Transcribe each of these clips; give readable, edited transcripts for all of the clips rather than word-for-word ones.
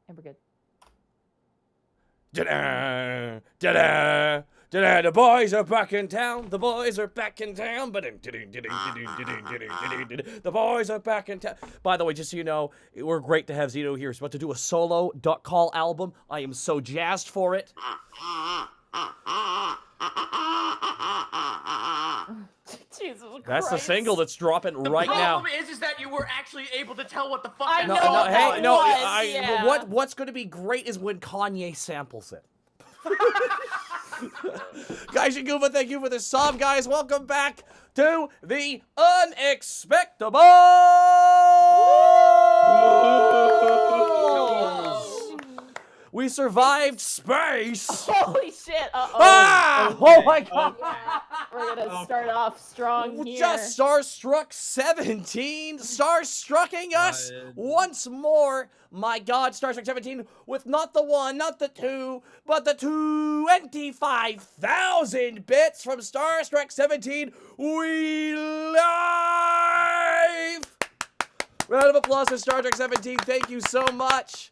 And we're good. Da-da, da-da, da-da, the boys are back in town. The boys are back in town. The boys are back in town. By the way, just so you know, we're great to have Zito here. He's about to do a solo Duck Call album. I am so jazzed for it. Jesus Christ. That's the single that's dropping right now. The problem is that you were actually able to tell what the fuck I that know No, song no, what hey, that no. was, yeah. What's going to be great is when Kanye samples it. Guys, Gooba, thank you for the sub, guys. Welcome back to the Unexpectable. We survived space. Holy shit. Ah! Oh my god. Yeah, we're gonna start off strong here. Just Starstruck 17, Starstrucking us once more. My god, Starstruck 17 with not the one, not the two, but the 25,000 bits from Starstruck 17. We live! Round of applause for Starstruck 17. Thank you so much.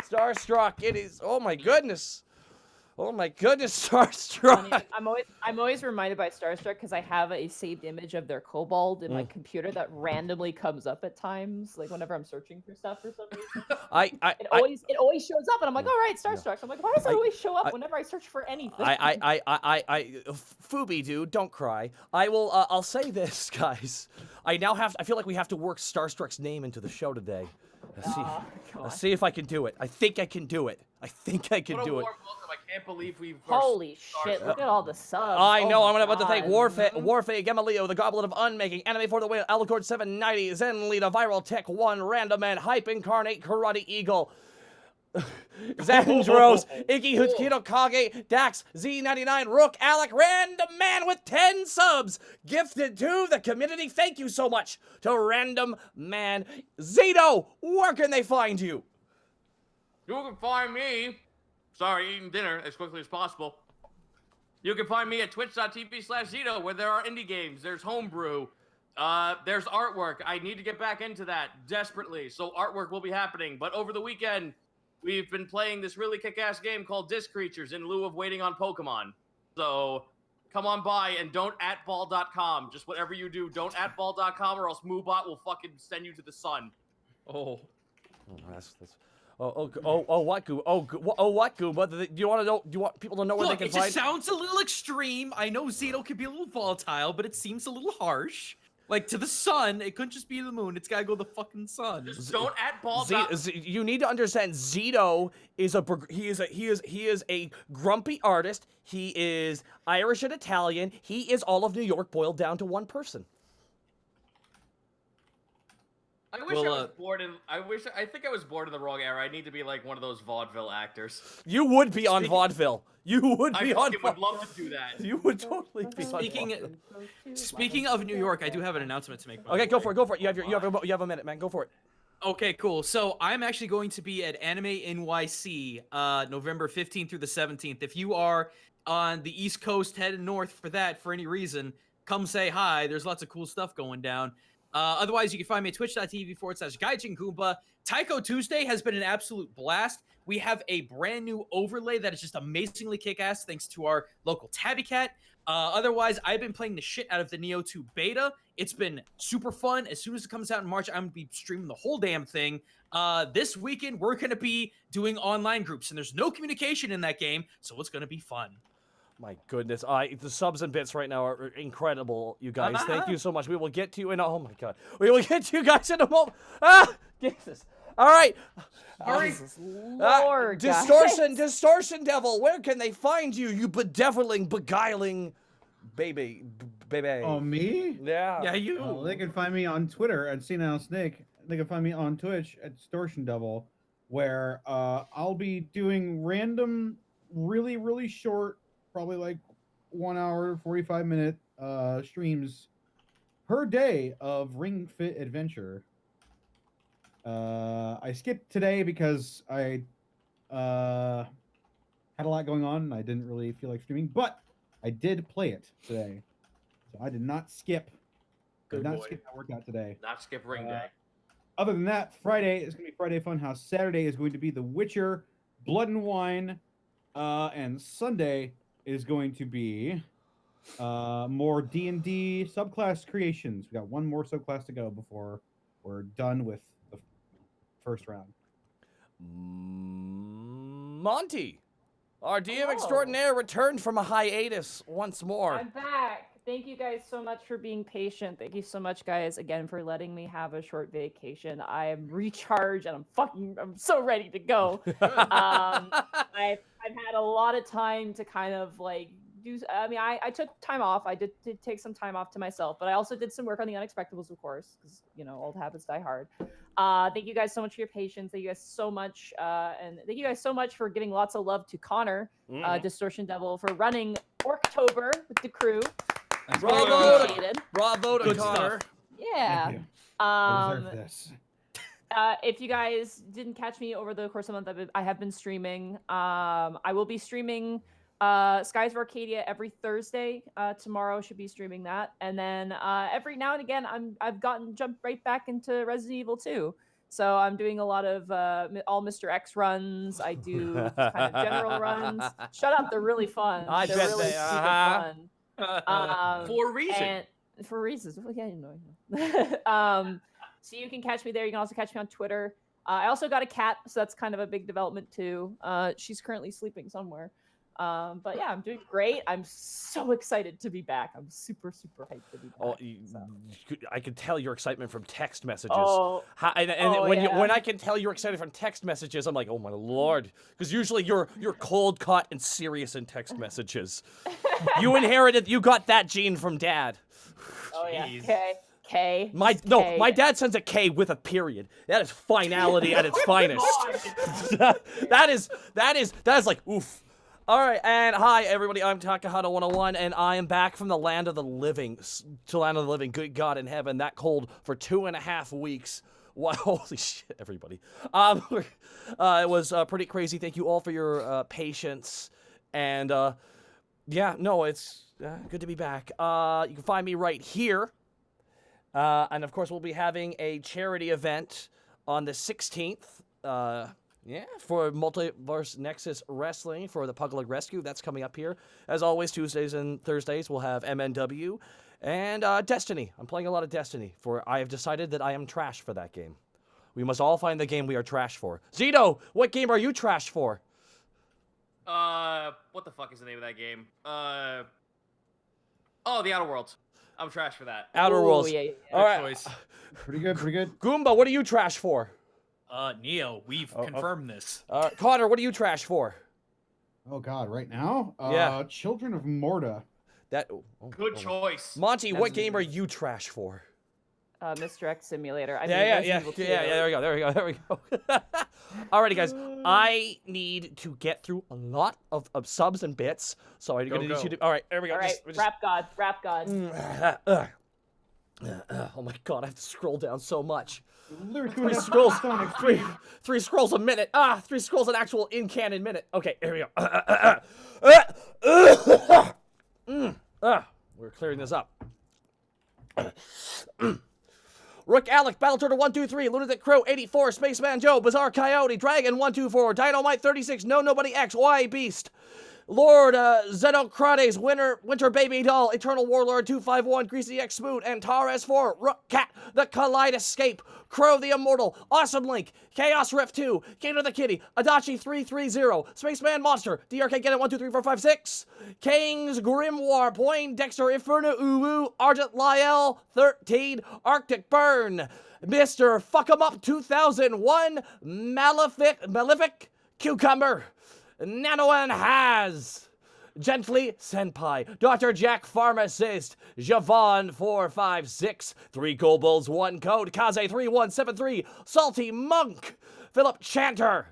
Starstruck, it is, oh my goodness. Oh my goodness, Starstruck. I'm always reminded by Starstruck because I have a saved image of their kobold in my computer that randomly comes up at times, like whenever I'm searching for stuff for some reason. It always shows up, and I'm like, all right, Starstruck. I'm like, why does it always show up whenever I search for anything? Fubi, dude, don't cry. I'll say this, guys. I feel like we have to work Starstruck's name into the show today. Let's see if I can do it. I think I can do it. I think I can What a do it. warm welcome. I can't believe we've... Holy shit, look at all the subs. I know, Oh I'm my about to thank God. Warfay, Gamaleo, the Goblet of Unmaking, Anime for the Win, Alicord 790, Zen Lita, Viral Tech 1, Random Man, Hype Incarnate, Karate Eagle, Zandros, Iki Hutskito Kage, Dax, Z99, Rook, Alec, Random Man with 10 subs, gifted to the community. Thank you so much to Random Man. Zito, where can they find you? You can find me, eating dinner as quickly as possible. You can find me at twitch.tv/Zito, where there are indie games, there's homebrew, there's artwork. I need to get back into that desperately, so artwork will be happening. But over the weekend, we've been playing this really kick-ass game called Disc Creatures in lieu of waiting on Pokemon. So come on by and don't @ball.com. Just whatever you do, don't @ball.com or else Moobot will fucking send you to the sun. Oh, that's what, Gooba? Do you want to know? Do you want people to know where Look, they it can just find? sounds a little extreme. I know Zito can be a little volatile, but it seems a little harsh. Like, to the sun, it couldn't just be the moon. It's gotta go to the fucking sun. Just don't @ball.com. You need to understand. Zito is he is a grumpy artist. He is Irish and Italian. He is all of New York boiled down to one person. I wish I was born in. I think I was born in the wrong era. I need to be like one of those vaudeville actors. You would be on vaudeville. You would be on. I would love to do that. You would totally be on vaudeville. Speaking of New York, I do have an announcement to make. Okay, go for it. Go for it. You have a minute, man. Go for it. Okay, cool. So I'm actually going to be at Anime NYC November 15th through the 17th. If you are on the East Coast heading north for that for any reason, come say hi. There's lots of cool stuff going down. Otherwise, you can find me at twitch.tv/Gaijin Goomba. Taiko Tuesday has been an absolute blast. We have a brand new overlay that is just amazingly kick-ass thanks to our local Tabby Cat. Otherwise, I've been playing the shit out of the Neo 2 beta. It's been super fun. As soon as it comes out in March, I'm going to be streaming the whole damn thing. This weekend, we're going to be doing online groups, and there's no communication in that game, so it's going to be fun. My goodness, the subs and bits right now are incredible, you guys. Thank you so much. We will get to you in oh my god. We will get to you guys in a moment. Ah, Jesus. All right. Lord, Distortion Devil, where can they find you, you bedeviling, beguiling baby? Oh, me? Yeah. Yeah, you. Oh, they can find me on Twitter at Senile Snake. They can find me on Twitch at Distortion Devil, where I'll be doing random, really, really short, probably like 1 hour, 45-minute streams per day of Ring Fit Adventure. I skipped today because I had a lot going on and I didn't really feel like streaming, but I did play it today. So I did not skip. Good Did not boy. skip that workout today. Not skip ring day. Other than that, Friday is going to be Friday Funhouse. Saturday is going to be The Witcher, Blood and Wine, and Sunday is going to be more D&D subclass creations. We got one more subclass to go before we're done with the first round. Monty, our DM Hello. extraordinaire returned from a hiatus once more. I'm back. Thank you guys so much for being patient. Thank you so much, guys, again, for letting me have a short vacation. I am recharged and I'm so ready to go. I've had a lot of time to kind of like I took time off. I did take some time off to myself, but I also did some work on the Unexpectables, of course, because old habits die hard. Thank you guys so much for your patience. Thank you guys so much, and thank you guys so much for giving lots of love to Connor, Distortion Devil, for running Orktober with the crew. Bravo to Good Connor. stuff. Yeah. Thank you. I deserve this. If you guys didn't catch me over the course of the month, I have been streaming. I will be streaming Skies of Arcadia every Thursday. Tomorrow should be streaming that, and then every now and again I've jumped right back into Resident Evil 2. So I'm doing a lot of all Mr. X runs. I do kind of general runs. Shut up, they're really fun. I they're bet really they super are. fun. For a reason. And for reasons. Well, yeah, so you can catch me there. You can also catch me on Twitter. I also got a cat, so that's kind of a big development too. She's currently sleeping somewhere. But yeah, I'm doing great. I'm so excited to be back. I'm super, super hyped to be back. Oh, I can tell your excitement from text messages. Oh, When I can tell you're excited from text messages, I'm like, oh my lord, because usually you're cold, cut, and serious in text messages. You got that gene from Dad. Oh yeah. Jeez. K. My dad sends a K with a period. That is finality at its finest. that is like oof. All right, and hi everybody. I'm Takahata 101, and I am back from the land of the living. Good God in heaven, that cold for 2.5 weeks. Wow, holy shit, everybody. It was pretty crazy. Thank you all for your patience, and yeah, no, it's good to be back. You can find me right here. And of course, we'll be having a charity event on the 16th. Yeah, for Multiverse Nexus Wrestling for the Pugleg Rescue. That's coming up here. As always, Tuesdays and Thursdays, we'll have MNW and Destiny. I'm playing a lot of Destiny, for I have decided that I am trash for that game. We must all find the game we are trash for. Zito, what game are you trash for? What the fuck is the name of that game? The Outer Worlds. I'm trash for that. Outer Worlds. Yeah. All right. Choice. Pretty good. Goomba, what are you trash for? Neo, we've confirmed this. Connor, what are you trash for? Oh God, right now? Yeah. Children of Morta. Good choice. Monty, what game are you trash for? Mr. X Simulator. Yeah. There we go. Alrighty, guys. I need to get through a lot of subs and bits, so I'm gonna need you to. All right, there we go. All right, Rap God. Oh my God, I have to scroll down so much. Literally Three scrolls a minute. 3 scrolls an actual in-canon minute. Okay, here we go. We're clearing this up. Rook Alec, Battle Turtle 123, Lunatic Crow 84, Spaceman Joe, Bizarre Coyote, Dragon 124, Dynamite 36, No Nobody X, Y Beast, Lord Xenocrates, Winter Baby Doll, Eternal Warlord 251, Greasy X Spoon, Antares 4, Rook Cat, The Kaleidoscape, Crow the Immortal, Awesome Link, Chaos Rift 2, Gator the Kitty, Adachi 330, Spaceman Monster, DRK Get It 1 2 3 4 5 6, King's Grimoire, Poindexter Inferno Uwu, Argent Lyell 13, Arctic Burn, Mr. Fuck 'em Up 2001, Malefic Cucumber, Nanoan Has, Gently Senpai, Dr. Jack Pharmacist, Javon 456, 3 Kobolds, 1 Code, Kaze 3173, Salty Monk, Philip Chanter,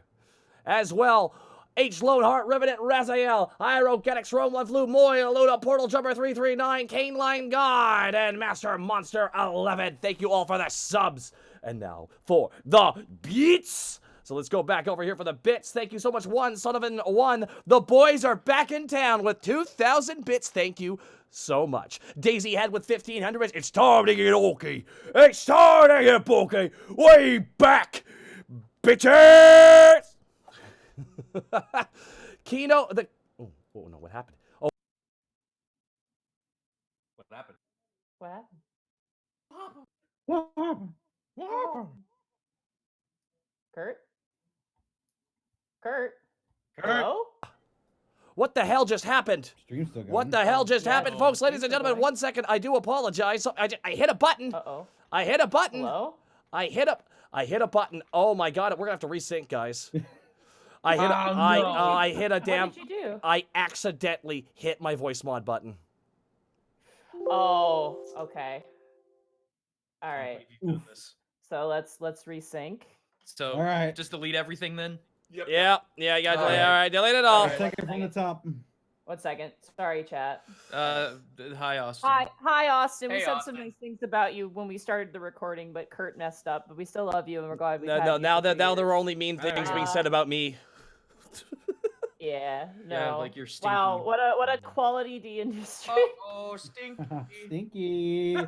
as well, H. Loneheart, Revenant, Raziel, Iro, Genex, Rome, One Flew, Moy, Luna, Portal Jumper 339, Caneline God, and Master Monster 11. Thank you all for the subs. And now for the beats. So let's go back over here for the bits. Thank you so much, One. The boys are back in town with 2,000 bits. Thank you so much. Daisy Head with 1,500 bits. It's time to get okay. It's time to get okay. Way back, bitches. Kino, oh no, what happened? Oh, What happened? What happened? What happened? What happened? Kurt? Kurt? Hello? what the hell just happened? Stream's still going. What the hell just Yeah, happened, folks? Ladies and stream's still gentlemen, going. 1 second. I do apologize. So I hit a button. Uh-oh. I hit a button. Hello? I hit a button. Oh my god, we're gonna have to resync, guys. I hit a, Oh, no. I hit a damn. What did you do? I accidentally hit my voice mod button. Oh, okay. All right. Oof. So let's resync. So All right. just delete everything then. Yep. Yeah, you guys. All All right. right, delete it all. Take it from the top. 1 second. Sorry, chat. Hi Austin. Hi, Austin. We Hey, said Austin. some nice things about you when we started the recording, but Kurt messed up. But we still love you, and we're glad we. No, now there are only mean things being Alright. said about me. Yeah. No. Yeah, like you're Wow. stinky. What a quality D industry. Oh, stinky. Stinky. All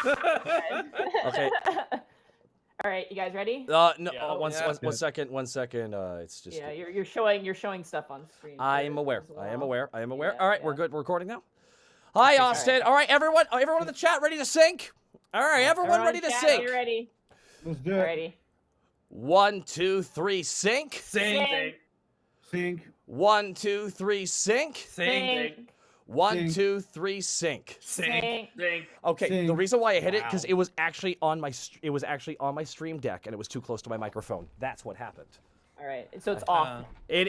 right. Okay. All right. You guys ready? No, Yeah. one Yeah. second. It's just. Yeah. You're showing stuff on screen. I too am aware. as I am well. aware. I am aware. Yeah, All right, we're yeah. good. We're recording now. Hi, Austin. All right, everyone in the chat ready to sync? All right, everyone ready to chat, sync? You ready? Let's do it. Alrighty. 1, 2, 3, sync. Sing. Sync. 1, 2, 3, sync. Sing. 1, Sync. 2, 3, sync. Sing. Sing. Okay, the Sync. reason why I hit it because Wow. it was actually on my stream deck and it was too close to my microphone. That's what happened. All right. So it's off. It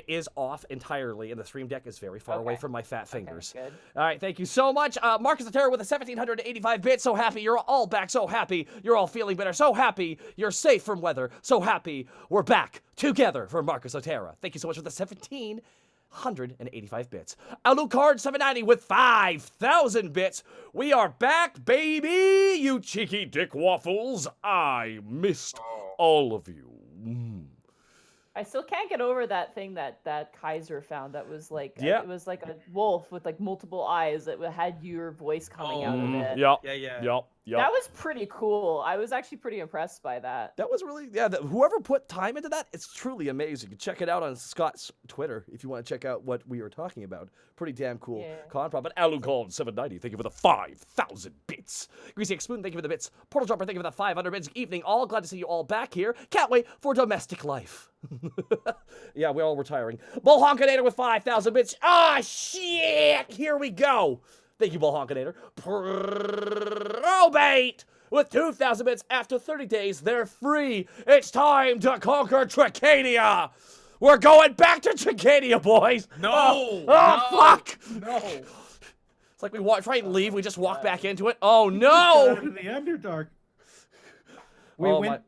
is off entirely, and the stream deck is very far away Okay. from my fat Okay, fingers. good. All right, thank you so much. Marcus the Terror with a 1,785 bits. So happy you're all back. So happy you're all feeling better. So happy you're safe from weather. So happy we're back together for Marcus Otera. Thank you so much for the 1,785 bits. Alucard 790 with 5,000 bits. We are back, baby. You cheeky dick waffles. I missed all of you. I still can't get over that thing that Kaiser found. That was like Yeah. it was like a wolf with like multiple eyes that had your voice coming out of it. Yup. Yeah. Yup. That was pretty cool. I was actually pretty impressed by that. That was really, whoever put time into that, it's truly amazing. Check it out on Scott's Twitter if you want to check out what we were talking about. Pretty damn cool Yeah. con prop. But Alucard 790, thank you for the 5,000 bits. Greasy X Spoon, thank you for the bits. Portal Jumper, thank you for the 500 bits. Evening all, glad to see you all back here. Can't wait for domestic life. Yeah, we're all retiring. Bull Honkinator with 5,000 bits. Ah, shit! Here we go. Thank you, Bull Honkinator. Probate with 2,000 bits. After 30 days, they're free. It's time to conquer Tricadia. We're going back to Tricadia, boys. No. Oh, No. fuck. No. It's like we try and leave. We just walk back into it. Oh, Got no. into the Underdark. Oh,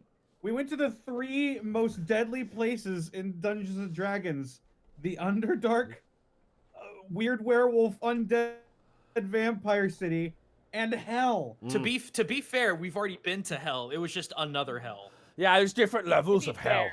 We went to the 3 most deadly places in Dungeons and Dragons: the Underdark, weird werewolf, undead vampire city, and hell. To be fair, we've already been to hell. It was just another hell. Yeah, there's different levels of hell.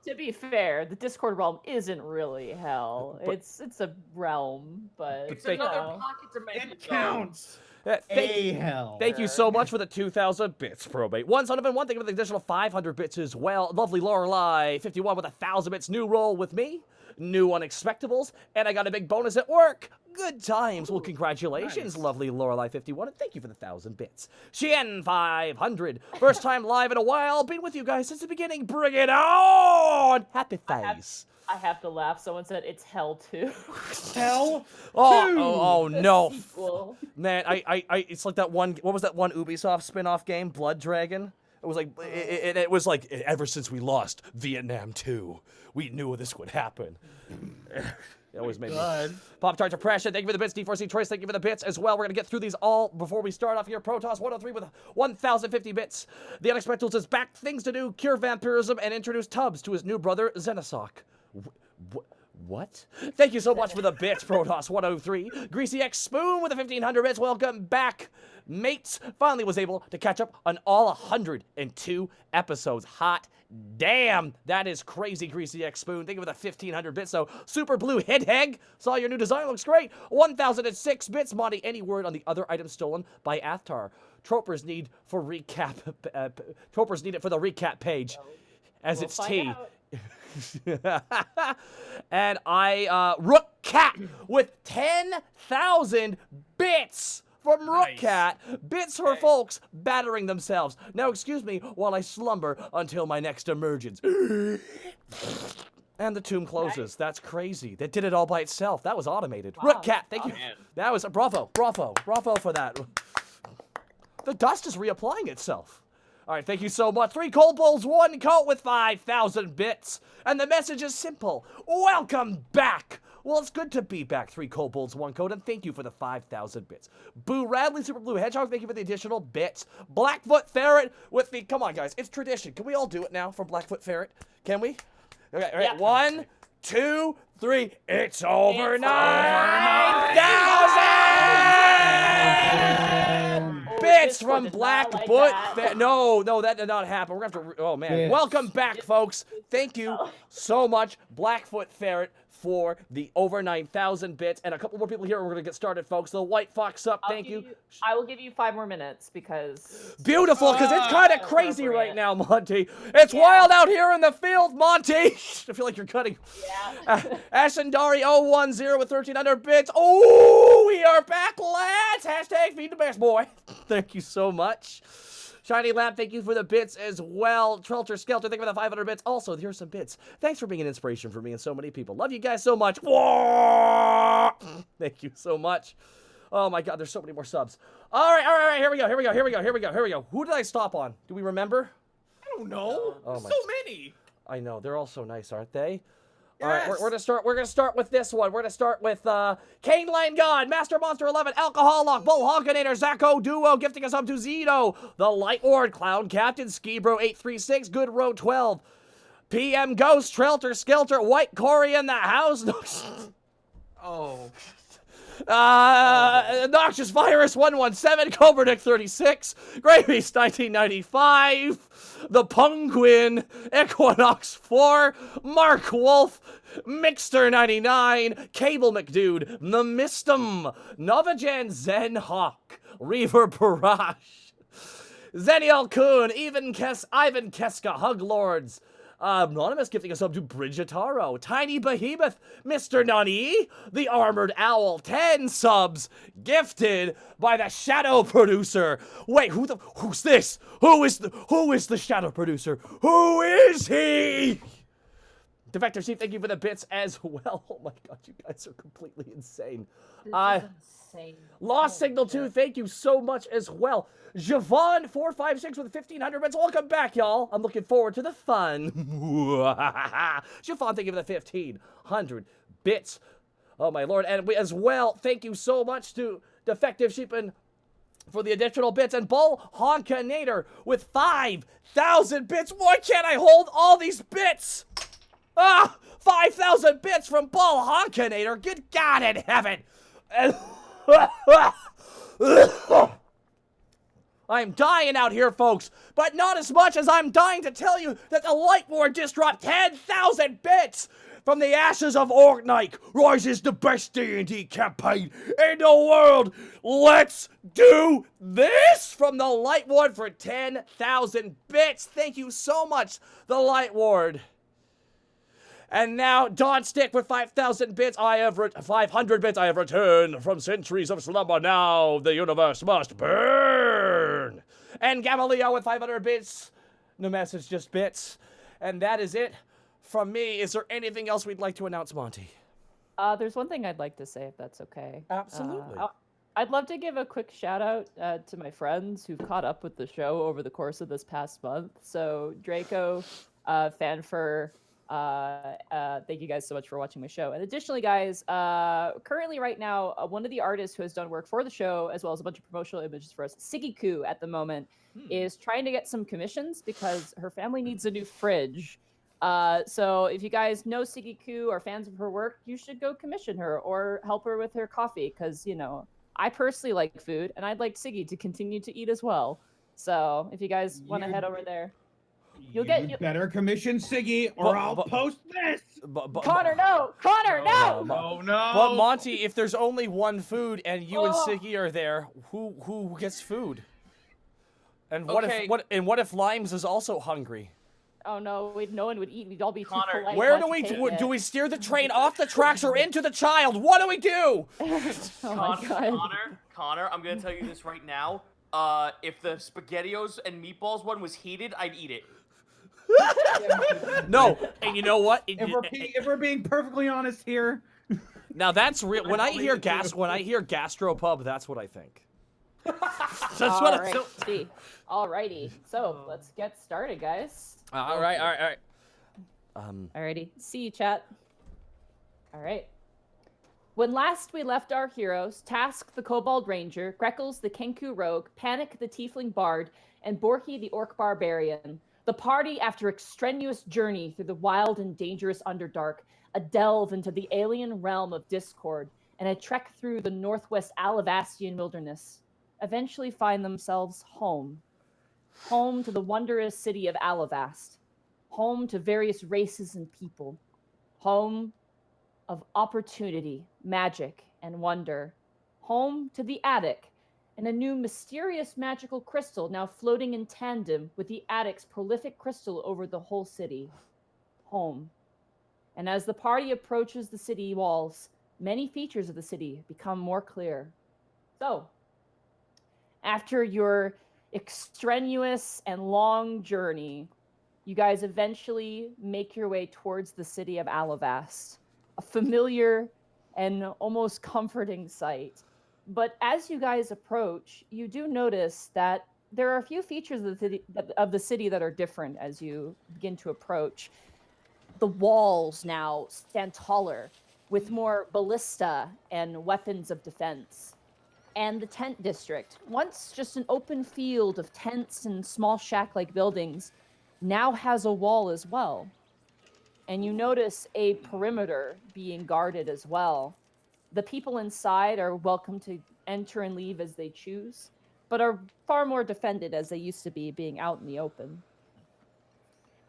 To be fair, the Discord realm isn't really hell. But- it's a realm, but It's you another know. pocket dimension. It counts. Yeah, A hell. Thank you so much for the 2,000 bits, Probate. One son of one, thank you for the additional 500 bits as well. Lovely Lorelei, 51 with 1,000 bits. New role with me, new Unexpectables, and I got a big bonus at work. Good times. Well, congratulations, nice. lovely Lorelei 51, and thank you for the 1,000 bits. Shien 500, first time live in a while. Been with you guys since the beginning. Bring it on! Happy face. I have to laugh. Someone said it's hell too. Hell. Oh The no. sequel. Man, it's like that one. What was that one Ubisoft spin-off game, Blood Dragon? It was like it was like ever since we lost Vietnam 2, we knew this would happen. It always made me. Pop Tart Depression, thank you for the bits. D4C Choice, thank you for the bits as well. We're gonna get through these all before we start off here. Protoss 103 with 1,050 bits. The Unexpectables is back. Things to do: cure vampirism and introduce Tubbs to his new brother Xenosok. What? Thank you so much for the bits, Protoss103. Greasy X Spoon with the 1500 bits. Welcome back, mates. Finally was able to catch up on all 102 episodes. Hot damn. That is crazy, Greasy X Spoon. Thank you for the 1500 bits. So, Super Blue Headheg. Saw your new design. Looks great. 1006 bits. Monty, any word on the other items stolen by Athtar? Tropers need for recap. Tropers need it for the recap page. As it's tea. And Rook Cat with 10,000 bits from Rook Cat. Bits for folks battering themselves. Now, excuse me while I slumber until my next emergence. And the tomb closes. That's crazy. That did it all by itself. That was automated. Wow. Rook Cat, thank you. That was bravo for that. The dust is reapplying itself. All right, thank you so much. 3 Cold Bowls, 1 coat with 5,000 bits. And the message is simple. Welcome back. Well, it's good to be back. 3 Cold Bowls, 1 coat, and thank you for the 5,000 bits. Boo Radley, Super Blue Hedgehog, thank you for the additional bits. Blackfoot Ferret with the, come on guys, it's tradition. Can we all do it now for Blackfoot Ferret? Can we? Okay, all right, Yeah. 1, 2, 3. It's over 9,000 bits from Blackfoot. No, that did not happen. We're gonna have to. Oh man, Bits. Welcome back, folks. Thank you so much, Blackfoot Ferret, for the over 9,000 bits, and a couple more people here. We're gonna get started, folks. The White Fox up. Thank you. I will give you 5 more minutes because Beautiful, because it's kind of crazy right now, Monty. It's wild out here in the field, Monty. I feel like you're cutting. yeah. Ashendari 010 with 1,300 bits. Oh, we are back, lads. Hashtag feed the best boy. Thank you so much. Shiny Lamp, thank you for the bits as well. Trelter Skelter, thank you for the 500 bits. Also, here's some bits. Thanks for being an inspiration for me and so many people. Love you guys so much. Thank you so much. Oh my god, there's so many more subs. All right, here we go. Who did I stop on? Do we remember? I don't know. Oh There's my- so many. I know, they're all so nice, aren't they? Yes. All right, we're gonna start with this one. We're gonna start with Cane Line God, Master Monster 11, Alcohol Lock, Bull Honkinator, Zacho Duo, gifting us up to Zito, the Light Ward, Clown Captain, Skibro 836, Good Road 12, PM Ghost, Trelter Skelter, White Cory in the house. Oh. Noxious Virus 117, Cobra Nick 36, Gravies 1995, The Penguin, Equinox 4, Mark Wolf, Mixter 99, Cable McDude, The Mistum, Novagen Zen Hawk, Reaver Barrage, Zeniel Kuhn, Ivan Keska, Hug Lords, Anonymous gifting us up to Bridgetaro, Tiny Behemoth, Mr. Nani, The Armored Owl, 10 subs, gifted by the Shadow Producer. Wait, who's this? Who is the Shadow Producer? Who is he? Defector Chief, thank you for the bits as well. Oh my god, you guys are completely insane. This is insane. Lost Signal 2, thank you so much as well. Javon456 with 1,500 bits. Welcome back, y'all. I'm looking forward to the fun. Javon, thank you for the 1,500 bits. Oh, my lord. And as well, thank you so much to Defective Sheepin for the additional bits. And Bull Honkinator with 5,000 bits. Why can't I hold all these bits? 5,000 bits from Bull Honkinator. Good God in heaven. I'm dying out here, folks, but not as much as I'm dying to tell you that the Light Ward just dropped 10,000 bits! From the ashes of Orknike rises the best D&D campaign in the world! Let's do this! From the Light Ward for 10,000 bits! Thank you so much, the Light Ward. And now, Dawn Stick with 5,000 bits. 500 bits. I have returned from centuries of slumber. Now the universe must burn. And Gamaliel with 500 bits. No message, just bits. And that is it from me. Is there anything else we'd like to announce, Monty? There's one thing I'd like to say, if that's okay. Absolutely. I'd love to give a quick shout out to my friends who've caught up with the show over the course of this past month. So Draco, Fanfur, thank you guys so much for watching my show. And additionally, guys, currently right now, one of the artists who has done work for the show, as well as a bunch of promotional images for us, Sigiku at the moment, is trying to get some commissions because her family needs a new fridge. So if you guys know Sigiku or fans of her work, you should go commission her or help her with her coffee, because I personally like food, and I'd like Siggy to continue to eat as well. So if you guys want to head over there, you better commission Siggy, or I'll post this. Connor, no! Connor, no! No, no. But Monty, if there's only one food and you and Siggy are there, who gets food? And what if Limes is also hungry? Oh no, no one would eat. We'd all be too Connor, polite. Where not do to take we it. do we steer the train off the tracks or into the child? What do we do? Oh my God. Connor, I'm gonna tell you this right now. If the SpaghettiOs and meatballs one was heated, I'd eat it. No, and you know what? If we're being perfectly honest here, Now that's real. When I hear gastropub, that's what I think. That's what I think. Alrighty. So let's get started, guys. All right. Alrighty. See you, chat. Alright. When last we left our heroes, Task the Kobold Ranger, Greckles the Kenku Rogue, Panic the Tiefling Bard, and Borky the Orc Barbarian, the party, after a strenuous journey through the wild and dangerous Underdark, a delve into the alien realm of Discord, and a trek through the northwest Alavastian wilderness, eventually find themselves home. Home to the wondrous city of Alavast. Home to various races and people. Home of opportunity, magic, and wonder. Home to the attic, and a new mysterious magical crystal now floating in tandem with the attic's prolific crystal over the whole city. Home. And as the party approaches the city walls, many features of the city become more clear. So, after your extraneous and long journey, you guys eventually make your way towards the city of Alavast, a familiar and almost comforting sight. But as you guys approach, you do notice that there are a few features of the city that are different as you begin to approach. The walls now stand taller, with more ballista and weapons of defense. And the tent district, once just an open field of tents and small shack-like buildings, now has a wall as well. And you notice a perimeter being guarded as well. The people inside are welcome to enter and leave as they choose, but are far more defended as they used to be, being out in the open.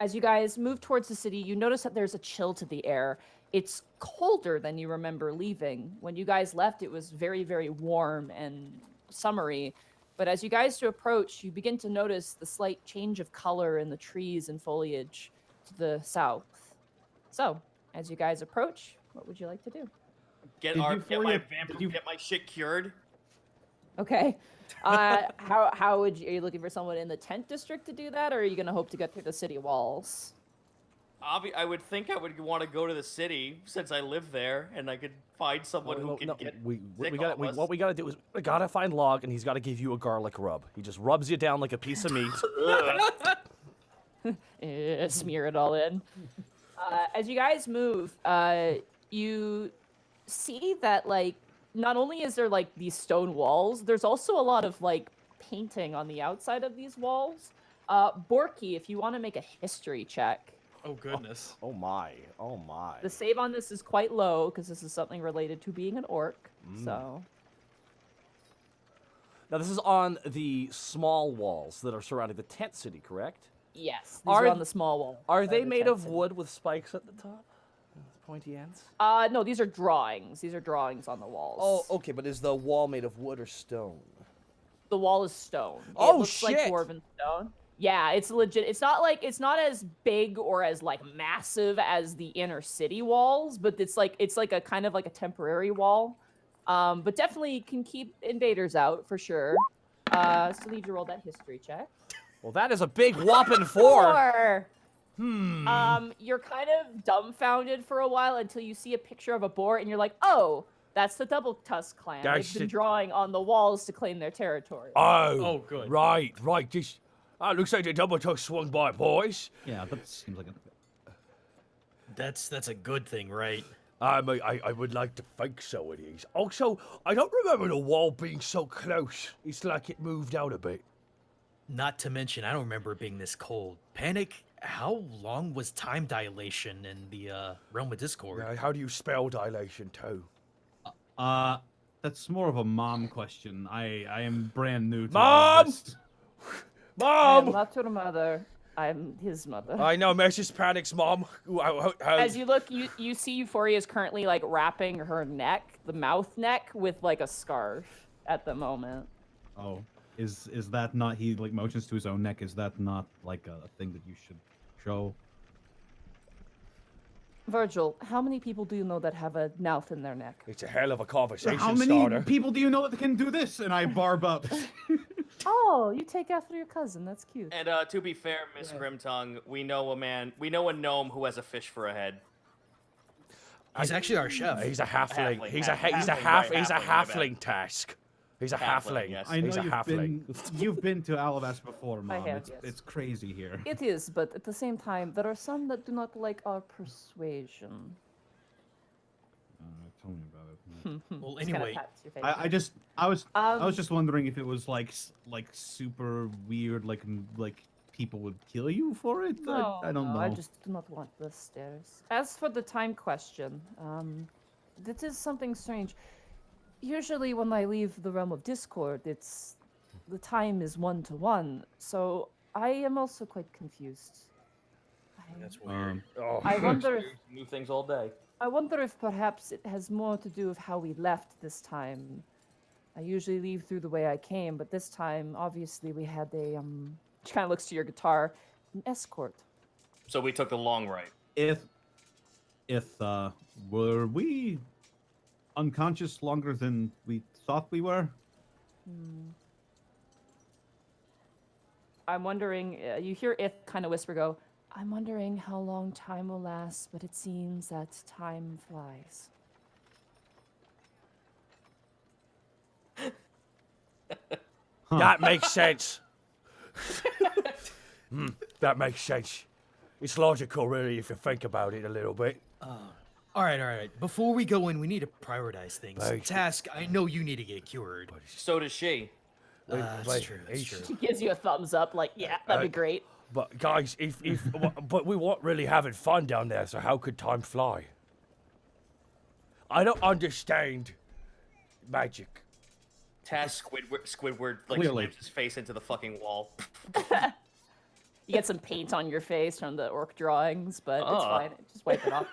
As you guys move towards the city, you notice that there's a chill to the air. It's colder than you remember leaving. When you guys left, it was very, very warm and summery. But as you guys approach, you begin to notice the slight change of color in the trees and foliage to the south. So, as you guys approach, what would you like to do? Get my shit cured. Okay. How would you? Are you looking for someone in the tent district to do that, or are you gonna hope to get through the city walls? I would think I would want to go to the city since I live there, and I could find someone who can get what we gotta do is we gotta find Log, and he's gotta give you a garlic rub. He just rubs you down like a piece of meat. Smear it all in. As you guys move, you see that, like, not only is there, like, these stone walls, there's also a lot of, like, painting on the outside of these walls. Borky, if you want to make a history check. Oh, goodness. Oh my. The save on this is quite low, because this is something related to being an orc, so... Now, this is on the small walls that are surrounding the tent city, correct? Yes, these are on the small wall. Are they made of wood with spikes at the top? Pointy ends? No, these are drawings. These are drawings on the walls. Oh, okay, but is the wall made of wood or stone? The wall is stone. Oh, it looks like dwarven stone. Yeah, it's legit. It's not as big or as, like, massive as the inner city walls, but it's like a kind of like a temporary wall. But definitely can keep invaders out for sure. Still need to roll that history check. Well, that is a big whopping 4. You're kind of dumbfounded for a while until you see a picture of a boar, and you're like, oh, that's the Double Tusk clan. They've been drawing on the walls to claim their territory. Oh, good. Right. This looks like the Double Tusk swung by, boys. Yeah, that seems like a... That's a good thing, right? I would like to think so it is. Also, I don't remember the wall being so close. It's like it moved out a bit. Not to mention, I don't remember it being this cold. Panic, how long was time dilation in the realm of Discord? Yeah, how do you spell dilation too? That's more of a mom question. I am brand new to Mom! all of this. I am Mom! not your mother. I'm his mother. I know, Mrs. Panic's mom. As you look, you see Euphoria is currently like wrapping her neck, the mouth neck, with like a scarf at the moment. Oh, is that not, he like motions to his own neck? Is that not like a thing that you should show? Virgil, how many people do you know that have a mouth in their neck? It's a hell of a conversation How many starter. people do you know that can do this? And I barb up. Oh, you take after your cousin. That's cute. And to be fair, Miss Grimtongue, we know a gnome who has a fish for a head. He's actually our chef. He's a halfling. Halfling, He's a halfling, halfling task. He's a halfling. yes. I know He's a halfling. you've been to Alavas before, Mom. have, it's, yes. it's crazy here. It is, but at the same time, there are some that do not like our persuasion. Tell me about it. Well, Just kinda anyway, pats your face. I was just wondering if it was like super weird, like people would kill you for it. No, I don't know. I just do not want the stairs. As for the time question, this is something strange. Usually when I leave the realm of Discord, the time is 1-to-1, so I am also quite confused. that's weird. Oh. I wonder if New things all day. I wonder if perhaps it has more to do with how we left this time. I usually leave through the way I came, but this time, obviously, we had a She kind of looks to your guitar, an escort. So we took the long right. If were we unconscious longer than we thought we were? I'm wondering. You hear Ith kind of whisper, "Go. I'm wondering how long time will last, but it seems that time flies." That makes sense. That makes sense. It's logical, really, if you think about it a little bit. All right. Before we go in, we need to prioritize things. Right. Task, I know you need to get cured. So does she. That's true. That's true. She gives you a thumbs up, like, "Yeah, that'd be great." But guys, but we weren't really having fun down there, so how could time fly? I don't understand magic. Squidward like Clearly. slams his face into the fucking wall. You get some paint on your face from the orc drawings, but it's Ah. fine. Just wipe it off.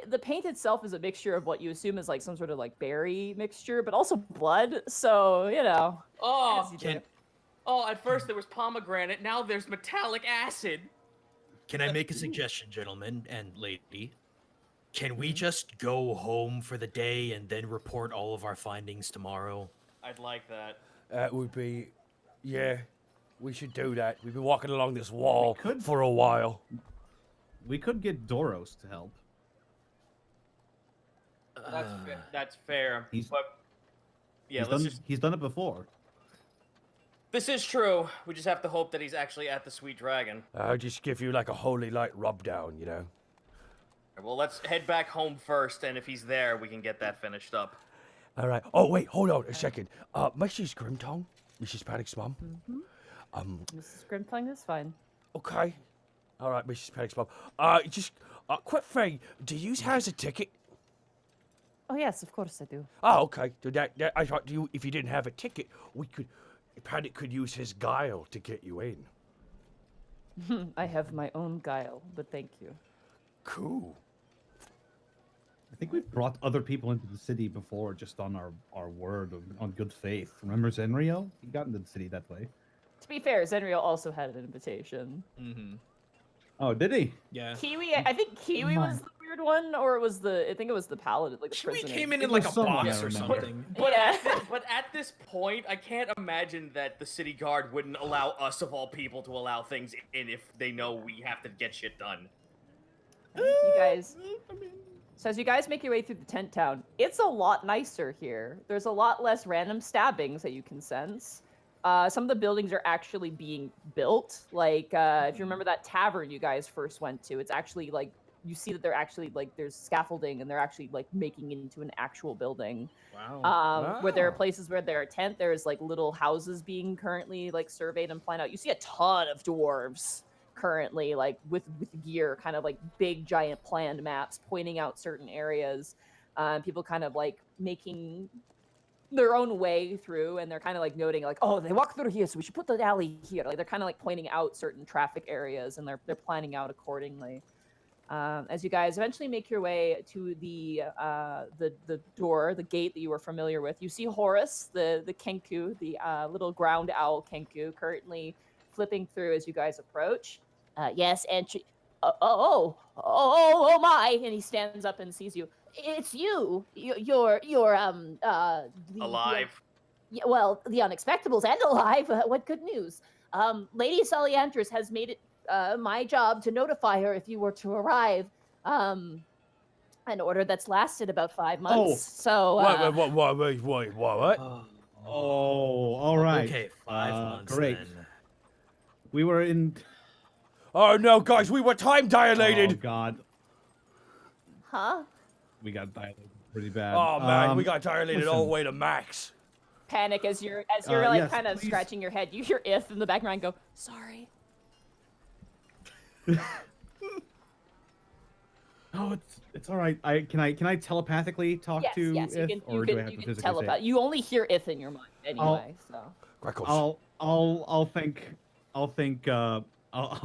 The paint itself is a mixture of what you assume is like some sort of like berry mixture, but also blood. So as you do. At first there was pomegranate, now there's metallic acid. Can I make a suggestion, gentlemen and lady? Can we just go home for the day and then report all of our findings tomorrow? I'd like that. That would be, yeah, we should do that. We've been walking along this wall could. for a while. We could get Doros to help. That's fair. He's- But yeah, He's done it before. This is true. We just have to hope that he's actually at the Sweet Dragon. I'll just give you like a holy light rub down, you know? Well, let's head back home first, and if he's there, we can get that finished up. All right. Oh, wait, hold on a second. Mrs. Grimtongue? Mrs. Panic's mom? Mrs. Grimtongue is fine. Okay. All right, Mrs. Panic's mom. Just a quick thing. Do you have a ticket? Oh yes, of course I do. Oh, okay. So that I thought if you didn't have a ticket, Panic could use his guile to get you in. I have my own guile, but thank you. Cool. I think we've brought other people into the city before just on our word on good faith. Remember Zenrio? He got into the city that way. To be fair, Zenrio also had an invitation. Mm-hmm. Oh, did he? Yeah. Kiwi, I think Kiwi was the weird one, or I think it was the paladin, like the We prisoner. came in It like was a someone box I or remember. something. But at this point, I can't imagine that the city guard wouldn't allow us of all people to allow things in if they know we have to get shit done. You guys. So as you guys make your way through the tent town, it's a lot nicer here. There's a lot less random stabbings that you can sense. Some of the buildings are actually being built. Like, if you remember that tavern you guys first went to, it's actually like you see that they're actually like there's scaffolding and they're actually like making it into an actual building. Wow. Where there are Wow. places where there are there's like little houses being currently like surveyed and planned out. You see a ton of dwarves currently like with gear, kind of like big giant planned maps pointing out certain areas. People kind of like making their own way through, and they're kind of like noting like, oh, they walk through here, so we should put the alley here. Like they're kind of like pointing out certain traffic areas, and they're planning out accordingly. As you guys eventually make your way to the door, the gate that you were familiar with, you see Horus, the Kenku, the little ground owl Kenku, currently flipping through as you guys approach. Yes, entry. Oh my! And he stands up and sees you. It's you. You're Alive. yeah, well, the Unexpectables and alive. What good news! Lady Soliandris has made it my job to notify her if you were to arrive. An order that's lasted about 5 months. So. Wait, what? Oh, all right. Okay, 5 months. Great. Then. We were in. Oh no, guys, we were time Oh dilated. God, Huh? we got dilated pretty bad. Oh man, we got dilated all the listen. way to max. Panic as you're like yes, kind of please. scratching your head. You hear Ith in the background go, sorry. Oh, it's all right. Can I telepathically talk Yes, to yes, Ith, you or do I have can to physically say telepath. it? You only hear Ith in your mind anyway. So. Greckles. I'll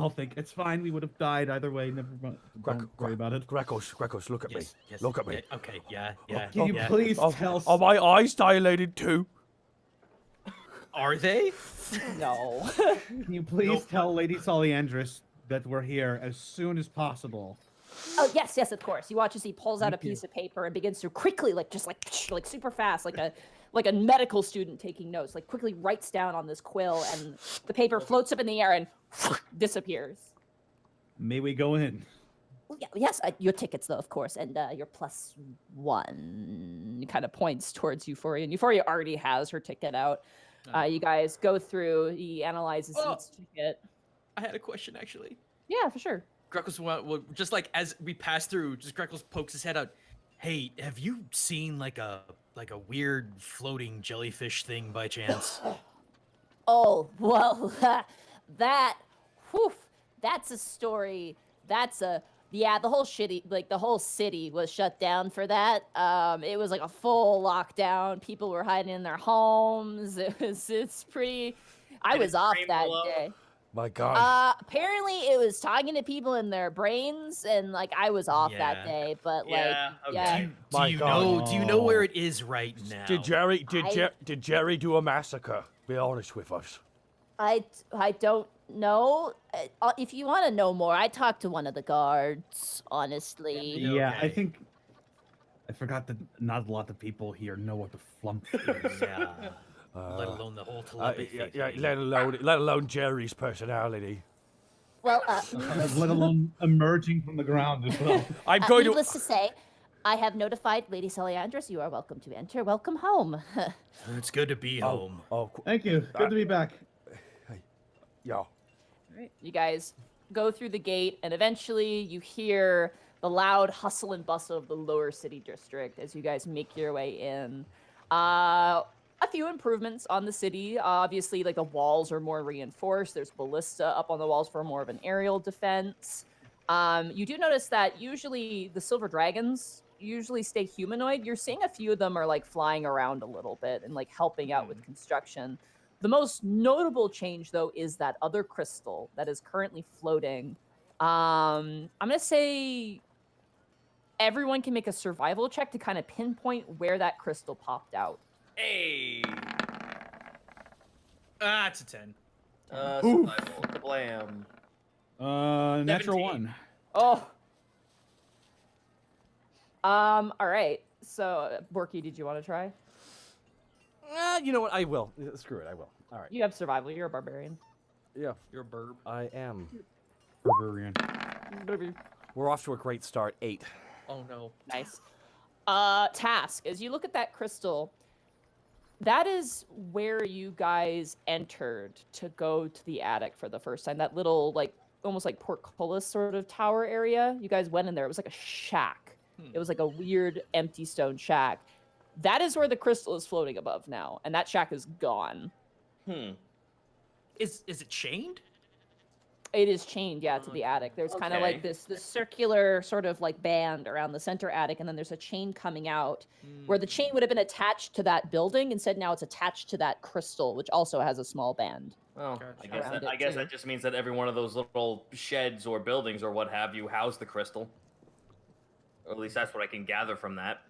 think it's fine. We would have died either way. Never mind. Don't worry about it. Greckles, look at me. Yes, yes, Look at me. yeah, okay, yeah, yeah. Can you yeah. please Oh, tell? are my eyes dilated too? Are they? No. Can you please tell Lady Soliandris that we're here as soon as possible? Oh yes, of course. You watch as he pulls out a Thank you. piece of paper and begins to quickly, like super fast, like a medical student taking notes. Like quickly writes down on this quill, and the paper floats up in the air and disappears. May we go in? Well, yeah, yes, your tickets though, of course, and your +1 kind of points towards Euphoria, and Euphoria already has her ticket out. You guys go through. He analyzes each ticket. I had a question actually. Yeah, for sure. Greckles will just like as we pass through, just Greckles pokes his head out. Hey, have you seen like a weird floating jellyfish thing by chance? Oh, well, that's a story. The whole the whole city was shut down for that. It was like a full lockdown. People were hiding in their homes. It's pretty, I Did it was off scream that below? day. My God. Apparently it was talking to people in their brains, and like I was off that Yeah. day, but Yeah, like, okay. yeah. My Do you God. know where it is right now? Did Jerry do a massacre? Be honest with us. I don't know. If you want to know more, I talked to one of the guards, honestly. Yeah, I Okay. think I forgot that not a lot of people here know what the flump is. Yeah. Let alone the whole telepathy. Yeah, thing. let alone Jerry's personality. Well, Let alone emerging from the ground as well. I'm going to. needless to say, I have notified Lady Soliandris. You are welcome to enter. Welcome home. It's good to be home. Thank you. Good to be back. Yeah. You guys go through the gate, and eventually you hear the loud hustle and bustle of the lower city district as you guys make your way in. A few improvements on the city. Obviously, like the walls are more reinforced. There's ballista up on the walls for more of an aerial defense. You do notice that usually the silver dragons usually stay humanoid. You're seeing a few of them are like flying around a little bit and like helping out with construction. The most notable change, though, is that other crystal that is currently floating. I'm going to say everyone can make a survival check to kind of pinpoint where that crystal popped out. Hey. It's a 10. Survival. Blam. Natural 17. one. Oh. All right. So, Borky, did you want to try? You know what? I will. Screw it. I will. All right. You have survival. You're a barbarian. Yeah, You're a burb. I am. Barbarian. We're off to a great start. 8. Oh no. Nice. Task. As you look at that crystal, that is where you guys entered to go to the attic for the first time. That little like almost like portcullis sort of tower area. You guys went in there. It was like a shack. It was like a weird empty stone shack. That is where the crystal is floating above now, and that shack is gone. Is it chained? It is chained, yeah, to the attic. There's kind of like this circular sort of like band around the center attic, and then there's a chain coming out where the chain would have been attached to that building. Instead, now it's attached to that crystal, which also has a small band. Well, Gotcha. I guess that just means that every one of those little sheds or buildings or what have you house the crystal. Or at least that's what I can gather from that.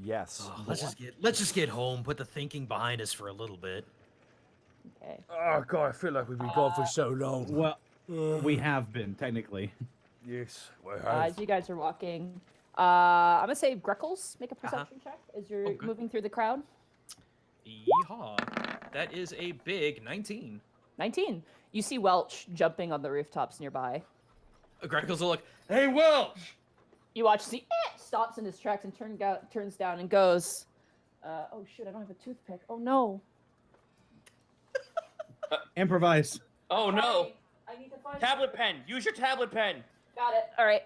Yes. Oh, let's just get home. Put the thinking behind us for a little bit. Okay. Oh god, I feel like we've been gone for so long. Well, we have been technically. Yes, we have. As you guys are walking, I'm gonna say Greckles, make a perception check as you're good. moving through the crowd. Yeehaw. That is a big 19. 19. You see Welch jumping on the rooftops nearby. Greckles will look. Hey, Welch! You watch as he stops in his tracks and turns down and goes, oh shoot, I don't have a toothpick. Oh no. Improvise. Oh no! Sorry, I need to find Tablet pen! Use your tablet pen! Got it. All right.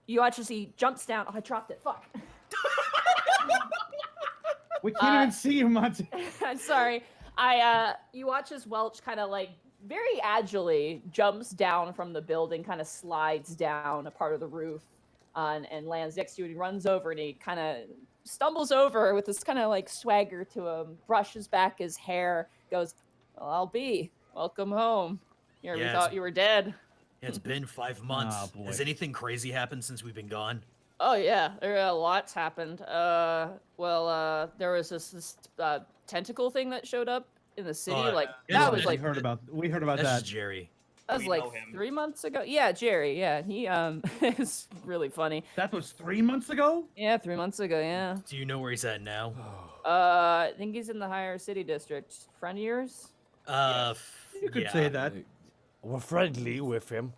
You watch as he jumps down. Oh, I dropped it. Fuck. We can't even see you, Monty. I'm sorry. You watch as Welch kind of like very agilely jumps down from the building, kind of slides down a part of the roof, and lands next to you. And he runs over and he kind of stumbles over with this kind of like swagger to him, brushes back his hair, goes, "Well, I'll be. Welcome home. We thought you were dead." Yeah, it's been 5 months. Oh, boy. Has anything crazy happened since we've been gone? Oh yeah, a lot's happened. There was this tentacle thing that showed up in the city. Like yeah, that was we like we heard about That's that. just Jerry. that was We like know him. 3 months ago. Yeah, Jerry. Yeah, he is really funny. That was 3 months ago. Yeah, 3 months ago. Yeah. Do you know where he's at now? I think he's in the higher city district. Friend of yours? You could yeah. say that. We're friendly with him.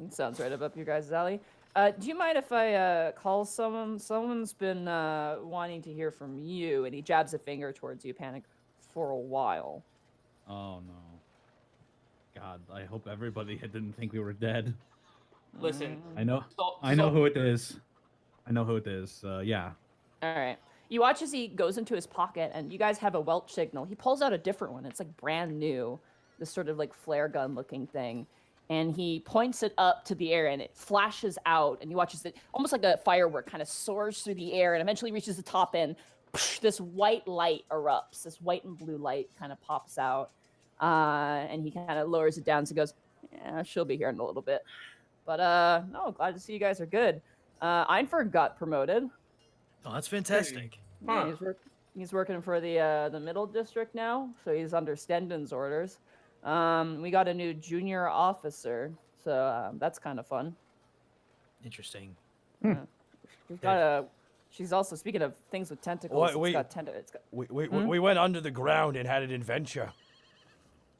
Sounds right up your guys' alley. Do you mind if I call someone? Someone's been wanting to hear from you, and he jabs a finger towards you, Panic, for a while. Oh no. God, I hope everybody didn't think we were dead. Listen, I know. so, I know who it is. I know who it is. Yeah. All right. You watch as he goes into his pocket, and you guys have a Welch signal. He pulls out a different one. It's like brand new, this sort of like flare gun looking thing. And he points it up to the air, and it flashes out. And you watch as it, almost like a firework, kind of soars through the air and eventually reaches the top end. This white light erupts. This white and blue light kind of pops out. And he kind of lowers it down and goes, "Yeah, she'll be here in a little bit." But no, glad to see you guys are good. Einford got promoted. Oh, that's fantastic. Yeah, he's working for the middle district now, so he's under Stendon's orders. We got a new junior officer, so that's kind of fun. Interesting. We've got a. She's also, speaking of things with tentacles. Wait. It's got We went under the ground and had an adventure.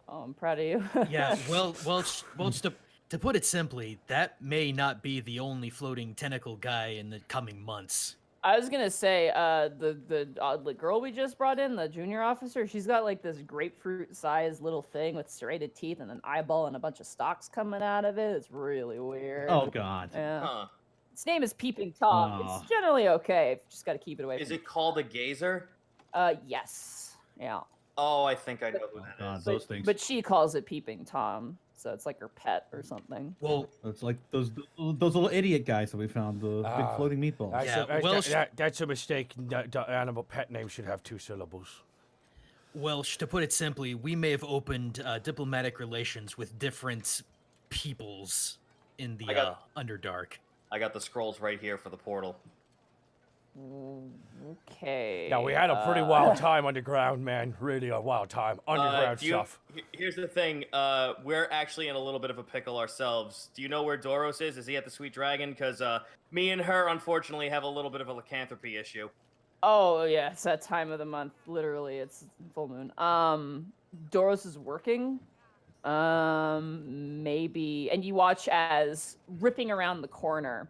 Oh, I'm proud of you. Yeah, well, to put it simply, that may not be the only floating tentacle guy in the coming months. I was gonna say, the girl we just brought in, the junior officer, she's got like this grapefruit-sized little thing with serrated teeth and an eyeball and a bunch of stalks coming out of it. It's really weird. Oh God. Yeah. Huh. Its name is Peeping Tom. Aw. It's generally okay. Just gotta keep it away. Is from it called a gazer? Yes. Yeah. Oh, I think I know who Oh, that God, is. those things. But she calls it Peeping Tom, so it's like her pet or something. Well, It's like those little idiot guys that we found, the big Ah, floating meatballs. That's a mistake. The animal pet name should have 2 syllables. to put it simply, we may have opened diplomatic relations with different peoples in the I got- Underdark. I got the scrolls right here for the portal. Okay. Yeah, we had a pretty wild time underground, man. Really a wild time. Underground stuff. Here's the thing. We're actually in a little bit of a pickle ourselves. Do you know where Doros is? Is he at the Sweet Dragon? Because me and her, unfortunately, have a little bit of a lycanthropy issue. Oh yeah, it's that time of the month. Literally, it's full moon. Doros is working. Maybe, and you watch as ripping around the corner,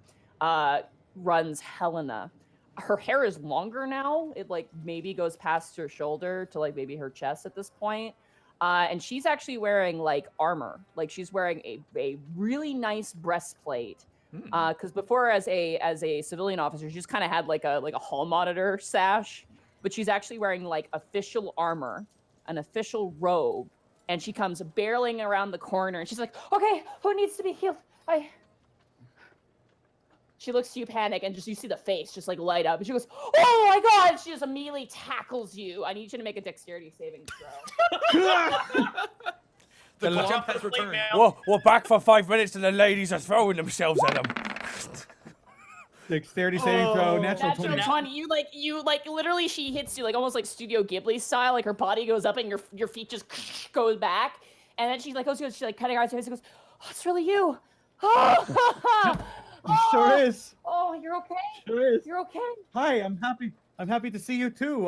runs Helena. Her hair is longer now. It like maybe goes past her shoulder to like maybe her chest at this point. And she's actually wearing like armor. Like she's wearing a really nice breastplate. Because before, as a civilian officer, she just kind of had like a hall monitor sash, but she's actually wearing like official armor, an official robe, and she comes barreling around the corner, and she's like, "Okay, who needs to be healed?" She looks to you, panic, and just you see the face just like light up, and she goes, "Oh my god!" She just immediately tackles you. I need you to make a dexterity saving throw. The jump has returned. We're back for 5 minutes and the ladies are throwing themselves at them. Dexterity saving throw, natural 20. Natural 20. You literally, she hits you like almost like Studio Ghibli style. Like her body goes up and your feet just goes back, and then she's like cutting her eyes and goes, "Oh, it's really you." It sure is. Oh, you're okay. Sure is. You're okay. Hi, I'm happy. I'm happy to see you too.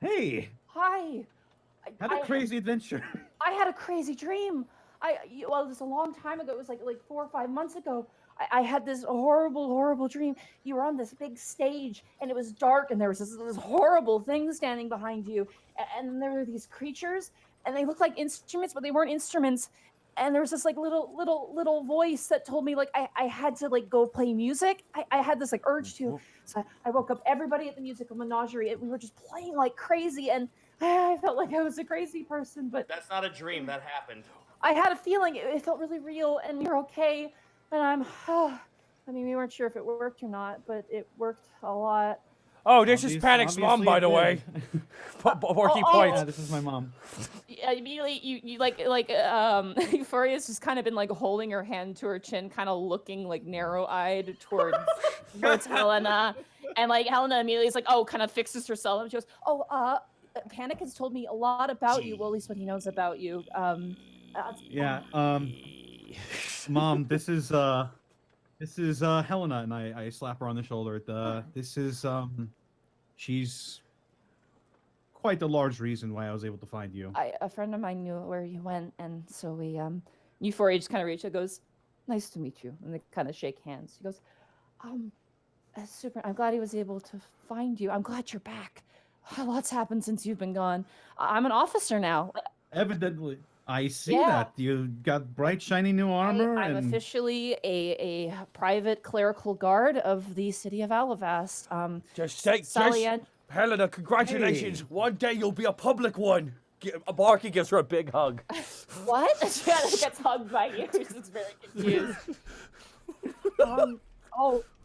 Hey. Hi. Had a crazy adventure. I had a crazy dream. Well, it was a long time ago. It was like 4 or 5 months ago. I had this horrible dream. You were on this big stage, and it was dark, and there was this horrible thing standing behind you, and there were these creatures, and they looked like instruments, but they weren't instruments. And there was this like little voice that told me like I had to like go play music. I had this like urge to. So I woke up everybody at the musical menagerie, and we were just playing like crazy, and I felt like I was a crazy person, but That's not a dream. That happened. I had a feeling it felt really real, and you're okay. And I mean, we weren't sure if it worked or not, but it worked a lot. Oh, this is Panic's mom, by the way. Porky points. Yeah, this is my mom. Yeah, immediately you like Euphoria's just kind of been like holding her hand to her chin, kind of looking like narrow-eyed towards Helena, and like Helena immediately is like, oh, kind of fixes herself, and she goes, oh, Panic has told me a lot about you. Well, at least what he knows about you. Yeah. Mom, this is Helena, and I slap her on the shoulder. This is she's quite a large reason why I was able to find you. A friend of mine knew where you went, and so we Euphoria just kind of reached out, goes, "Nice to meet you," and they kind of shake hands. She goes, super. I'm glad he was able to find you. I'm glad you're back. A lot's happened since you've been gone. I'm an officer now. Evidently. I see Yeah. that. You got bright, shiny new armor. I'm and... officially a private clerical guard of the city of Alavast. Helena, congratulations. Hey. One day you'll be a public one. Barky gives her a big hug. What? She gets hugged by you. She's very confused.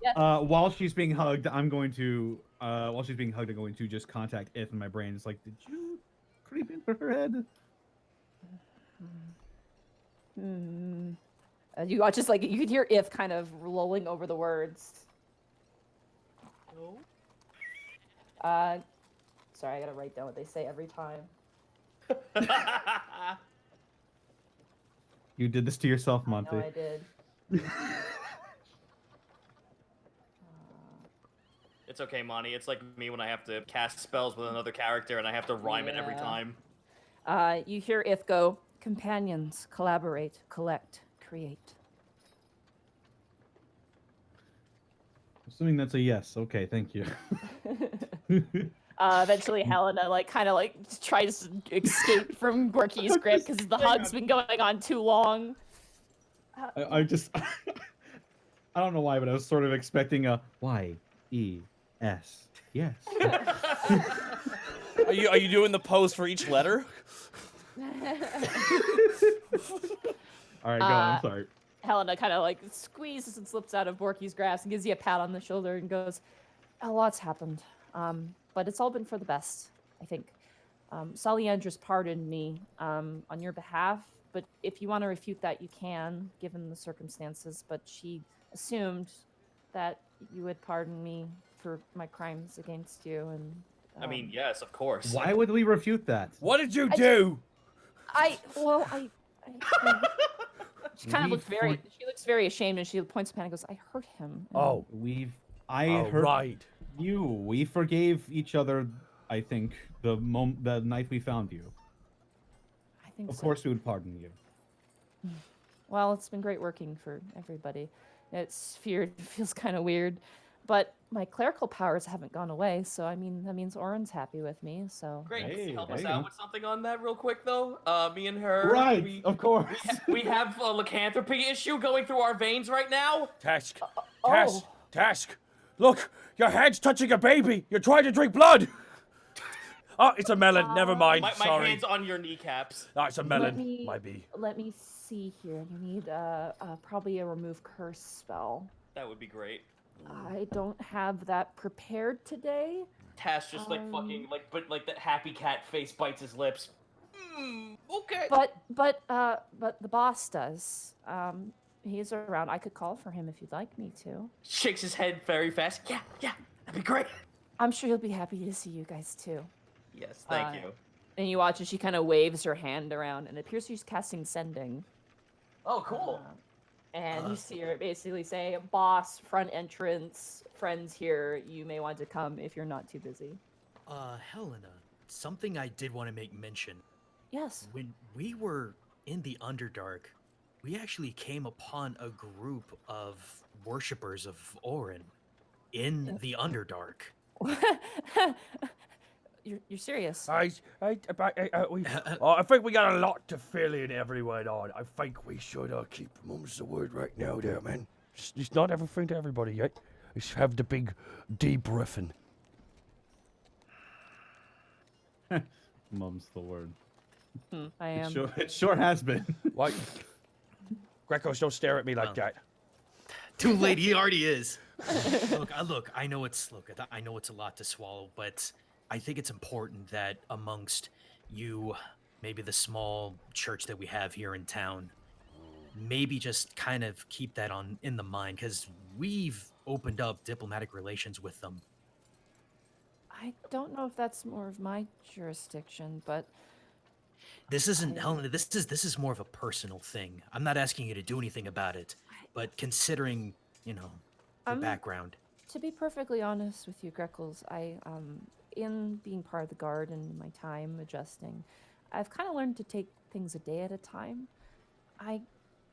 Yes. While she's being hugged, I'm going to just contact Ith in my brain. It's like, did you creep into her head? You got just like you could hear If kind of lolling over the words. No. Sorry, I gotta write down what they say every time. You did this to yourself, I Monty. know I did. It's okay, Monty. It's like me when I have to cast spells with another character and I have to rhyme it every Yeah. time. You hear If go, companions, collaborate, collect, create. Assuming that's a yes. Okay, thank you. Eventually Helena kind of tries to escape from Gorky's grip because the hug's been going on too long. I just I don't know why, but I was sort of expecting a Y-E-S. Yes. Are you doing the pose for each letter? All right, go on. I'm sorry. Helena kind of squeezes and slips out of Borky's grasp and gives you a pat on the shoulder and goes, "A lot's happened, but it's all been for the best, I think. Saliandra's pardoned me on your behalf, but if you want to refute that, you can, given the circumstances. But she assumed that you would pardon me for my crimes against you, and I mean, yes, of course. Why would we refute that? What did you do? She kind of looks she looks very ashamed, and she points to Panic and goes, "I hurt him." Oh, I hurt right. you. We forgave each other, I think, the night we found you. I think Of so. course we would pardon you. Well, it's been great working for everybody. It feels kind of weird. but my clerical powers haven't gone away, so I mean that means Oren's happy with me. So Great. Hey, Help there us you out go. with something on that real quick, though. Me and her. Right, of course. We have a lycanthropy issue going through our veins right now. Task. oh. Task. Look, your head's touching a baby. You're trying to drink blood. Oh, it's a melon. Never mind. My Sorry. hand's on your kneecaps. Oh, it's a let melon. me Might be. let me see here. You need probably a remove curse spell. That would be great. I don't have that prepared today. Tash just like fucking like that happy cat face bites his lips. Okay. But the boss does. He's around. I could call for him if you'd like me to. Shakes his head very fast. Yeah, that'd be great. I'm sure he'll be happy to see you guys too. Yes, thank you. And you watch as she kind of waves her hand around, and it appears she's casting sending. Oh, cool. And you see her basically say, "Boss, front entrance, friends here. You may want to come if you're not too busy." Helena, something I did want to make mention. Yes. When we were in the Underdark, we actually came upon a group of worshippers of Orin in the Underdark. You're serious? I think we got a lot to fill in everyone on. I think we should keep mum's the word right now there, man. It's not everything to everybody yet. Let's have the big debriefing. Mum's the word. I am. It sure has been. What? Grecos, don't stare at me like that. Too late, he already is. Look, I know it's a lot to swallow, but I think it's important that amongst you, maybe the small church that we have here in town, maybe just kind of keep that in the mind, because we've opened up diplomatic relations with them. I don't know if that's more of my jurisdiction, but This isn't Helena. This is more of a personal thing. I'm not asking you to do anything about it, but considering the background. to be perfectly honest with you, Greckles, in being part of the guard and my time adjusting, I've kind of learned to take things a day at a time. I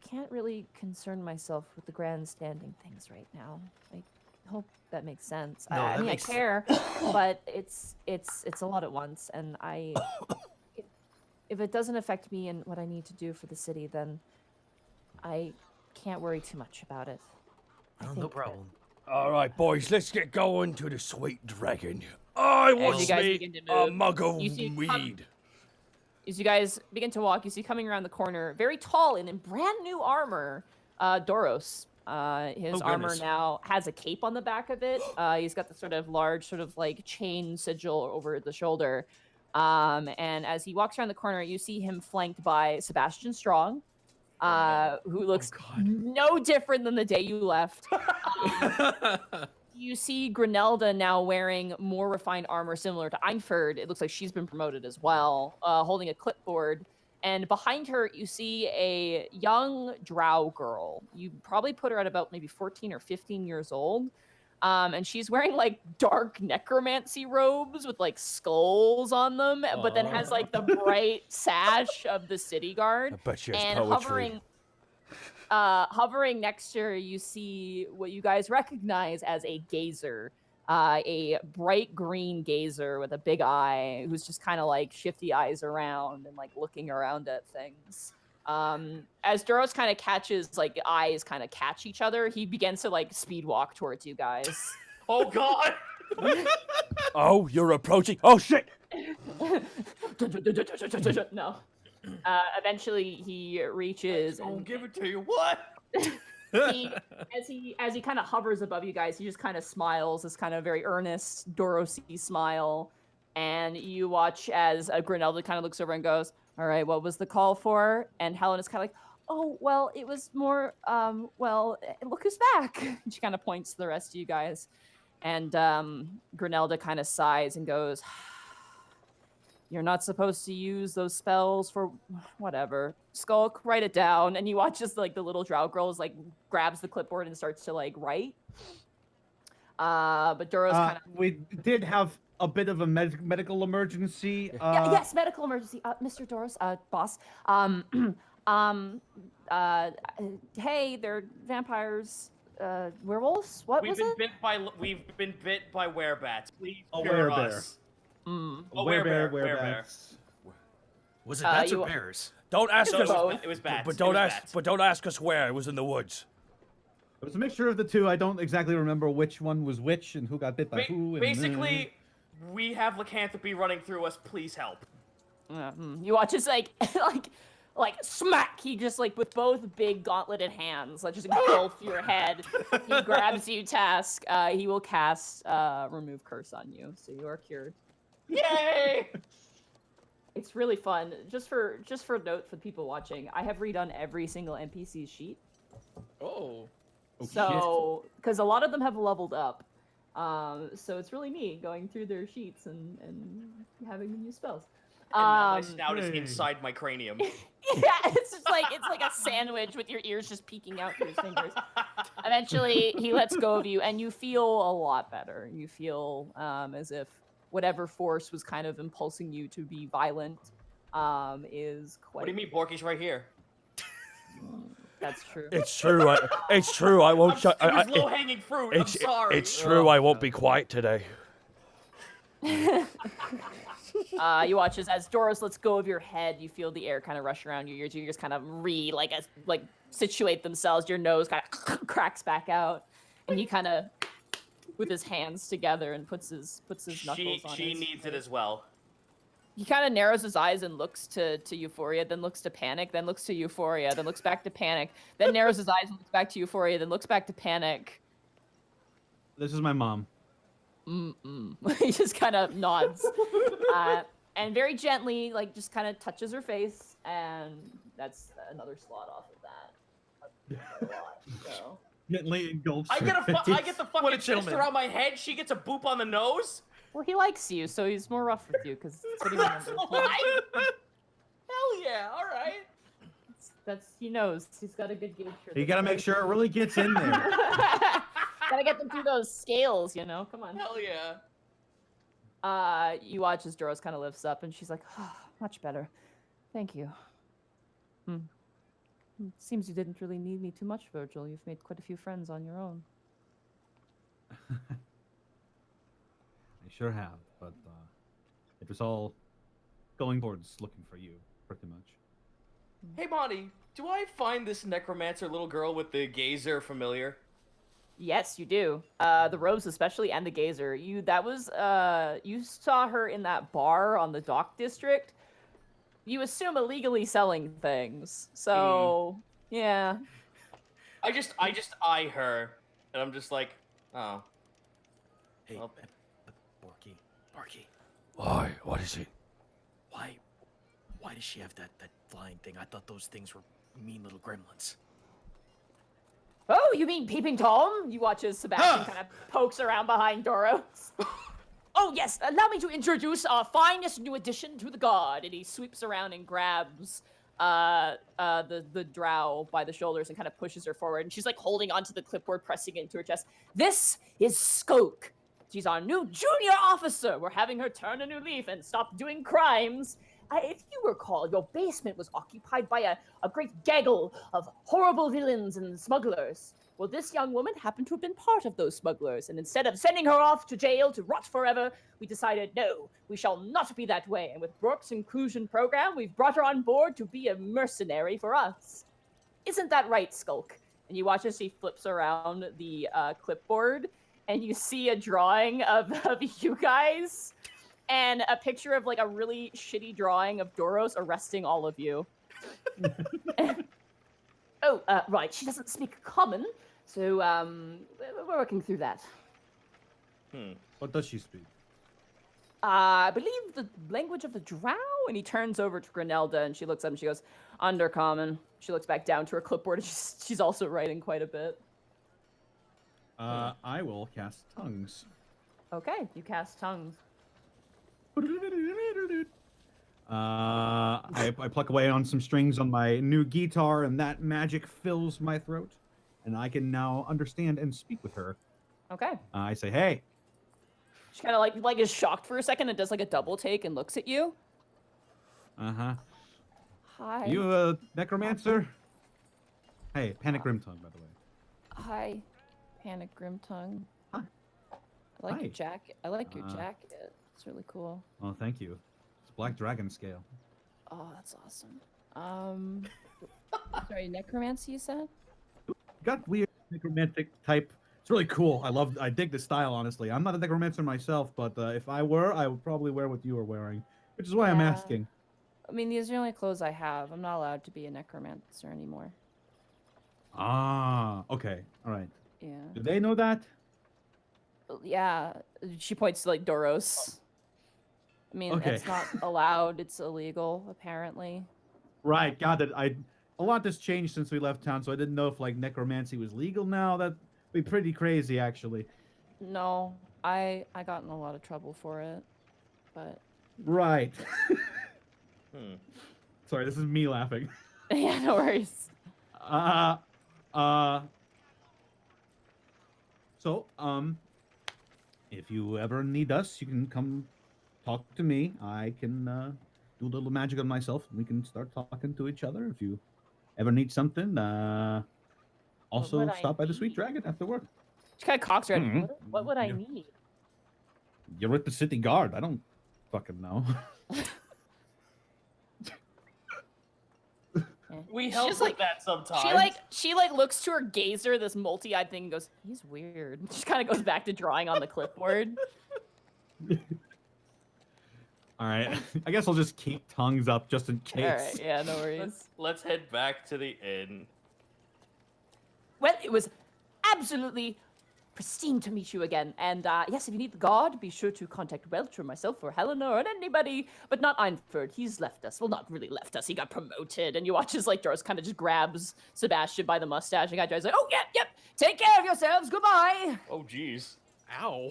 can't really concern myself with the grandstanding things right now. I hope that makes sense. No, I that mean, makes- I care, but it's a lot at once, and if it doesn't affect me and what I need to do for the city, then I can't worry too much about it. I Oh, think no that- problem. All right, boys, let's get going to the Sweet Dragon. I want you guys me begin to a move, mug of you see weed. As you guys begin to walk, you see coming around the corner, very tall and in brand new armor, Doros. His armor goodness. now has a cape on the back of it. He's got the sort of large, sort of like chain sigil over the shoulder. And as he walks around the corner, you see him flanked by Sebastian Strong, who looks no different than the day you left. You see Grenelda now wearing more refined armor similar to Einford. It looks like she's been promoted as well, holding a clipboard. And behind her, you see a young drow girl. You probably put her at about maybe 14 or 15 years old. And she's wearing like dark necromancy robes with like skulls on them, but then has like the bright sash of the city guard. I bet she has And poetry. hovering next to her, you see what you guys recognize as a gazer, a bright green gazer with a big eye, who's just kind of like shifty eyes around and like looking around at things. As Duros kind of catches, like eyes kind of catch each other, he begins to like speed walk towards you guys. Oh God! Oh, you're approaching. Oh, shit! No. Eventually, he reaches. I'll and give it to you. What? as he kind of hovers above you guys, he just kind of smiles, this kind of very earnest Dorosy smile, and you watch as Grenelda kind of looks over and goes, "All right, what was the call for?" And Helen is kind of like, "Oh, well, it was more, look who's back." And she kind of points to the rest of you guys, and Grenelda kind of sighs and goes, "You're not supposed to use those spells for whatever. Skulk, write it down." And you watch as like the little drow girl is like grabs the clipboard and starts to like write. But Duros kind of We did have a bit of a medical emergency. yes, medical emergency, Mr. Doros, boss. Hey, they're vampires. werewolves? What was it? We've been bit by werebats. Please A cure werebear. us. Mm. A werebear. Werebats. Was it bats you- or bears? Don't ask It us. was both. It was bats. But It don't was ask. bats. But don't ask us where. It was in the woods. It was a mixture of the two. I don't exactly remember which one was which and who got bit by Ba- who. And, basically, we have lycanthropy running through us. Please help. You watch as like like smack. He just like with both big gauntleted hands, like just engulf your head. He grabs you, Task. He will cast remove curse on you, so you are cured. Yay! It's really fun. Just for note for the people watching, I have redone every single NPC sheet. Oh. So, because a lot of them have leveled up, so it's really neat going through their sheets and having them use spells. And now my snout is hey. inside my cranium. Yeah, it's just like a sandwich with your ears just peeking out through his fingers. Eventually, he lets go of you, and you feel a lot better. You feel as if whatever force was kind of impulsing you to be violent is quite. What do you mean, Borky's right here? That's true. It's true. It's true. I won't shut. It was low-hanging fruit. I'm sorry. It's true. I won't be quiet today. You watch as Doros lets go of your head. You feel the air kind of rush around your ears. Your ears kind of situate themselves. Your nose kind of cracks back out, and he kind of, with his hands together, and puts his knuckles on. She needs it as well. He kind of narrows his eyes and looks to Euphoria, then looks to Panic, then looks to Euphoria, then looks back to Panic, then narrows his eyes and looks back to Euphoria, then looks back to Panic. This is my mom. He just kind of nods, and very gently, like, just kind of touches her face, and that's another slot off of that. So. Gently engulfs I her get face. the What fucking a fist gentleman. around my head. She gets a boop on the nose. Well, he likes you, so he's more rough with you, because that's what he remembers. Why? Hell yeah! All right. He knows. He's got a good gauge for You gotta make sure it really gets in there. Gotta get them through those scales, you know? Come on. Hell yeah. You watch as Doros kind of lifts up, and she's like, oh, much better. Thank you. Seems you didn't really need me too much, Virgil. You've made quite a few friends on your own. I sure have, but it was all going towards looking for you, pretty much. Hey, Monty. Do I find this necromancer little girl with the gazer familiar? Yes, you do. The robes especially, and the gazer. You saw her in that bar on the dock district. You assume illegally selling things. So, yeah. I just eye her, and I'm just like, oh. Hey, Well- Borky, Why? What is it? why does she have that flying thing? I thought those things were mean little gremlins. Oh, you mean Peeping Tom? You watch as Sebastian kind of pokes around behind Doros. Oh, yes, allow me to introduce our finest new addition to the guard. And he sweeps around and grabs the drow by the shoulders and kind of pushes her forward. And she's like holding onto the clipboard, pressing it into her chest. This is Skoke. She's our new junior officer. We're having her turn a new leaf and stop doing crimes. If you recall, your basement was occupied by a great gaggle of horrible villains and smugglers. Well, this young woman happened to have been part of those smugglers, and instead of sending her off to jail to rot forever, we decided, no, we shall not be that way. And with Brooke's inclusion program, we've brought her on board to be a mercenary for us. Isn't that right, Skulk? And you watch as she flips around the clipboard, and you see a drawing of you guys, and a picture of like a really shitty drawing of Doros arresting all of you. Oh, right. She doesn't speak common, so we're working through that. What does she speak? I believe the language of the drow. And he turns over to Grinelda, and she looks up and she goes, Undercommon. She looks back down to her clipboard, and she's also writing quite a bit. I will cast tongues. Okay, you cast tongues. I pluck away on some strings on my new guitar, and that magic fills my throat, and I can now understand and speak with her. Okay. I say, "Hey." She kind of like is shocked for a second and does like a double take and looks at you. Hi. You a necromancer? Hey, Panic Grimtongue, by the way. Hi. Panic Grimtongue. Hi. I like Hi. your jacket. I like your jacket. It's really cool. Oh, thank you. It's Black Dragon scale. Oh, that's awesome. Sorry, necromancy you said? Got weird necromantic type. It's really cool. I dig the style, honestly. I'm not a necromancer myself, but if I were, I would probably wear what you are wearing, which is why I'm Yeah. asking. I mean, these are the only clothes I have. I'm not allowed to be a necromancer anymore. Ah, okay. All right. Yeah. Do they know that? Yeah. She points to like Doros. I mean, Okay. it's not allowed. It's illegal, apparently. Right, got it. A lot has changed since we left town, so I didn't know if like necromancy was legal now. That'd be pretty crazy, actually. No, I got in a lot of trouble for it, but Right. Hmm. Sorry, this is me laughing. yeah, no worries. So, if you ever need us, you can come talk to me. I can do a little magic on myself, and we can start talking to each other. If you ever need something, also would I stop by the Sweet need? Dragon after work. She kind of cocks her head. Mhm. What would I Yeah. need? You're with the city guard. I don't fucking know. We She's help just with like- that sometimes. She looks to her gazer, this multi-eyed thing, and goes, "He's weird." She kind of goes back to drawing on the clipboard. All right. I guess I'll just keep tongues up just in All case. right, yeah, no worries. Let's head back to the inn. Well, it was absolutely pristine to meet you again. And yes, if you need the guard, be sure to contact Welch or myself or Helena or anybody, but not Einford. He's left us. Well, not really left us. He got promoted. And you watch as like Doris kind of just grabs Sebastian by the mustache and guy's like, "Oh, yep. Take care of yourselves. Goodbye." Oh, jeez. Ow.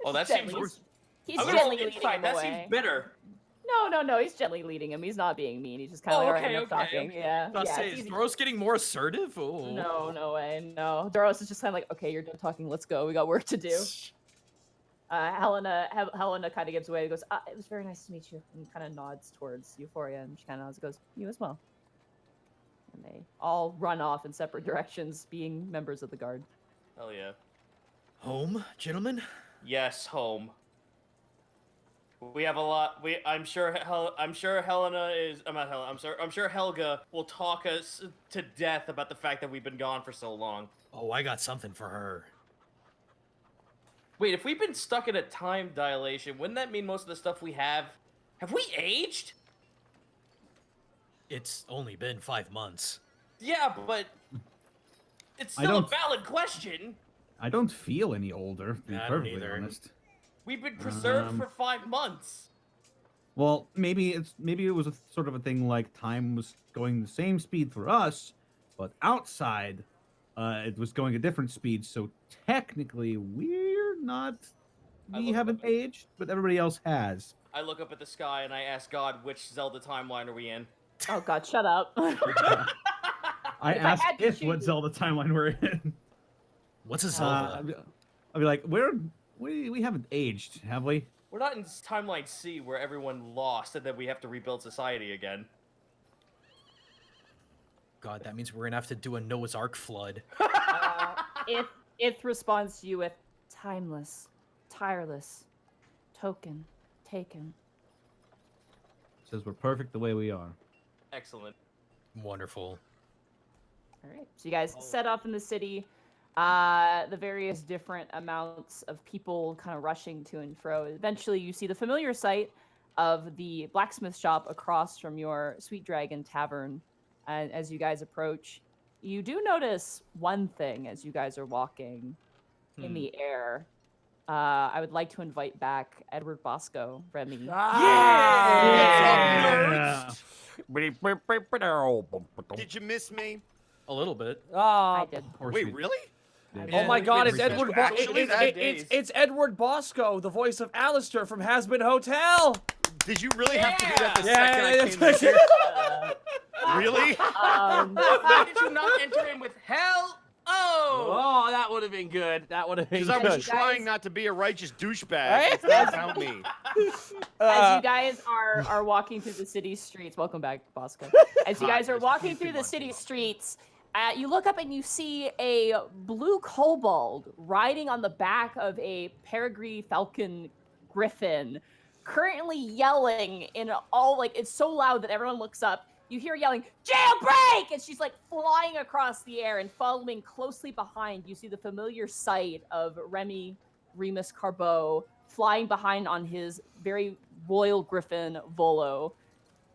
Oh, that Gently. seems. He's I'm gonna gently go leading inside. him That away. seems bitter. No. He's gently leading him. He's not being mean. He's just kind of Oh, like, okay, "All right, enough okay, talking." okay. Yeah. I'll yeah, say, it's is easy. Doros getting more assertive? Oh. No way, no. Doros is just kind of like, "Okay, you're done talking. Let's go. We got work to do." Helena kind of gives away. And goes, "It was very nice to meet you," and kind of nods towards Euphoria, and she kind of nods and goes, "You as well." And they all run off in separate directions, being members of the guard. Hell yeah. Home, gentlemen? Yes, home. We have a lot. I'm sure Helena is. I'm not Helena. I'm sure Helga will talk us to death about the fact that we've been gone for so long. Oh, I got something for her. Wait, if we've been stuck in a time dilation, wouldn't that mean most of the stuff we have we aged? It's only been 5 months. Yeah, but it's I still a don't- valid question. I don't feel any older, to be I don't perfectly either. honest. We've been preserved Um, for 5 months. Well, maybe it was a sort of a thing like time was going the same speed for us, but outside, it was going a different speed. So technically, we're not. I We look haven't up at- aged, but everybody else has. I look up at the sky and I ask God, which Zelda timeline are we in? Oh God, shut up! I If I asked had to if what choose- Zelda timeline we're in. What's a Zelda? I'd be like, we haven't aged, have we? We're not in timeline C where everyone lost and then we have to rebuild society again. God, that means we're gonna have to do a Noah's Ark flood. It responds to you with timeless, tireless, token, taken. Says we're perfect the way we are. Excellent. Wonderful. All right. So you guys set off in the city. The various different amounts of people kind of rushing to and fro. Eventually, you see the familiar sight of the blacksmith shop across from your Sweet Dragon Tavern. And as you guys approach, you do notice one thing as you guys are walking in the air. I would like to invite back Edward Bosco, Remy. Yeah. Did you miss me? A little bit. I did. Of course Wait, we- really? Oh my God! It's Every Edward. Actually, that days. It's Edward Bosco, the voice of Alistair from Has Been Hotel. Did you really have to do that the Yeah, second I came in here? Really? Why did you not enter in with hell? Oh! Oh, that would have been good. That would have been Because I good. was trying not to be a righteous douchebag. Right? It's not about me. As you guys are walking through the city streets, welcome back, Bosco. As you Hi, guys are nice to walking meet through you, the Marky. city streets, You look up and you see a blue kobold riding on the back of a peregrine falcon griffin, currently yelling in all, like, it's so loud that everyone looks up. You hear yelling, "Jailbreak!" And she's like flying across the air, and following closely behind, you see the familiar sight of Remy Remus Carbeau flying behind on his very royal griffin Volo.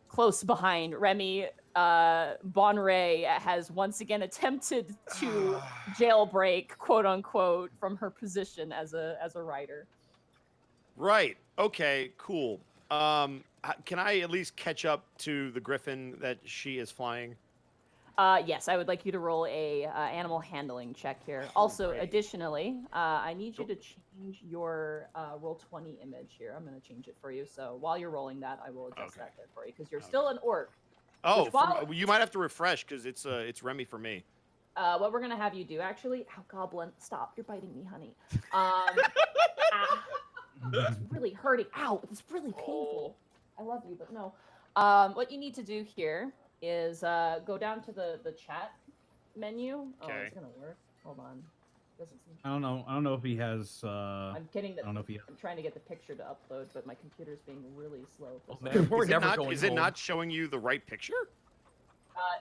Close behind, Remy Bonray has once again attempted to jailbreak, quote unquote, from her position as a rider. Right. Okay. Cool. Can I at least catch up to the griffin that she is flying? Yes, I would like you to roll a animal handling check here. Also, Alrighty. additionally, I need you to change your roll 20 image here. I'm going to change it for you. So while you're rolling that, I will adjust that there for you because you're still an orc. Oh, Which while- you might have to refresh because it's Remy for me. What we're gonna have you do, actually, Goblin, stop! You're biting me, honey. It's really hurting. Ow! It's really painful. I love you, but no. What you need to do here is go down to the chat menu. Oh, Okay. it's gonna work. Hold on. Doesn't seem. I don't know if he has. I'm getting the. I don't know if he. I'm trying to get the picture to upload, but my computer's being really slow. Oh, For some man, we're Is it never not, going is it home. not showing you the right picture?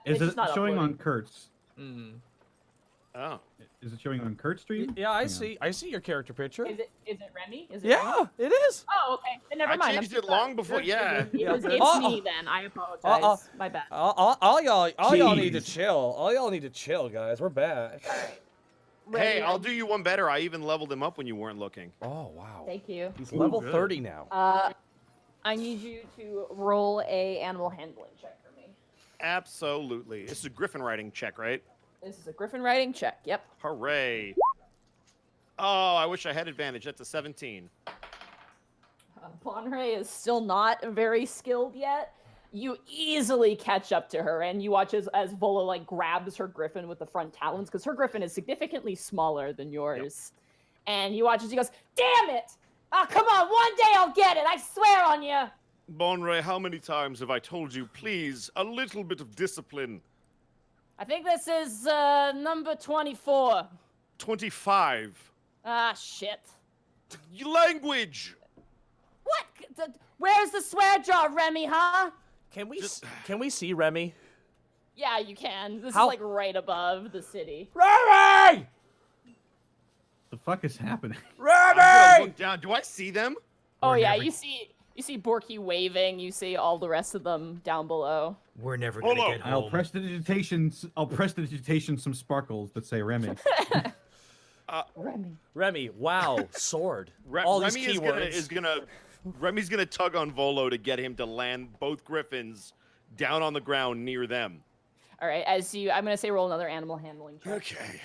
Is it's it just not showing uploading. on Kurt's? Mm. Oh. Is it showing on Kurt's stream? Yeah, I Hang on. see your character picture. Is it Remy? Is it Yeah, Remy? it is. Oh, okay. Then never I mind. changed I'm it long before. Yeah. It's Uh-oh. me then. I apologize. My bad. All y'all need to Jeez. chill. All y'all need to chill, guys. We're back. Hey, Ready? I'll do you one better. I even leveled him up when you weren't looking. Oh wow. Thank you. He's Ooh, level good. 30 now. I need you to roll a animal handling check for me. Absolutely. This is a griffin riding check, right? This is a griffin riding check. Yep. Hooray. Oh, I wish I had advantage. That's a 17. Bonray is still not very skilled yet. You easily catch up to her, and you watch as Volo like grabs her griffin with the front talons, because her griffin is significantly smaller than yours. And you watch as she goes, "Damn it! Oh, come on, one day I'll get it. I swear on you." Bonray, how many times have I told you, please, a little bit of discipline? I think this is number 24. 25. Ah, shit. Language! What? Where's the swear jar, Remy, huh? Can we see Remy? Yeah, you can. This How- is like right above the city. Remy! The fuck is happening? I'm gonna Remy! look down. Do I see them? Oh We're yeah, never- you see Borky waving. You see all the rest of them down below. We're never gonna Hold get on. I'll home. press the digitation some sparkles that say Remy. Remy. Remy, wow, sword. All these Remy keywords. Remy's gonna tug on Volo to get him to land both griffins down on the ground near them. All right, I'm gonna say roll another animal handling check. Okay.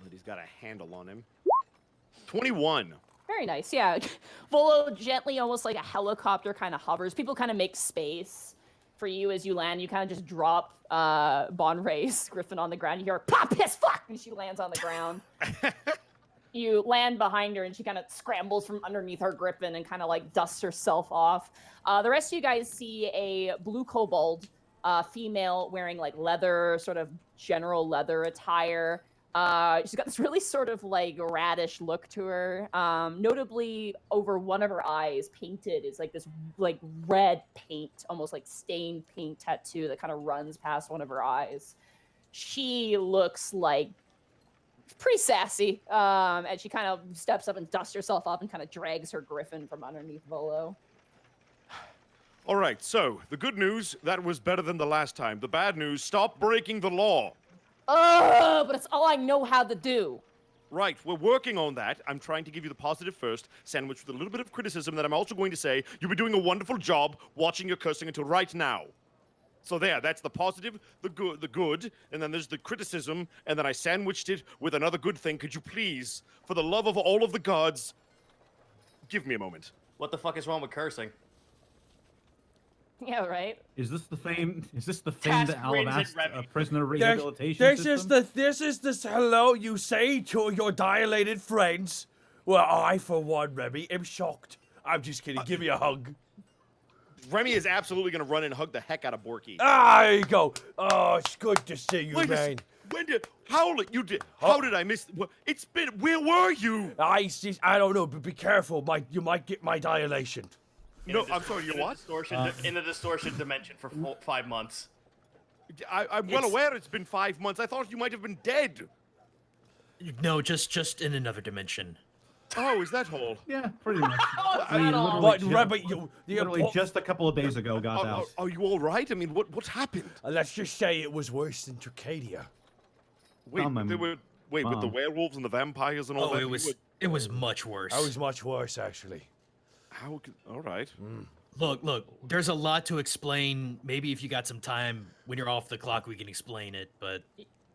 But he's got a handle on him. 21. Very nice, yeah. Volo gently, almost like a helicopter, kind of hovers. People kind of make space for you as you land. You kind of just drop Bonray's griffin on the ground. You hear her, "Pop, piss, fuck!" and she lands on the ground. You land behind her, and she kind of scrambles from underneath her griffin and kind of like dusts herself off. The rest of you guys see a blue kobold female wearing like leather, sort of general leather attire. She's got this really sort of like radish look to her. Notably, over one of her eyes, painted is like this like red paint, almost like stained paint tattoo that kind of runs past one of her eyes. She looks like pretty sassy, and she kind of steps up and dusts herself off and kind of drags her griffin from underneath Volo. All right, so the good news, that was better than the last time. The bad news, stop breaking the law. Oh, but it's all I know how to do. Right, we're working on that. I'm trying to give you the positive first, sandwiched with a little bit of criticism that I'm also going to say, you've been doing a wonderful job watching your cursing until right now. So there, that's the positive, the good, and then there's the criticism, and then I sandwiched it with another good thing. Could you please, for the love of all of the gods, give me a moment? What the fuck is wrong with cursing? Yeah, right. Is this the famed Task Alabasta Remy. prisoner rehabilitation This system? is the hello you say to your dilated friends. Well, I for one, Remy, am shocked. I'm just kidding. Give me a hug. Remy is absolutely going to run and hug the heck out of Borky. Ah, there you go. Oh, it's good to see you, Wait a man. When did? How you did? How did I miss? It's been. Where were you? I don't know, but be careful. You might get my dilation. No, I'm sorry. You what? In the distortion dimension for 5 months. I'm well aware it's been 5 months. I thought you might have been dead. No, just in another dimension. Oh, is that all? Yeah, pretty much. What, Rabbit? Literally just a couple of days ago got out. Are you all right? I mean, what happened? Let's just say it was worse than Tricadia. Wait, Come on, with the werewolves and the vampires and all Oh, that. it was much worse. That was much worse, actually. All right. Look, there's a lot to explain. Maybe if you got some time when you're off the clock, we can explain it, but...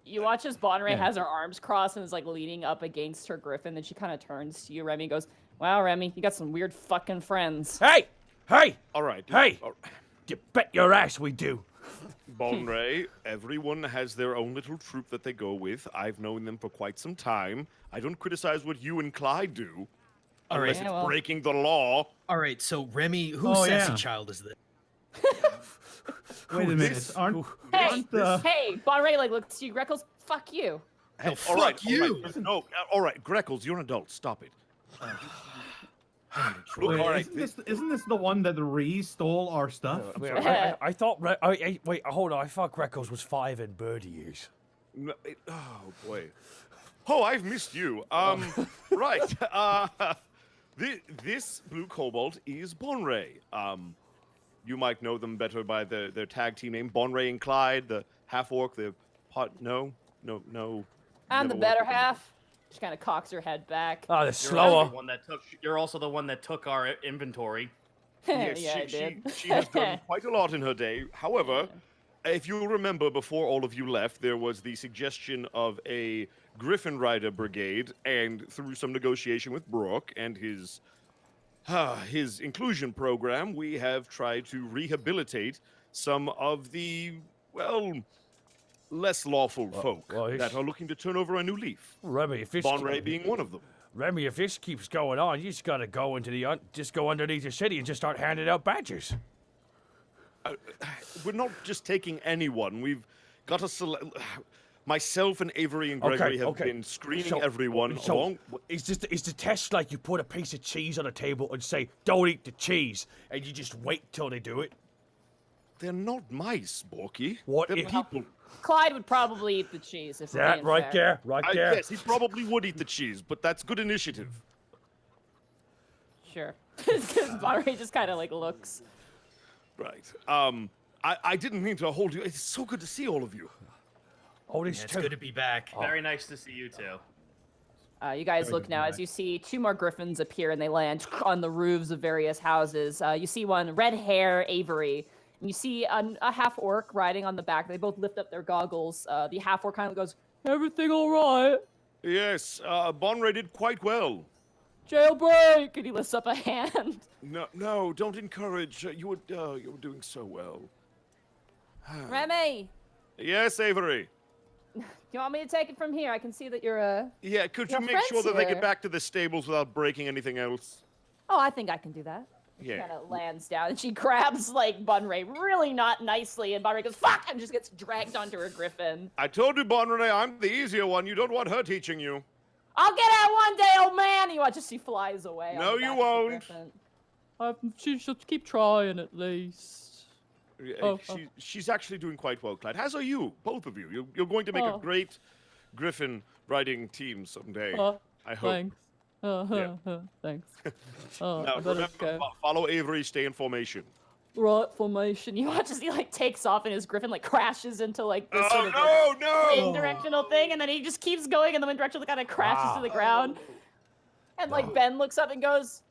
You watch as Bonray Yeah. has her arms crossed and is like leaning up against her griffin. Then she kind of turns to you, Remy, and goes, "Wow, Remy, you got some weird fucking friends." Hey! All right. Hey! All You bet your ass we do. Bonray, everyone has their own little troop that they go with. I've known them for quite some time. I don't criticize what you and Clyde do. All right. Unless Yeah, it's well. breaking the law. All right, so Remy, whose Oh, sassy yeah. child is this? Wait a minute. this- Aren't Hey, the... hey, Bonray like looks to you, Greckles. Fuck you. Hey, Oh, all right, fuck you. all right. No, all right, Greckles, you're an adult. Stop it. Look, Wait, all right. isn't this the one that the Ree stole our stuff? I thought. Wait, hold on. I thought Greckles was 5 in birdie years. Oh boy. Oh, I've missed you. Right. This blue cobalt is Bonray. You might know them better by their tag team name, Bonray and Clyde, the half orc, the pot. No. I'm Never the worked better with them. half. She kind of cocks her head back. Ah, the You're also slower. the one that took. You're also the one that took our inventory. Yes, yeah, I did. she has done quite a lot in her day. However, if you remember, before all of you left, there was the suggestion of a Griffin Rider brigade, and through some negotiation with Brooke and his inclusion program, we have tried to rehabilitate some of the, well, less lawful folk well, that are looking to turn over a new leaf. Remy, if this Bonray being one of them. Remy, if this keeps going on, you just gotta go into just go underneath the city and just start handing out badges. We're not just taking anyone. We've got to select. Myself and Avery and Gregory have been screening everyone along. Is the test like you put a piece of cheese on a table and say, "Don't eat the cheese," and you just wait till they do it? They're not mice, Borky. What They're if- people. Clyde would probably eat the cheese if we're That being right fair. there, right there. Yes, he probably would eat the cheese, but that's good initiative. Sure. Because Bonray just kind of like looks. Right. I didn't mean to hold you. It's so good to see all of you. Oh, Yeah, this it's too. good to be back. Very nice to see you too. You guys look now as you see 2 more griffins appear and they land on the roofs of various houses. You see one red hair, Avery. And you see a half orc riding on the back. They both lift up their goggles. The half orc kind of goes, "Everything all right? Yes, Bonray did quite well. Jailbreak!" And he lifts up a hand. No, don't encourage. You were doing so well. Remy, Yes, Avery. you want me to take it from here? I can see that you're Yeah, could you Your make sure friend's that they here. get back to the stables without breaking anything else? Oh, I think I can do that. Yeah. Kind of lands down and she grabs like Bunray really not nicely, and Bunray goes "fuck" and just gets dragged onto her griffin. I told you, Bonray, I'm the easier one. You don't want her teaching you. I'll get out one day, old man. And you watch as she flies away. on No, the you back of the won't. griffin. She should keep trying at least. Oh, She's actually doing quite well, Clyde. As are you, both of you. You're going to make a Oh. great Griffin riding team someday. I hope. Thanks. Thanks. Now, I better remember, go. follow Avery, stay in formation. Right formation. You watch as he like takes off and his griffin like crashes into like this Oh, sort of like, no! wind directional thing, and then he just keeps going in the wind direction, kind of crashes to the ground. And like Ben looks up and goes,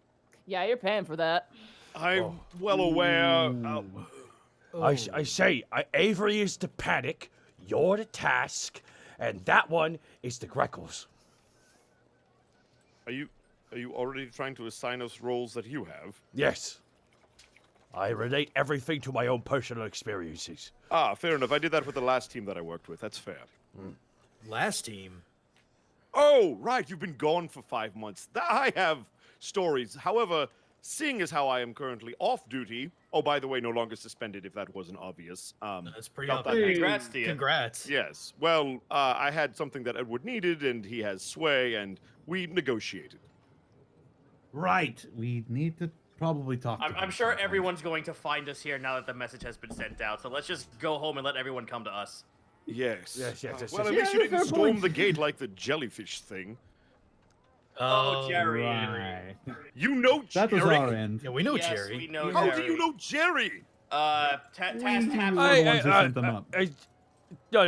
"Yeah, you're paying for that." I'm well aware. I say, Avery is the panic, you're the task, and that one is the Greckles. Are you already trying to assign us roles that you have? Yes. I relate everything to my own personal experiences. Ah, fair enough. I did that with the last team that I worked with. That's fair. Last team. Oh, right. You've been gone for 5 months. I have stories. However, seeing as how I am currently off duty, oh, by the way, no longer suspended, if that wasn't obvious. That's pretty felt that obvious. Congrats to you. Congrats. Yes. Well, I had something that Edward needed, and he has sway, and we negotiated. Right. We need to probably talk. to I'm him sure sometime. everyone's going to find us here now that the message has been sent out. So let's just go home and let everyone come to us. Yes. Yes, yes, yes, Well, yes. at least you Yeah, fair didn't storm point. the gate like the jellyfish thing. Oh, Jerry. Right. You know That was Jerry? our end. Yeah, we know Yes, Jerry. we know How Jerry. do you know Jerry? Task have We're the ones who sent them up. No.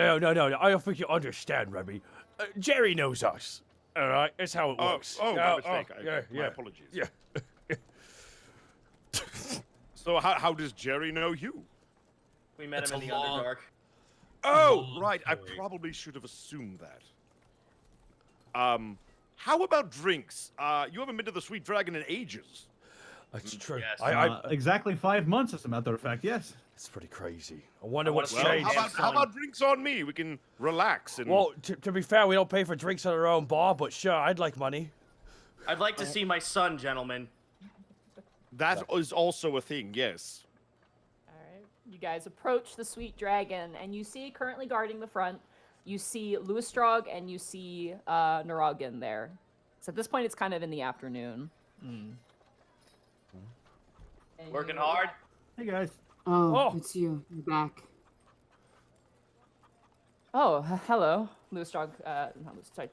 I don't think you understand, Remy. Jerry knows us. All right, that's how it works. My mistake. yeah. My apologies. Yeah. So how does Jerry know you? We met That's him in a the long- Underdark. Oh, Oh, right. I boy. probably should have assumed that. How about drinks? You haven't been to the Sweet Dragon in ages. That's true. Yes. Exactly 5 months, as a matter of fact. Yes. It's pretty crazy. I wonder I what's wanna- Well, changed. Damn how about son. drinks on me? We can relax and. Well, to be fair, we don't pay for drinks at our own bar, but sure, I'd like money. I'd like to see my son, gentlemen. that is also a thing. Yes. All right. You guys approach the Sweet Dragon, and you see currently guarding the front. You see Luistrog and you see Narogin there. So at this point, it's kind of in the afternoon. And Working you- hard. Hey guys. Oh, Oh. it's you. You're back. Oh, hello, Luistrog. Sorry,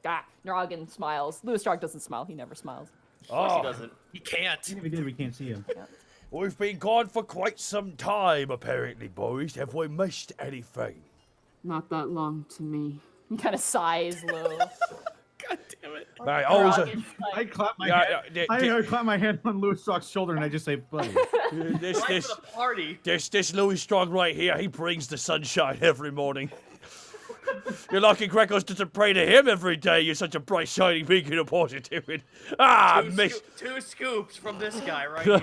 Narogin smiles. Luistrog doesn't smile. He never smiles. Of course he Oh, doesn't. He can't. Even if we did, we can't see him. we've been gone for quite some time, apparently, boys. Have we missed anything? Not that long to me. He kind of sighs low. God damn it. Right, always a, Narogin's I like, clap my Yeah, hand. I clap my hand on Louis Strock's shoulder and I just say, buddy. this Right this for the party. this Louis Strong right here. He brings the sunshine every morning. You're lucky Grecos doesn't pray to him every day. You're such a bright, shining beacon of positivity. Ah, miss. Two scoops from this guy right here.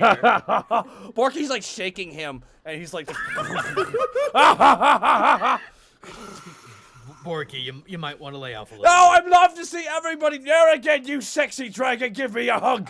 Borky's like shaking him, and he's like, Borky, you might want to lay off a little. "Oh, I'd love to see everybody there again. You sexy dragon, give me a hug."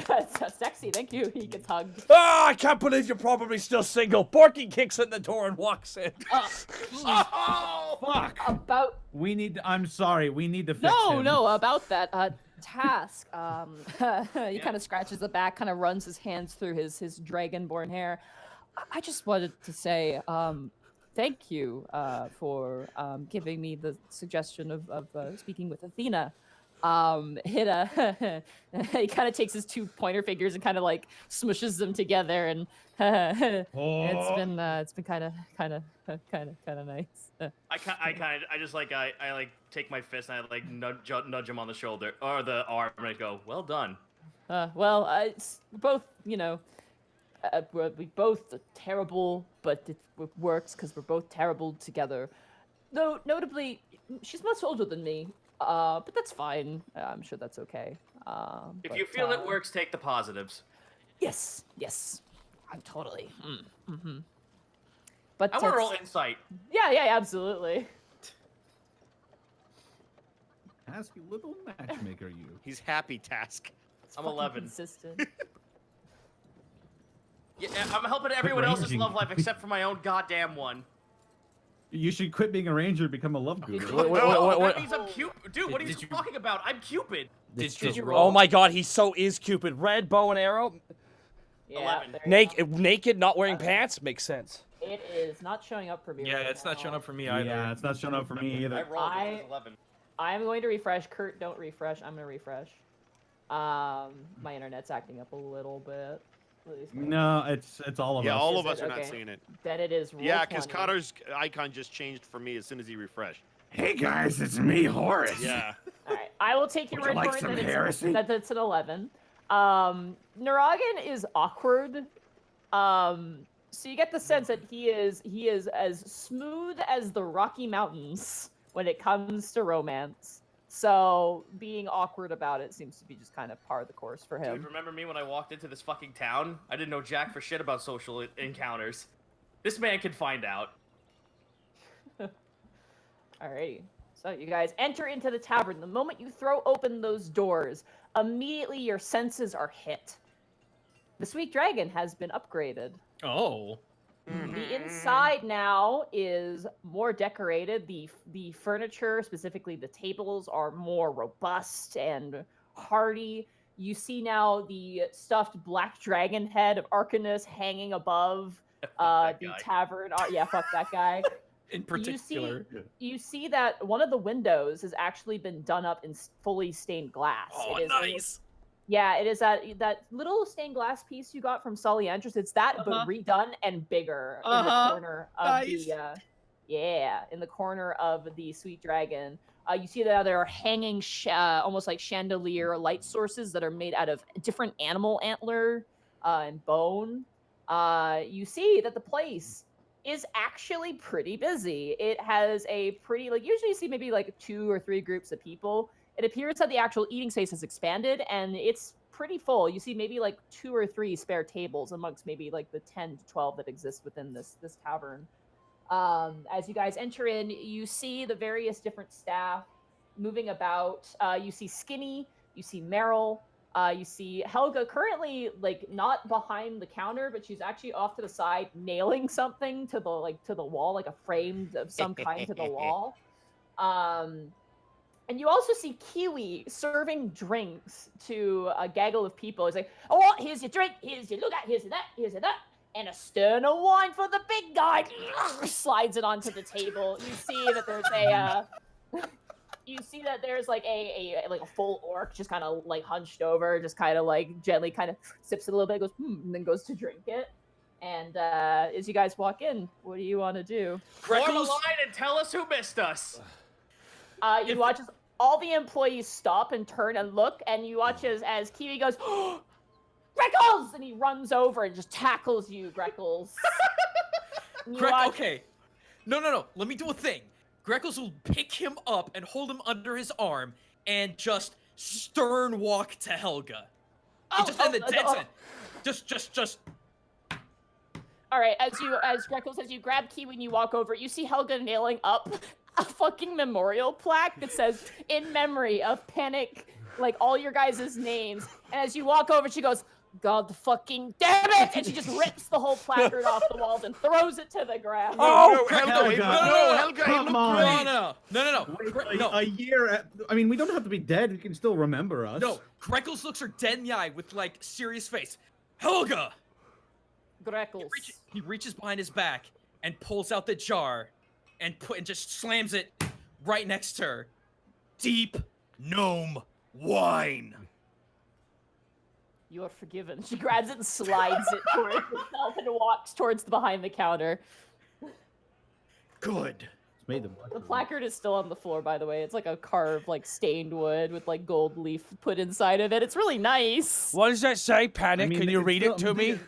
that's sexy. Thank you. He gets hugged. Ah, I can't believe you're probably still single. Borky kicks in the door and walks in. Oh, Fuck. About We need. I'm sorry. We need to fix him. no, about that task. He kind of scratches the back, kind of runs his hands through his dragonborn hair. I just wanted to say thank you for giving me the suggestion of speaking with Athena. He kind of takes his two pointer fingers and kind of like smushes them together, and it's been kind of nice. I take my fist and I like nudge him on the shoulder or the arm and I go, well done. Well, it's both, we both are terrible, but it works because we're both terrible together. Though, notably, she's much older than me, but that's fine. I'm sure that's okay. If you feel it works, take the positives. Yes, I'm totally. But I want to roll it's- insight. Yeah, absolutely. Ask you, little matchmaker, you. He's happy, Task. It's I'm fucking 11. Consistent. Yeah, I'm helping everyone else's ranging. love life except for my own goddamn one. You should quit being a ranger and become a love guru. That means I'm Cupid. Dude, what are you Did you- talking about? I'm Cupid. Did you Oh my God, he so is Cupid. Red bow and arrow, Yeah, 11. there you go. naked, not wearing pants, makes sense. It is not showing up for me. Yeah, right it's not now. showing up for me either. Yeah, it's not showing up for me I either. rolled it was 11. I'm going to refresh. Kurt, don't refresh. I'm going to refresh. My internet's acting up a little bit. Please. No, it's all of Yeah, us. all Is of us it? are not Okay. seeing it. Then it is. Yeah, because Roll20. Connor's icon just changed for me as soon as he refreshed. Hey guys, it's me, Horace. Yeah. All right, I will take your Would you word like for it some that heresy? it's an 11. Narogin is awkward. So you get the sense that he is as smooth as the Rocky Mountains when it comes to romance. So being awkward about it seems to be just kind of par of the course for Dude, him. remember me when I walked into this fucking town? I didn't know jack for shit about social encounters. This man can find out. Alrighty. So you guys enter into the tavern. The moment you throw open those doors, immediately your senses are hit. The Sweet Dragon has been upgraded. Oh. The inside now is more decorated. The furniture, specifically the tables, are more robust and hardy. You see now the stuffed black dragon head of Arcanus hanging above the guy. tavern. Yeah, fuck that guy. In particular. You see that one of the windows has actually been done up in fully stained glass. Oh, It is nice. Yeah, it is that little stained glass piece you got from Sully Andrus. It's that, but redone and bigger in the corner of Nice. in the corner of the Sweet Dragon. You see that there are hanging, almost like chandelier light sources that are made out of different animal antler and bone. You see that the place is actually pretty busy. It has a pretty, usually you see maybe 2 or 3 groups of people. It appears that the actual eating space has expanded, and it's pretty full. You see maybe 2 or 3 spare tables amongst maybe the 10 to 12 that exist within this tavern. As you guys enter in, you see the various different staff moving about. You see Skinny, you see Meryl, you see Helga currently not behind the counter, but she's actually off to the side nailing something to the wall, like a frame of some kind to the wall. And you also see Kiwi serving drinks to a gaggle of people. He's like, "Oh, here's your drink. Here's your look-at. Here's your that. Here's your that. And a stern of wine for the big guy." Slides it onto the table. You see that there's you see that there's a full orc just kind of hunched over, just kind of gently kind of sips it a little bit, goes and then goes to drink it. And as you guys walk in, what do you want to do? Form a line and tell us who missed us. You watch as all the employees stop and turn and look, and you watch as Kiwi goes, "Oh, Greckles!" and he runs over and just tackles you, Greckles. Okay. No. Let me do a thing. Greckles will pick him up and hold him under his arm and just stern walk to Helga. Just. All right, as Greckles, as you grab Kiwi and you walk over, you see Helga nailing up a fucking memorial plaque that says, "In memory of Panic," all your guys' names. And as you walk over, she goes, "God fucking damn it!" And she just rips the whole placard off the walls and throws it to the ground. Oh, Helga! Helga, come on! No. Wait, a year. I mean, we don't have to be dead. We can still remember us. No, Greckles looks her dead in the eye with serious face. Helga! Greckles. He reaches behind his back and pulls out the jar and just slams it right next to her. Deep gnome wine. You are forgiven. She grabs it and slides it towards herself and walks towards behind the counter. Good. The placard is still on the floor, by the way. It's a carved, stained wood with gold leaf put inside of it. It's really nice. What does that say, Panic? I mean, Can you read it to me?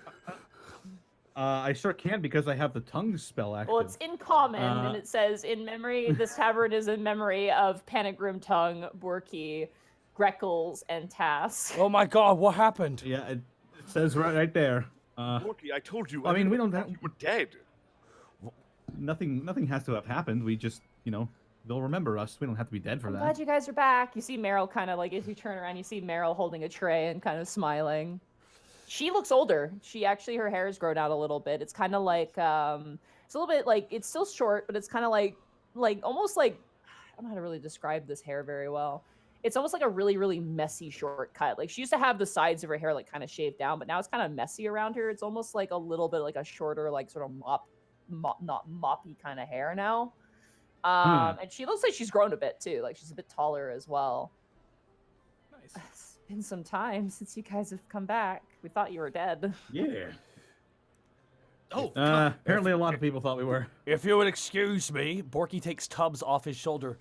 I sure can, because I have the tongue spell active. Well, it's in common, and it says, "In memory, this tavern is in memory of Panic Grimtongue, Borky, Greckles, and Task." Oh my god, what happened? Yeah, it says right there. Morky, I told you. I mean, we don't have. You were dead. Nothing has to have happened. We just, they'll remember us. We don't have to be dead for I'm that. glad you guys are back. You see Meryl kind of as you turn around, you see Meryl holding a tray and kind of smiling. She looks older. Her hair has grown out a little bit. It's kind of it's a little bit it's still short, but it's kind of almost I don't know how to really describe this hair very well. It's almost like a really, really messy shortcut. She used to have the sides of her hair kind of shaved down, but now it's kind of messy around her. It's almost a little bit a shorter, sort of not moppy kind of hair now. And she looks like she's grown a bit too. She's a bit taller as well. Nice. It's been some time since you guys have come back. We thought you were dead. Yeah. Oh, Apparently a lot of people thought we were. If you would excuse me, Borky takes Tubbs off his shoulder.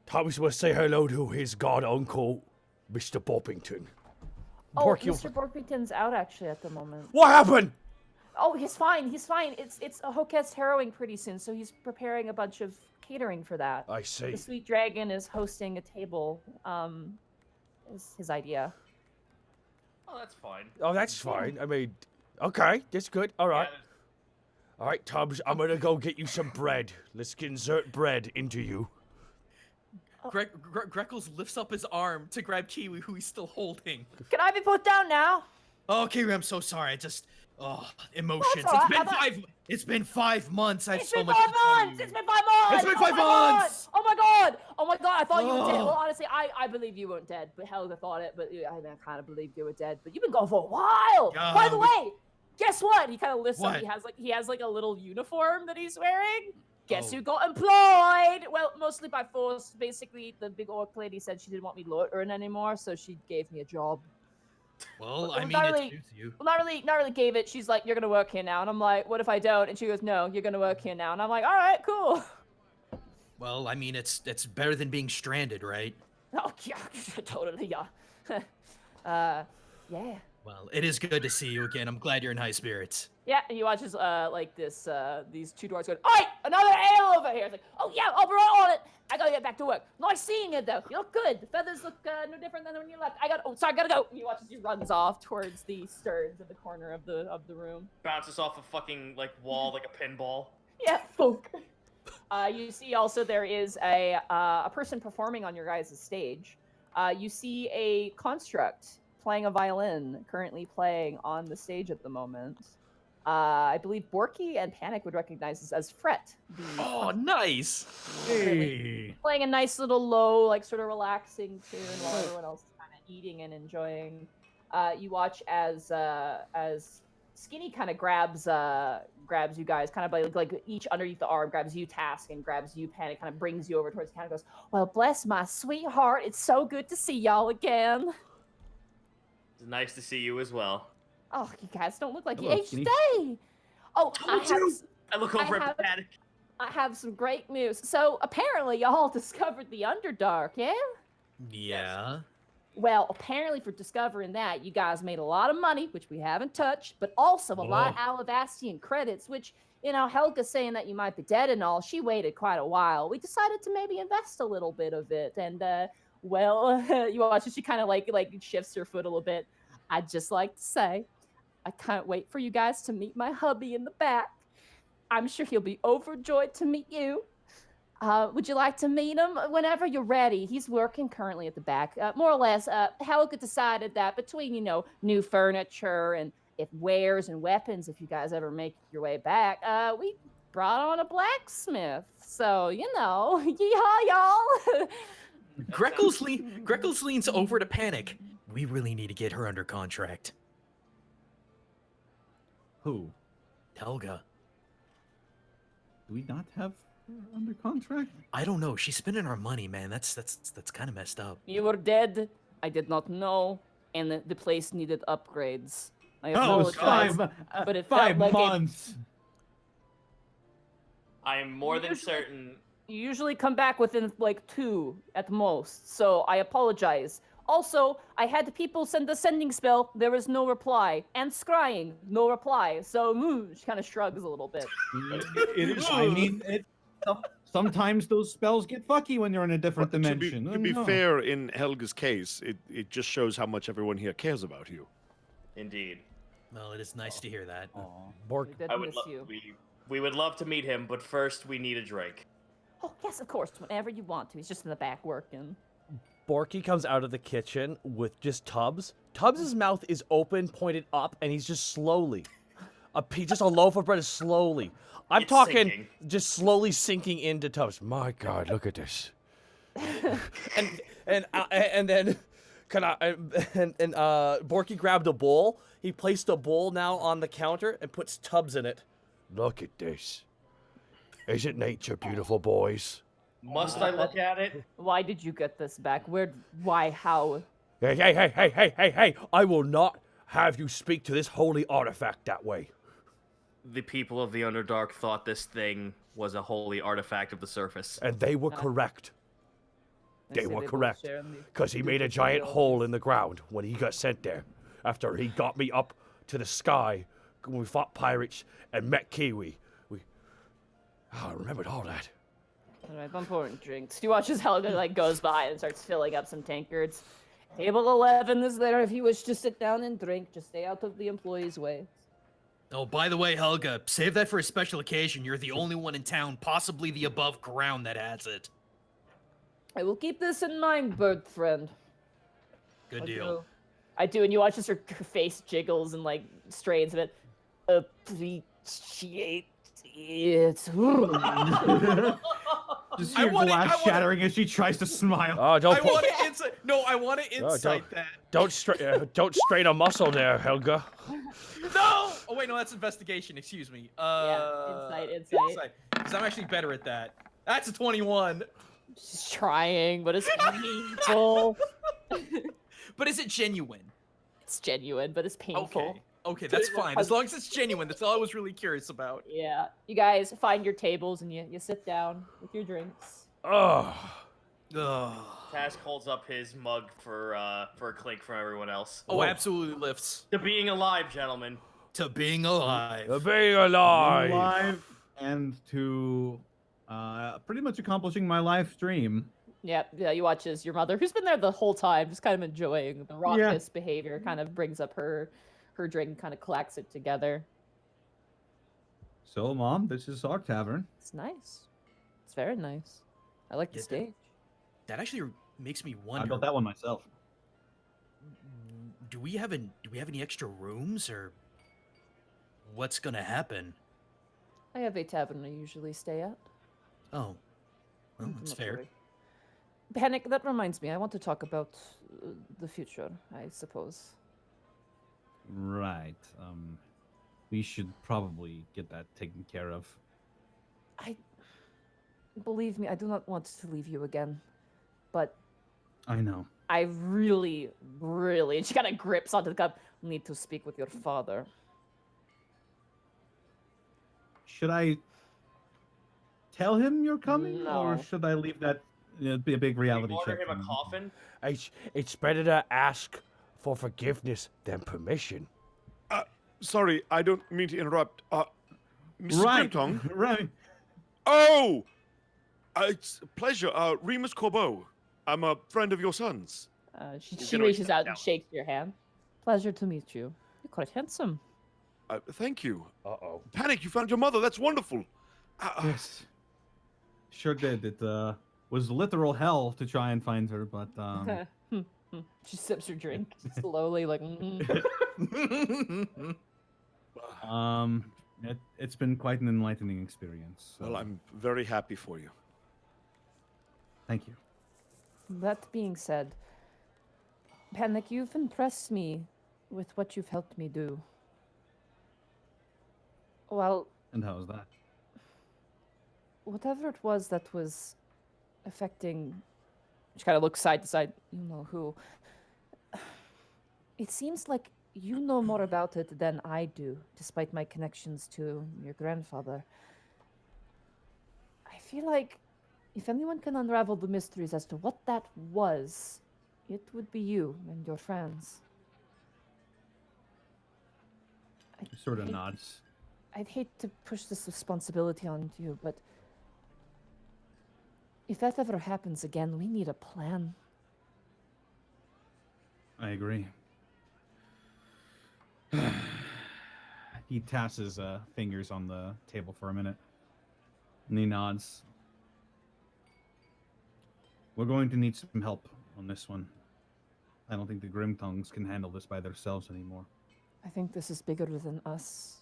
Tubbs will say hello to his god uncle, Mr. Boppington. Oh, Borky- Mr. Borkington's out actually at the moment. What happened? Oh, he's fine. He's fine. It's a Hokest harrowing pretty soon, so he's preparing a bunch of catering for that. I see. The Sweet Dragon is hosting a table. Is his idea. Oh, that's fine. Oh, that's fine. I mean, okay, that's good. All right. Yeah, All right, Tubbs, I'm gonna go get you some bread. Let's insert bread into you. Greckles lifts up his arm to grab Kiwi, who he's still holding. Can I be put down now? Okay, I'm so sorry. I just emotions. all right. It's been 5 months. I have It's so been much 5 to tell months! you. It's been 5 months! It's been Oh 5 my God! months! Oh my god! Oh my god! I thought you were dead. Oh. Well, honestly, I believe you weren't dead, but Helga thought it. But I kind of believed you were dead. But you've been gone for a while. By the way, guess what? He kind of lifts up. What? He has like a little uniform that he's wearing. Guess Oh. who got employed? Well, mostly by force. Basically, the big orc lady said she didn't want me loitering anymore, so she gave me a job. Well, Well, I mean, not it really- suits you. Well, not really gave it. She's like, you're gonna work here now, and I'm like, what if I don't? And she goes, no, you're gonna work here now, and I'm like, all right, cool. Well, I mean, it's better than being stranded, right? Oh yeah, totally, yeah. Yeah. Well, it is good to see you again. I'm glad you're in high spirits. Yeah, and you watch as like this these two dwarves going, "Oi, another ale over here." It's like, "Oh yeah, I'll be right on it. I gotta get back to work. Nice seeing you though. You look good. The feathers look no different than when you left. I gotta go." And you watch as he runs off towards the stearns at the corner of the room. Bounces off a fucking like wall like a pinball. Yeah, folk. You see also there is a person performing on your guys' stage. You see a construct playing a violin, currently playing on the stage at the moment. I believe Borky and Panic would recognize this as Fret. Oh, nice. Hey. Playing a nice little low, like sort of relaxing tune while everyone else is kind of eating and enjoying. You watch as Skinny kind of grabs you guys, kind of like each underneath the arm, grabs you Task and grabs you Panic, kind of brings you over towards the counter, goes, "Well, bless my sweetheart, it's so good to see y'all again." It's nice to see you as well. Oh, you guys don't look like you Hello, aged Skinny. a day. Oh, I look over at have- Panic. I have some great news. So apparently y'all discovered the Underdark, yeah? Yeah. Well, apparently for discovering that, you guys made a lot of money, which we haven't touched, but also a lot of Alivastian credits, which, you know, Helga's saying that you might be dead and all. She waited quite a while. We decided to maybe invest a little bit of it. And, well, you watch as she kind of like shifts her foot a little bit. I'd just like to say, I can't wait for you guys to meet my hubby in the back. I'm sure he'll be overjoyed to meet you. Would you like to meet him whenever you're ready? He's working currently at the back. More or less, Helga decided that between, you know, new furniture and if wares and weapons, if you guys ever make your way back, we brought on a blacksmith. So, you know, yeehaw, y'all. Greckles leans over to Panic. We really need to get her under contract. Who? Helga. Do we not have her under contract? I don't know. She's spending our money, man. That's kind of messed up. You were dead. I did not know. And the place needed upgrades. I Oh, it's apologize. but it felt 5 like it- months. I am more than Usually- certain. You usually come back within like 2 at most, so I apologize. Also, I had the people send the sending spell. There was no reply. And scrying, no reply. So she kind of shrugs a little bit. It is. I mean, sometimes those spells get fucky when you're in a different But dimension. To be No. fair, in Helga's case, it just shows how much everyone here cares about you. Indeed. Well, it is nice to hear that. Aw. Bork. We did I would miss you. we would love to meet him, but first we need a drink. Oh, yes, of course, whenever you want to. He's just in the back working. Borky comes out of the kitchen with just Tubbs. Tubbs' mouth is open, pointed up, and he's just slowly. Just a loaf of bread is slowly. I'm It's talking sinking. just slowly sinking into Tubbs. My God, look at this. and then Borky grabbed a bowl. He placed a bowl now on the counter and puts Tubbs in it. Look at this. Isn't nature beautiful, boys? Must I look at it? Why did you get this back? Why, how? Hey, I will not have you speak to this holy artifact that way. The people of the Underdark thought this thing was a holy artifact of the surface. And they were correct. They say were both correct. share in the- Because he made a giant hole in the ground when he got sent there. After he got me up to the sky when we fought pirates and met Kiwi. I remembered all that. Alright, I'm pouring drinks. You watch as Helga like goes by and starts filling up some tankards. Table 11 is there if you wish to sit down and drink. Just stay out of the employees' way. Oh, by the way, Helga, save that for a special occasion. You're the only one in town, possibly the above ground, that has it. I will keep this in mind, bird friend. Good But deal. I do, and you watch just her face jiggles and like strains a bit. Appreciate it. Just your glass shattering as she tries to smile. Oh, don't I put, want to insight. No, I want to insight that. don't strain a muscle there, Helga. No. Oh wait, no, that's investigation. Excuse me. Insight. Because I'm actually better at that. That's a 21. She's trying, but it's painful. But is it genuine? It's genuine, but it's painful. Okay, that's fine. As long as it's genuine, that's all I was really curious about. Yeah. You guys find your tables and you sit down with your drinks. Oh. Task holds up his mug for a clink from everyone else. Oh, absolutely lifts. To being alive, gentlemen. To being alive. Being alive. Alive and to pretty much accomplishing my life dream. Yep. Yeah, you watch as your mother, who's been there the whole time, just kind of enjoying the raucous behavior, kind of brings up her drink, kind of collects it together. So, Mom, this is our tavern. It's nice. It's very nice. I like the Yeah, stage. That actually makes me I wonder. built that one myself. Do we have any extra rooms, or what's gonna happen? I have a tavern I usually stay at. Oh, well, that's Not fair. worry. Panic, that reminds me. I want to talk about the future, I suppose. Right. We should probably get that taken care of. Believe me, I do not want to leave you again, but I know. I really, and she kind of grips onto the cup, need to speak with your father. Should I tell him you're coming, or No. should I leave that be a big reality Order check? him for a coffin. It's better to ask for forgiveness than permission. Sorry, I don't mean to interrupt. Mr. Right. Grimtongue? Right. Oh! It's a pleasure. Remus Corbeau. I'm a friend of your son's. She can always reaches sit out down. and shakes your hand. Pleasure to meet you. You're quite handsome. Thank you. Uh-oh. Panic, you found your mother. That's wonderful. Yes. Sure did. It was literal hell to try and find her, but She sips her drink slowly, like. it's been quite an enlightening experience. So Well, I'm very happy for you. thank you. That being said, Panic, you've impressed me with what you've helped me do. Well, And how was that? whatever it was that was affecting, she kind of looks side to side, you know who. It seems like you know more about it than I do, despite my connections to your grandfather. I feel like if anyone can unravel the mysteries as to what that was, it would be you and your friends. He sort of hate- nods. I'd hate to push this responsibility on you, but if that ever happens again, we need a plan. I agree. He taps his fingers on the table for a minute, and he nods. We're going to need some help on this one. I don't think the Grimtongues can handle this by themselves anymore. I think this is bigger than us.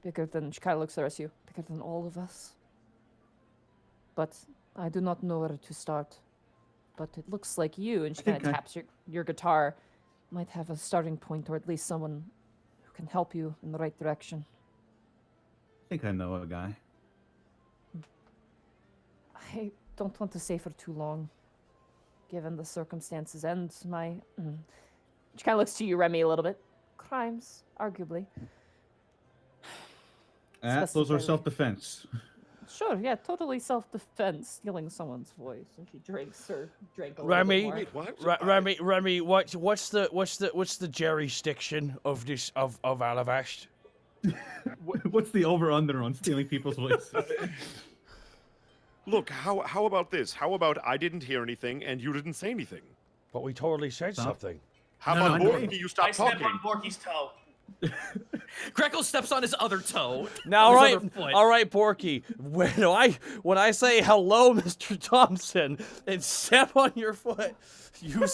Bigger than, she kind of looks at you, bigger than all of us. But I do not know where to start. But it looks like you, and she kind of think I- taps your guitar, might have a starting point, or at least someone who can help you in the right direction. I think I know a guy. I don't want to say for too long, given the circumstances and my. She kind of looks to you, Remy, a little bit. Crimes, arguably. Those are Specifically. self-defense. Sure, yeah, totally self-defense, stealing someone's voice, and she drinks her drink a Remy, little bit more. Wait, what? Remy, what's the jurisdiction of this of Alavast? What's the over/under on stealing people's voices? Look, how about this? How about I didn't hear anything and you didn't say anything? But we totally said Stop. something. How No, about no, Borky, you I stop step talking? on Borky's toe. Greckle steps on his other toe. Now, on his other foot. all right, Porky. When I say hello, Mr. Thompson, and step on your foot, you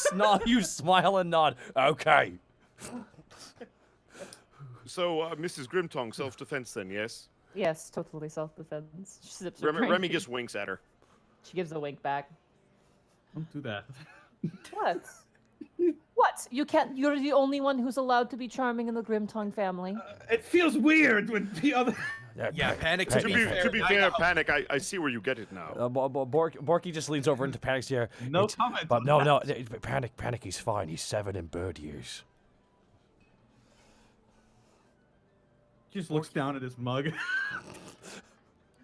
you smile and nod. Okay. So, Mrs. Grimtongue, self-defense then, yes? Yes, totally self-defense. She sips her Remy drink. just winks at her. She gives a wink back. Don't do that. What? What? You can't. You're the only one who's allowed to be charming in the Grimtongue family. It feels weird when the other. Yeah, Panic. To be fair, Panic, I see where you get it now. Borky just leans over into Panic's ear. No comment. But on no, that. Panic, he's fine. He's 7 in bird years. Just looks down at his mug.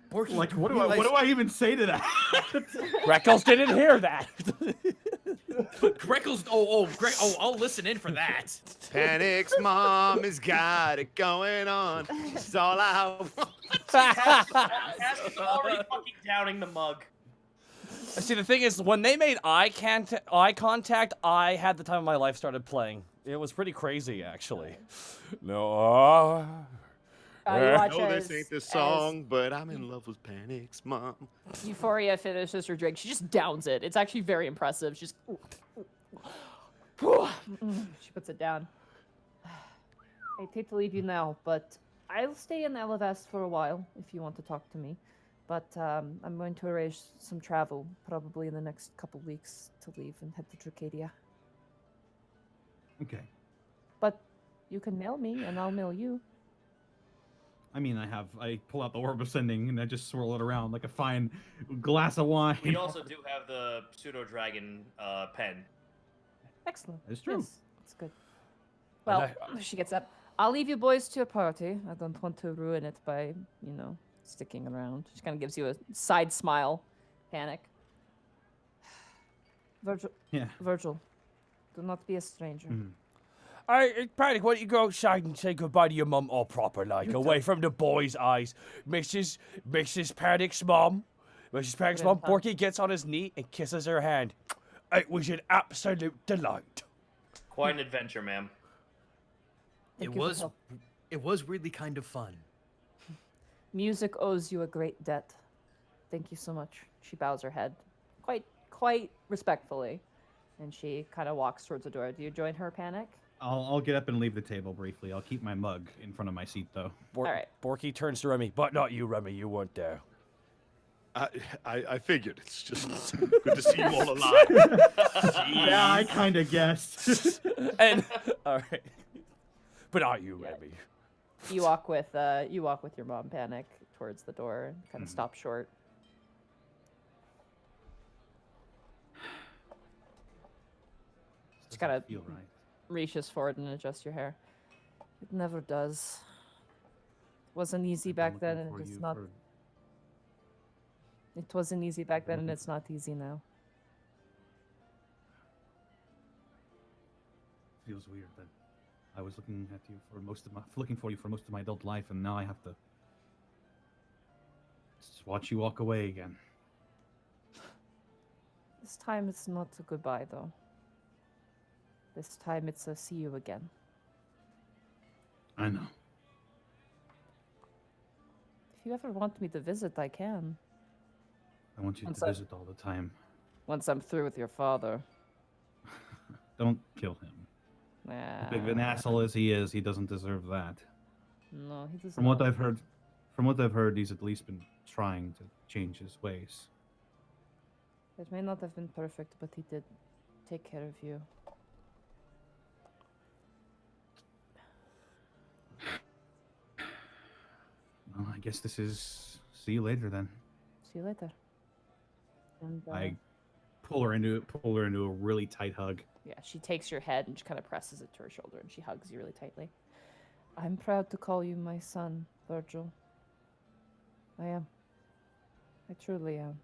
Borky, Like, what do I even say to that? Greckles didn't hear that. Greckle's. I'll listen in for that. Panic's mom has got it going on. It's all out. Cass is already fucking downing the mug. See, the thing is, when they made eye contact, I had the time of my life started playing. It was pretty crazy, actually. No. You watch No, as- this ain't the as song, but I'm in love with Panic's mom. Euphoria finishes her drink. She just downs it. It's actually very impressive. She's. She puts it down. I hate to leave you now, but I'll stay in Elevast for a while if you want to talk to me. But I'm going to arrange some travel, probably in the next couple weeks, to leave and head to Dracadia. Okay. But you can mail me, and I'll mail you. I mean, I pull out the Orb of Sending and I just swirl it around like a fine glass of wine. We also do have the pseudo dragon pen. Excellent. It's true. Yes, that's good. Well, she gets up. I'll leave you boys to your party. I don't want to ruin it by, sticking around. She kind of gives you a side smile. Panic. Virgil. Yeah. Virgil, do not be a stranger. Mhm. Alright, Panic, why don't you go outside and say goodbye to your mum all proper, like, away from the boys' eyes. Mrs. Panic's mum. Mrs. Panic's mum, Porky gets on his knee and kisses her hand. It was an absolute delight. Quite an adventure, ma'am. Thank It you for was. help. It was really kind of fun. Music owes you a great debt. Thank you so much. She bows her head, quite respectfully, and she kind of walks towards the door. Do you join her, Panic? I'll get up and leave the table briefly. I'll keep my mug in front of my seat though. Alright. Borky turns to Remy, but not you, Remy. You weren't there. I figured. It's just good to see you all alive. Yeah, I kind of guessed. And all right, but not you, Yeah. Remy. You walk with your mom, Panic, towards the door and kind of stop short. Just kind of feel right. reaches forward and adjusts your hair. It never does. It wasn't easy I've been back then, looking and for it's you not. for- It wasn't easy back then, and looking it's not easy now. Feels weird that I was looking for you for most of my adult life, and now I have to just watch you walk away again. This time it's not a goodbye, though. This time it's a see you again. I know. If you ever want me to visit, I can. I want you Once to I- visit all the time. Once I'm through with your father. Don't kill him. Nah. Big of an asshole as he is, he doesn't deserve that. No, he doesn't. From what I've heard, he's at least been trying to change his ways. It may not have been perfect, but he did take care of you. Well, I guess this is see you later then. See you later. And I pull her into a really tight hug. yeah, she takes your head and she kind of presses it to her shoulder and she hugs you really tightly. I'm proud to call you my son, Virgil. I am. I truly am.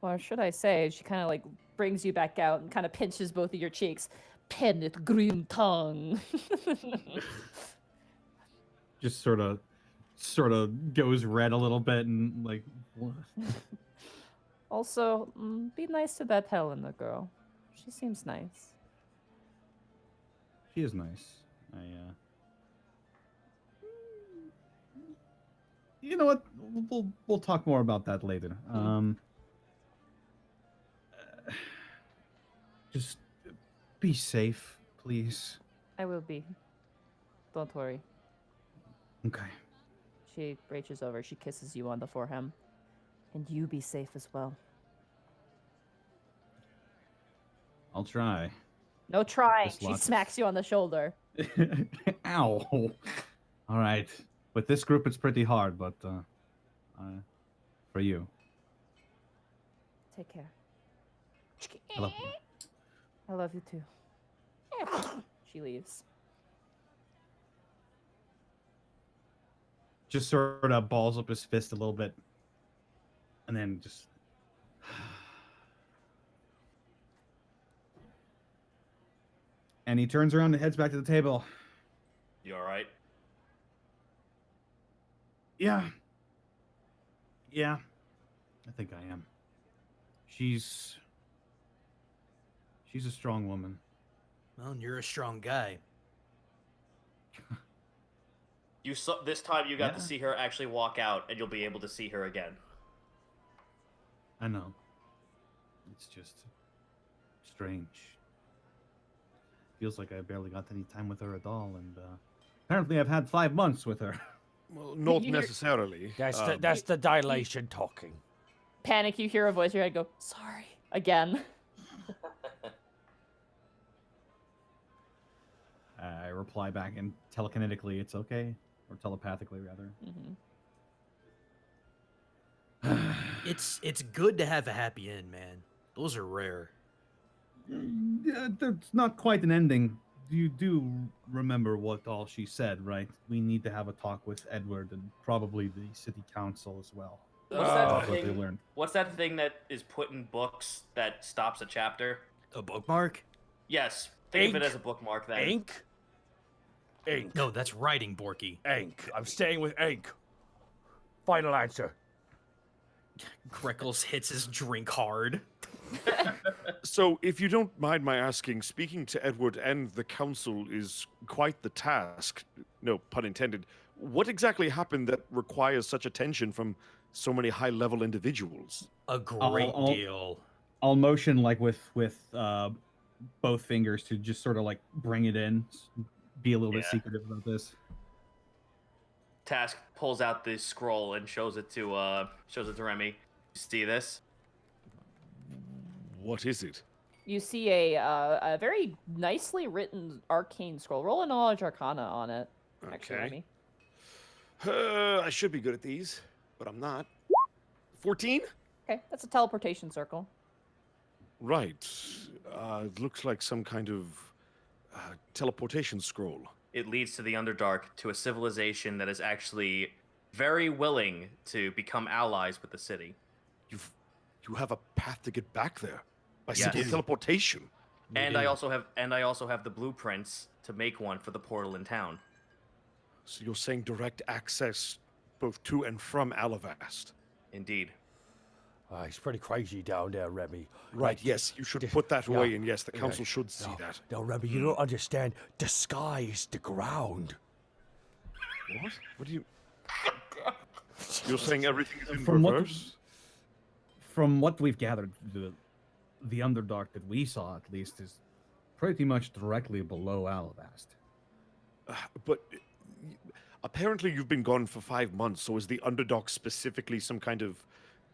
Or should I say, she kind of like brings you back out and kind of pinches both of your cheeks. Pennet Grimtongue. Just sort of goes red a little bit and like. What? Also, be nice to that Helena girl. She seems nice. She is nice. You know what? We'll talk more about that later. Just be safe, please. I will be. Don't worry. Okay. She reaches over. She kisses you on the forehead. And you be safe as well. I'll try. No trying. Just She lots- smacks you on the shoulder. Ow. All right. With this group, it's pretty hard, but for you. Take care. I love you. I love you too. She leaves. Just sort of balls up his fist a little bit. And then just... And he turns around and heads back to the table. You all right? Yeah. Yeah. I think I am. She's a strong woman. Well, and you're a strong guy. You saw this time. You got to Yeah. see her actually walk out, and you'll be able to see her again. I know. It's just strange. Feels like I barely got any time with her at all, and apparently I've had 5 months with her. Well, not You're- necessarily. That's the dilation talking. Panic, you hear a voice in your head go, sorry. Again. I reply back and telekinetically, it's okay, or telepathically rather. It's good to have a happy end, man. Those are rare. That's not quite an ending. You do remember what all she said, right? We need to have a talk with Edward and probably the city council as well. What's That's that what they thing? learned. What's that thing that is put in books that stops a chapter? A bookmark? Yes. Think of Ink. it as a bookmark then. Ink? Ink. No, that's writing, Borky. Ink. I'm staying with ink. Final answer. Greckles hits his drink hard. So, if you don't mind my asking, speaking to Edward and the council is quite the task. No pun intended. What exactly happened that requires such attention from so many high-level individuals? A great I'll- deal. I'll motion like with both fingers to just sort of like bring it in, be a little bit Yeah. secretive about this. Task pulls out the scroll and shows it to Remy. You see this? What is it? You see a very nicely written arcane scroll. Roll a knowledge arcana on it. Actually, Okay. Remy. I should be good at these, but I'm not. 14? Okay, that's a teleportation circle. Right. It looks like some kind of teleportation scroll. It leads to the Underdark, to a civilization that is actually very willing to become allies with the city. You have a path to get back there by Yes. simple teleportation. And I also have the blueprints to make one for the portal in town. So you're saying direct access both to and from Alavast. Indeed. It's pretty crazy down there, Remy. Right, Like, yes, you should d- put that yeah, away, and yes, the yeah, council should see no, that. No, Remy, you don't understand. The sky is the ground. What? What do you... You're saying everything is in From what- reverse? From what we've gathered, the Underdark that we saw at least is pretty much directly below Alavast. But apparently you've been gone for 5 months, so is the Underdark specifically some kind of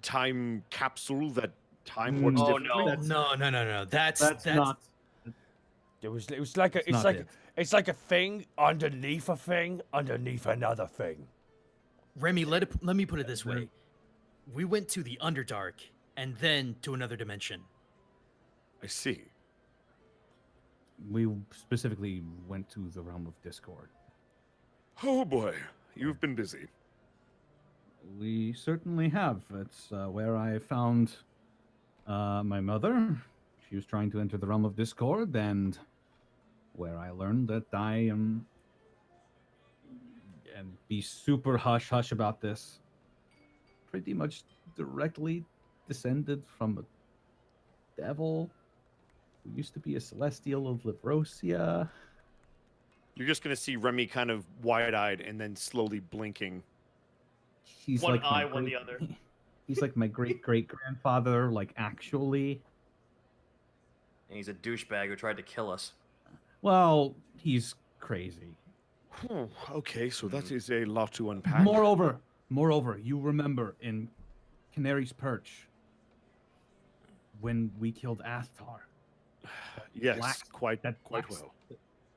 time capsule that time works Oh, differently? no. No. That's not. It was like a, not it. it's like a thing underneath a thing underneath another thing. Remy, let me put it this way. We went to the Underdark and then to another dimension. I see. We specifically went to the realm of Discord. Oh boy, you've been busy. We certainly have. It's where I found my mother. She was trying to enter the realm of Discord, and where I learned that I am. And be super hush hush about this. Pretty much directly descended from a devil who used to be a celestial of Livrosia. You're just gonna see Remy kind of wide-eyed and then slowly blinking. He's One like my eye, one the great- other. He's like my great-great-grandfather, like actually. And he's a douchebag who tried to kill us. Well, he's crazy. Okay, so that is a lot to unpack. Moreover, you remember in Canary's Perch when we killed Athtar, Yes, black- quite that quite black- well.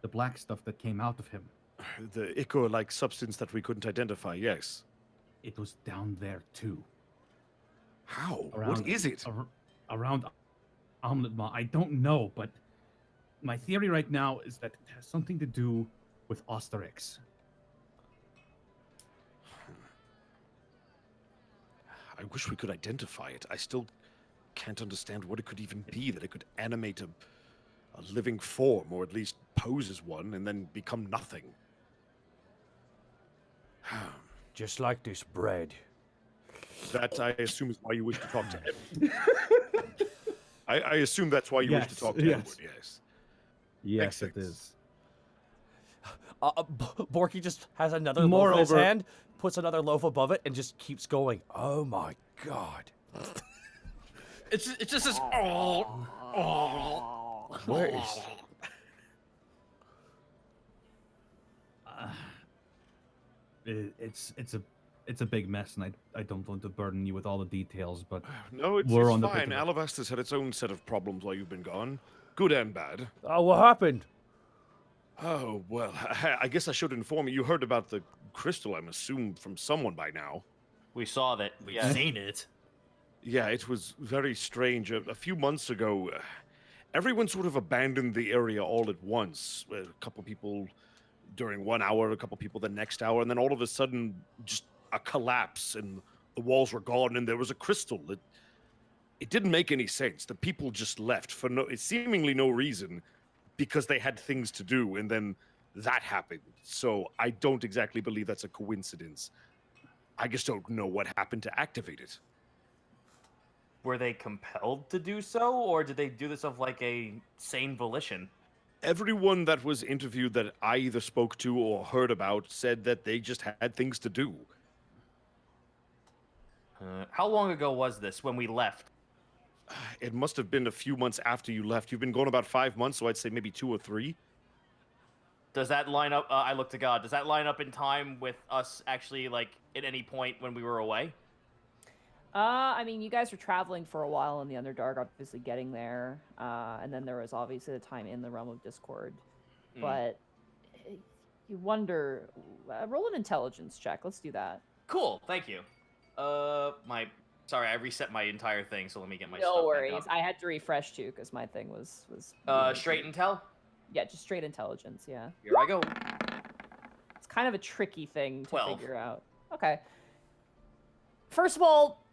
the black stuff that came out of him, The ichor-like substance that we couldn't identify. Yes. it was down there too. How? What Around- is it? Around Omelette Ma. I don't know, but my theory right now is that it has something to do with Osterix. I wish we could identify it. I still can't understand what it could even be, that it could animate a living form, or at least pose as one, and then become nothing. Just like this bread. That, I assume, is why you wish to talk to Edward. I assume that's why you wish to Yes, talk to yes. Edward, yes. Yes, Makes it sense. is. Borky just has another loaf in his Moreover- hand, puts another loaf above it, and just keeps going. Oh my god. It's just this. Where is... It's a big mess, and I don't want to burden you with all the details, but No, it's, We're it's on the fine. pick of it. Alabaster's had its own set of problems while you've been gone. Good and bad. Oh, what happened? Oh, well, I guess I should inform you. You heard about the crystal, I'm assumed, from someone by now. We saw that. We've Yeah. seen it. Yeah, it was very strange. A few months ago, everyone sort of abandoned the area all at once. A couple people during 1 hour, a couple people the next hour, and then all of a sudden, just a collapse, and the walls were gone, and there was a crystal. It didn't make any sense. The people just left for seemingly no reason, because they had things to do, and then that happened. So I don't exactly believe that's a coincidence. I just don't know what happened to activate it. Were they compelled to do so, or did they do this of like a sane volition? Everyone that was interviewed that I either spoke to or heard about said that they just had things to do. How long ago was this when we left? It must have been a few months after you left. You've been gone about 5 months, so I'd say maybe 2 or 3. Does that line up? I look to God. Does that line up in time with us actually, like, at any point when we were away? I mean, you guys were traveling for a while in the Underdark, obviously getting there, and then there was obviously the time in the Realm of Discord. Mm. But you wonder, roll an intelligence check. Let's do that. Cool. Thank you. Sorry, I reset my entire thing, so let me get my No stuff worries. back up. I had to refresh too because my thing was. Straight intel. Yeah, just straight intelligence. Yeah. Here I go. It's kind of a tricky thing to 12. figure out. Okay. First of all,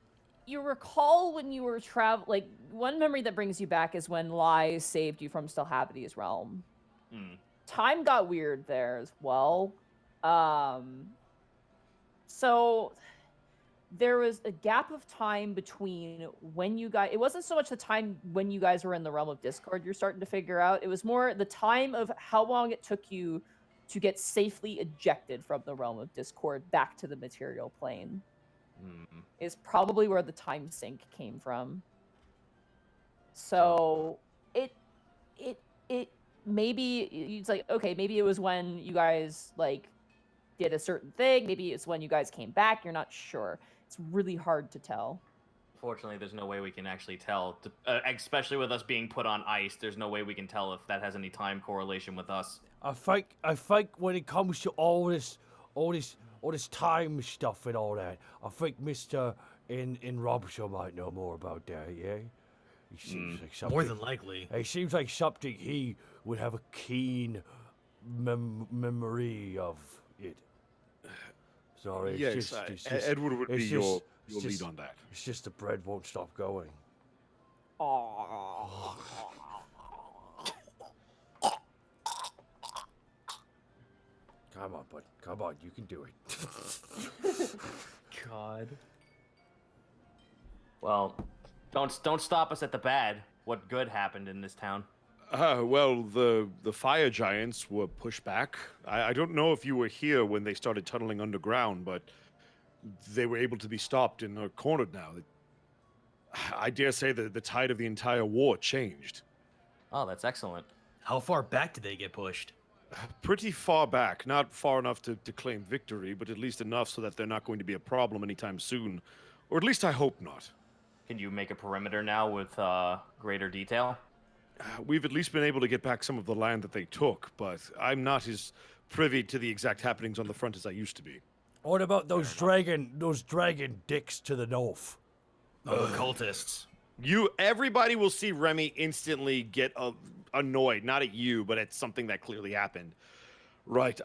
you recall when you were like one memory that brings you back is when Lai saved you from Stelhavity's realm. Hmm. Time got weird there as well. So there was a gap of time between when you guys, it wasn't so much the time when you guys were in the Realm of Discord you're starting to figure out, it was more the time of how long it took you to get safely ejected from the Realm of Discord back to the material plane. Hmm. Is probably where the time sink came from. So it maybe it's like, okay, maybe it was when you guys like did a certain thing, maybe it's when you guys came back, you're not sure. It's really hard to tell. Fortunately, there's no way we can actually tell, especially with us being put on ice. There's no way we can tell if that has any time correlation with us. I think when it comes to all this time stuff and all that, I think Mr. in Robson might know more about that, yeah? He seems like something. More than likely. It seems like something he would have a keen memory of it. Sorry, it's Yes, just, Edward would be it's your just- lead on that. It's just the bread won't stop going. Come on, bud. Come on, you can do it. God. Well, don't stop us at the bad. What good happened in this town? Well, the fire giants were pushed back. I don't know if you were here when they started tunneling underground, but they were able to be stopped and are cornered now. I dare say that the tide of the entire war changed. Oh, that's excellent. How far back did they get pushed? Pretty far back, not far enough to claim victory, but at least enough so that they're not going to be a problem anytime soon. Or at least I hope not. Can you make a perimeter now with greater detail? We've at least been able to get back some of the land that they took, but I'm not as privy to the exact happenings on the front as I used to be. What about those dragon dicks to the north? Oh, the cultists. Everybody will see Remy instantly get annoyed, not at you, but at something that clearly happened. Right,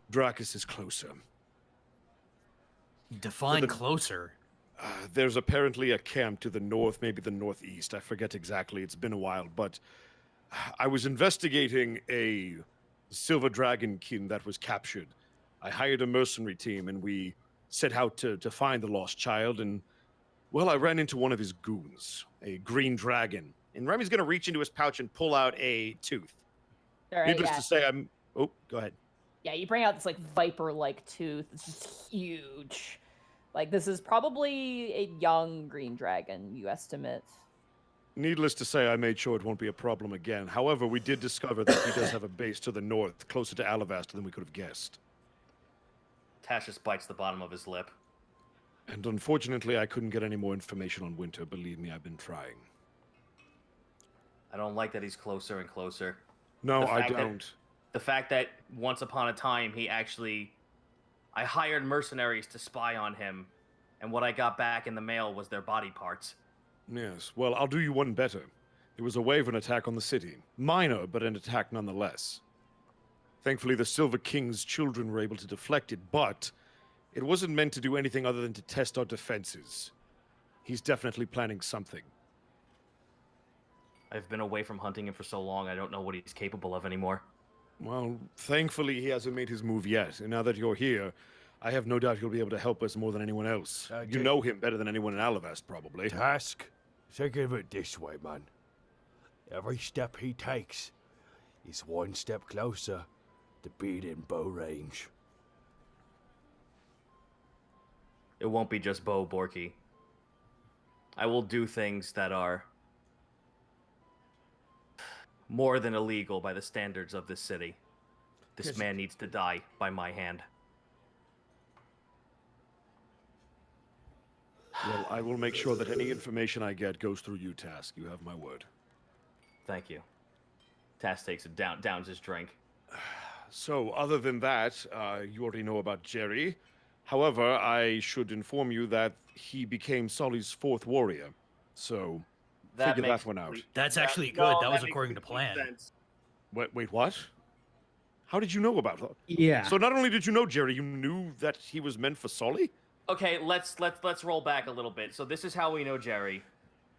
Dracus is closer. Define closer. There's apparently a camp to the north, maybe the northeast. I forget exactly. It's been a while, but I was investigating a silver dragonkin that was captured. I hired a mercenary team, and we set out to find the lost child, and, well, I ran into one of his goons, a green dragon. And Remy's going to reach into his pouch and pull out a tooth. All right, Needless to say, Oh, go ahead. Yeah, you bring out this, like, viper-like tooth. It's just huge. Like, this is probably a young green dragon, you estimate. Needless to say, I made sure it won't be a problem again. However, we did discover that he does have a base to the north, closer to Alavast than we could have guessed. Tacitus bites the bottom of his lip. And unfortunately, I couldn't get any more information on Winter. Believe me, I've been trying. I don't like that he's closer and closer. No, I don't. The fact that once upon a time I hired mercenaries to spy on him, and what I got back in the mail was their body parts. Yes, well, I'll do you one better. It was a Wyvern attack on the city. Minor, but an attack nonetheless. Thankfully, the Silver King's children were able to deflect it, but it wasn't meant to do anything other than to test our defenses. He's definitely planning something. I've been away from hunting him for so long, I don't know what he's capable of anymore. Well, thankfully, he hasn't made his move yet, and now that you're here, I have no doubt he'll be able to help us more than anyone else. You know him better than anyone in Alavast, probably. Task, think of it this way, man. Every step he takes is one step closer to being in bow range. It won't be just Bo Borky. I will do things that are more than illegal by the standards of this city. This man needs to die by my hand. Well, I will make sure that any information I get goes through you, Task. You have my word. Thank you. Task takes it downs his drink. So, other than that, you already know about Jerry. However, I should inform you that he became Sully's fourth warrior. So, figure that one out. That's actually good. That was according to plan. Wait, what? How did you know about that? Yeah. So not only did you know Jerry, you knew that he was meant for Sully? Okay, let's roll back a little bit. So this is how we know Jerry.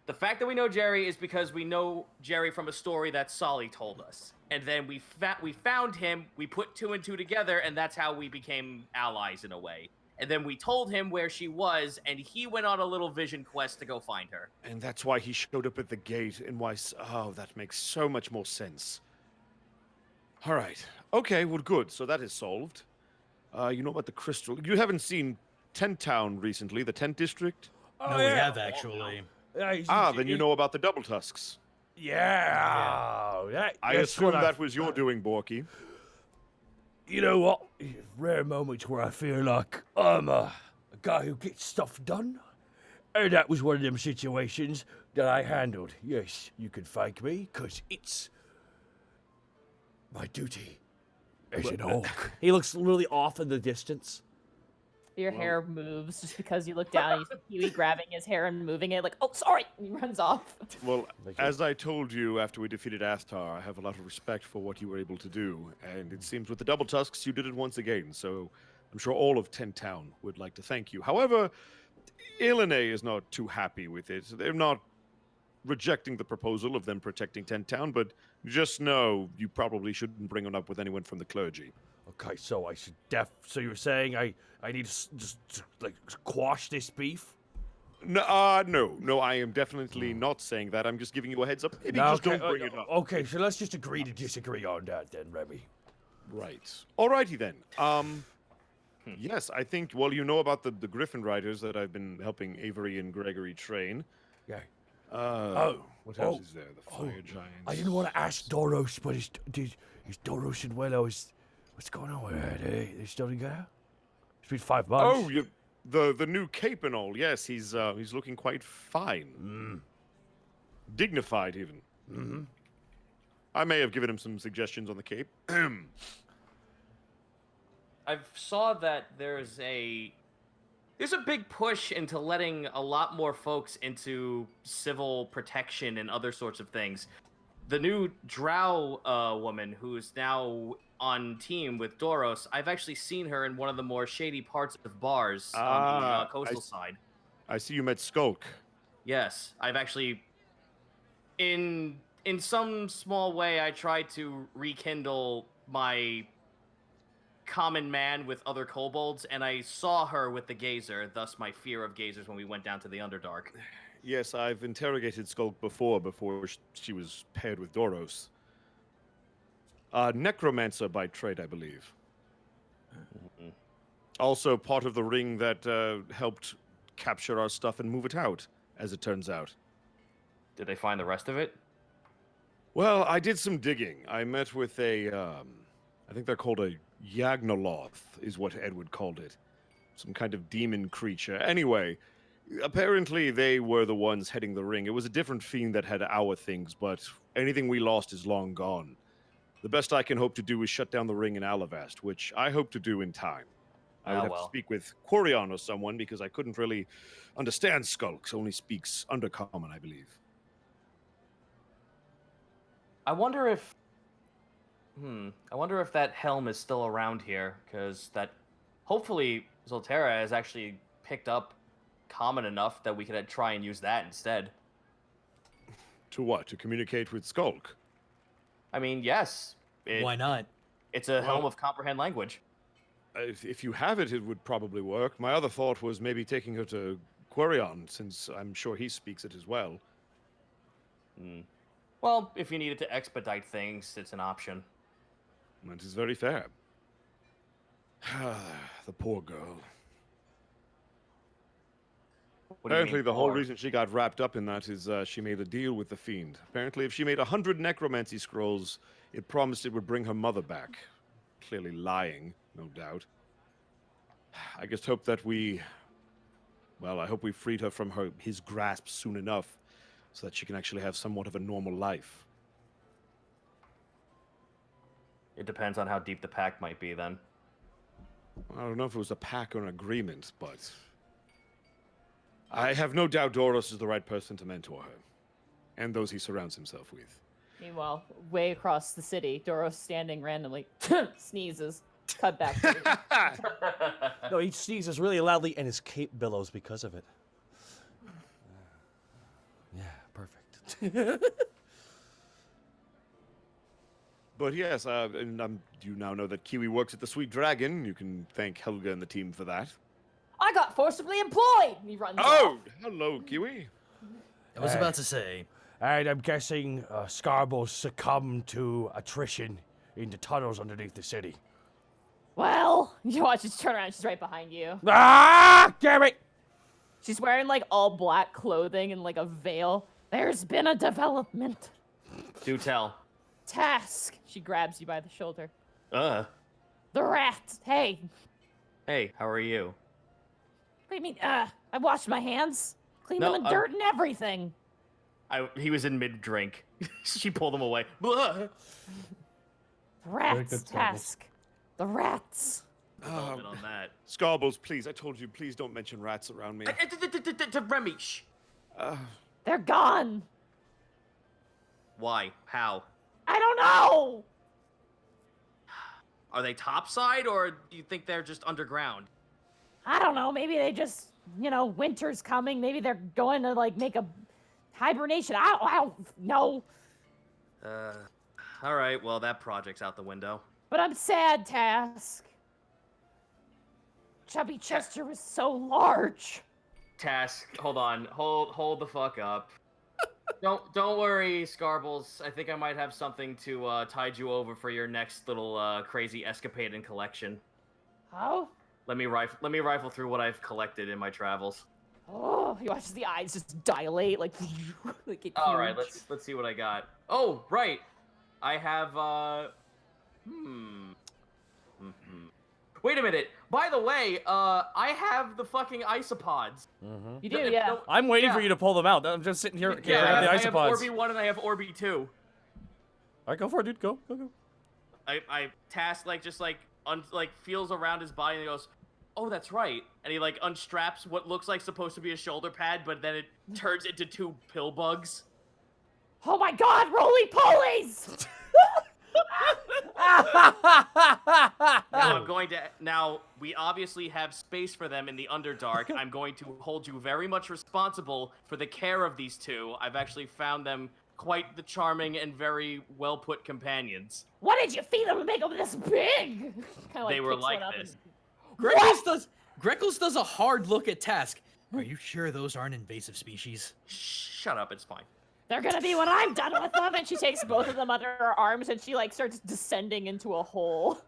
The fact that we know Jerry is because we know Jerry from a story that Solly told us. And then we found him, we put two and two together, and that's how we became allies in a way. And then we told him where she was, and he went on a little vision quest to go find her. And that's why he showed up at the gate, and why... Oh, that makes so much more sense. All right. Okay, well, good. So that is solved. You know about the crystal. You haven't seen Tent Town recently, the Tent District? No, we have, actually. Then you know about the Double Tusks. Yeah. I assume that was your doing, Borky. You know what? Rare moments where I feel like I'm a guy who gets stuff done. And that was one of them situations that I handled. Yes, you can thank me, because it's my duty as an orc. He looks really off in the distance. Your hair moves just because you look down and you see Huey grabbing his hair and moving it like, oh, sorry, and he runs off. Well, as I told you after we defeated Athtar, I have a lot of respect for what you were able to do, and it seems with the Double Tusks, you did it once again, so I'm sure all of Tent Town would like to thank you. However, Ilene is not too happy with it. They're not rejecting the proposal of them protecting Tent Town, but just know you probably shouldn't bring it up with anyone from the clergy. Okay, so I should so you're saying I need to just like quash this beef? No, no, I am definitely not saying that. I'm just giving you a heads up. Maybe No, just don't bring it up. Okay, so let's just agree to disagree on that then, Remy. Right. Alrighty then. Yes, I think, well, you know about the Griffin Riders that I've been helping Avery and Gregory train. Yeah. What else is there? The Fire Giants. I didn't want to ask Doros, but is Doros and Willow, what's going on with that? They still together? It's been 5 months. Oh, the new cape and all. Yes, he's looking quite fine. Dignified even. Mm-hmm. I may have given him some suggestions on the cape. I saw that there's a big push into letting a lot more folks into civil protection and other sorts of things. The new Drow woman who's now on team with Doros, I've actually seen her in one of the more shady parts of bars on the coastal side. I see you met Skulk. Yes, I've actually, in some small way, I tried to rekindle my common man with other kobolds, and I saw her with the Gazer, thus my fear of Gazers when we went down to the Underdark. Yes, I've interrogated Skulk before she was paired with Doros. Necromancer by trade, I believe. Also part of the ring that helped capture our stuff and move it out, as it turns out. Did they find the rest of it? Well, I did some digging. I met with I think they're called a Yagnoloth, is what Edward called it. Some kind of demon creature. Anyway, apparently they were the ones heading the ring. It was a different fiend that had our things, but anything we lost is long gone. The best I can hope to do is shut down the ring in Alavast, which I hope to do in time. I would have to speak with Quarion or someone, because I couldn't really understand Skulks. Only speaks Undercommon, I believe. I wonder if that helm is still around here, because that hopefully Zoltera has actually picked up common enough that we could try and use that instead. To what? To communicate with Skulk? I mean, yes. Why not? It's a helm of comprehend language. If you have it, it would probably work. My other thought was maybe taking her to Quarion, since I'm sure he speaks it as well. Well, if you needed to expedite things, it's an option. That is very fair. The poor girl. Apparently, the whole reason she got wrapped up in that is she made a deal with the Fiend. Apparently, if she made 100 necromancy scrolls, it promised it would bring her mother back. Clearly lying, no doubt. I just hope that I hope we freed her from his grasp soon enough, so that she can actually have somewhat of a normal life. It depends on how deep the pact might be, then. I don't know if it was a pact or an agreement, but I have no doubt Doros is the right person to mentor her, and those he surrounds himself with. Meanwhile, way across the city, Doros standing randomly sneezes. Cut back. No, he sneezes really loudly, and his cape billows because of it. Yeah, perfect. But yes, and you now know that Kiwi works at the Sweet Dragon. You can thank Helga and the team for that. I got forcibly employed. He runs Oh, off. hello, Kiwi. I was about to say. And I'm guessing Scarbo succumbed to attrition in the tunnels underneath the city. Well, you watch her turn around. She's right behind you. Ah, damn it! She's wearing like all black clothing and like a veil. There's been a development. Do tell. Task. She grabs you by the shoulder. The rat. Hey. Hey, how are you? What do you mean? I washed my hands. Cleaned No, them in dirt and everything. He was in mid-drink. She pulled him away. Blah. The rats. Task. The rats. Development on that. Scarbles, please, I told you, please don't mention rats around me. Remy, shh. They're gone. Why? How? I don't know. Are they topside, or do you think they're just underground? I don't know. Maybe they just, winter's coming. Maybe they're going to like make a hibernation. I don't know. All right. Well, that project's out the window. But I'm sad, Task. Chubby Chester was so large. Task. Hold on. Hold the fuck up. Don't worry, Scarbles. I think I might have something to tide you over for your next little crazy escapade and collection. How? Let me rifle through what I've collected in my travels. Oh, he watches the eyes just dilate like get All right, huge. let's see what I got. Oh, right. I have Wait a minute. By the way, I have the fucking isopods. You do, yeah. I'm waiting for you to pull them out. I'm just sitting here. Okay, Yeah, I I have have the isopods. Orbi 1 and I have Orbi 2. All right, go for it, dude. Go. I Task just feels around his body and he goes, "Oh, that's right." And he unstraps what looks like supposed to be a shoulder pad, but then it turns into 2 pill bugs. Oh my god, roly polies! Now we obviously have space for them in the Underdark. I'm going to hold you very much responsible for the care of these 2. I've actually found them quite the charming and very well put companions. What did you feed them to make them this big? Kinda They were picks one like up this. Greckles does a hard look at Task. Are you sure those aren't invasive species? Shut up, it's fine. They're gonna be when I'm done with them. And she takes both of them under her arms and she starts descending into a hole.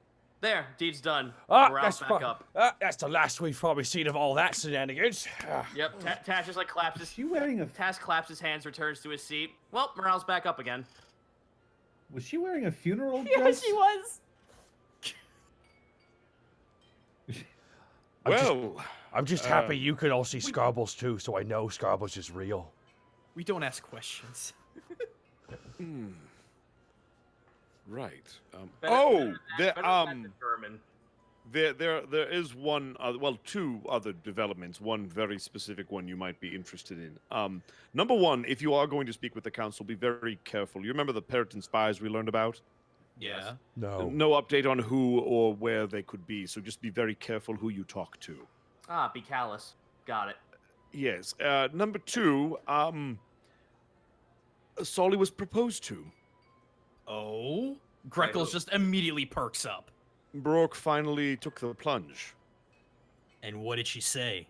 There, deed's done. That's Morale's back up. that's the last we've probably seen of all that shenanigans. Yep, Tash just claps his. She wearing a Task claps his hands, returns to his seat. Well, morale's back up again. Was she wearing a funeral Yeah, dress? she was. I'm just happy you can all see Scarbles too, so I know Scarbles is real. We don't ask questions. Right. Better than the German. There is one, 2 other developments. One very specific one you might be interested in. Number 1, if you are going to speak with the council, be very careful. You remember the Periton spies we learned about? Yeah. No. No update on who or where they could be, so just be very careful who you talk to. Be callous. Got it. Yes. Number 2, Solly was proposed to. Oh? Greckles just immediately perks up. Brooke finally took the plunge. And what did she say?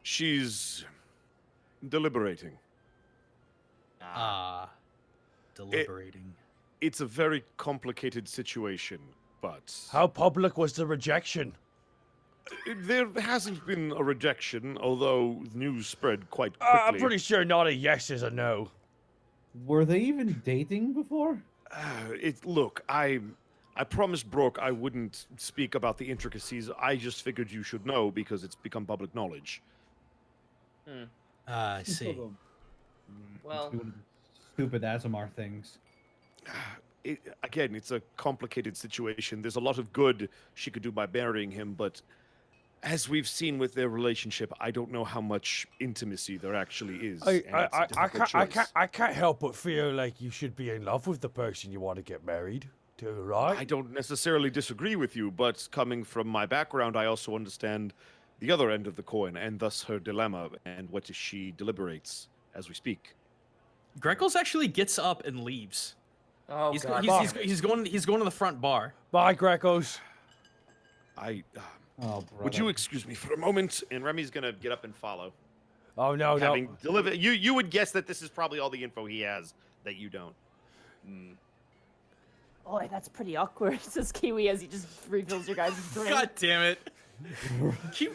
She's deliberating. Deliberating. It's a very complicated situation, but How public was the rejection? there hasn't been a rejection, although the news spread quite quickly. I'm pretty sure not a yes is a no. Were they even dating before? Look, I promised Brooke I wouldn't speak about the intricacies. I just figured you should know because it's become public knowledge. I see. Well, Stupid Azamar things. Again, it's a complicated situation. There's a lot of good she could do by marrying him, but as we've seen with their relationship, I don't know how much intimacy there actually is. and it's a difficult choice. I can't help but feel like you should be in love with the person you want to get married to, right? I don't necessarily disagree with you, but coming from my background, I also understand the other end of the coin, and thus her dilemma, and what she deliberates as we speak. Greckles actually gets up and leaves. oh He's, god. he's going to the front bar. Bye, Greckos. Oh, Would you excuse me for a moment? And Remy's gonna get up and follow. Oh no, Having no. delivered, you would guess that this is probably all the info he has that you don't. Boy, that's pretty awkward, says Kiwi as he just refills your guys' drink. God damn it.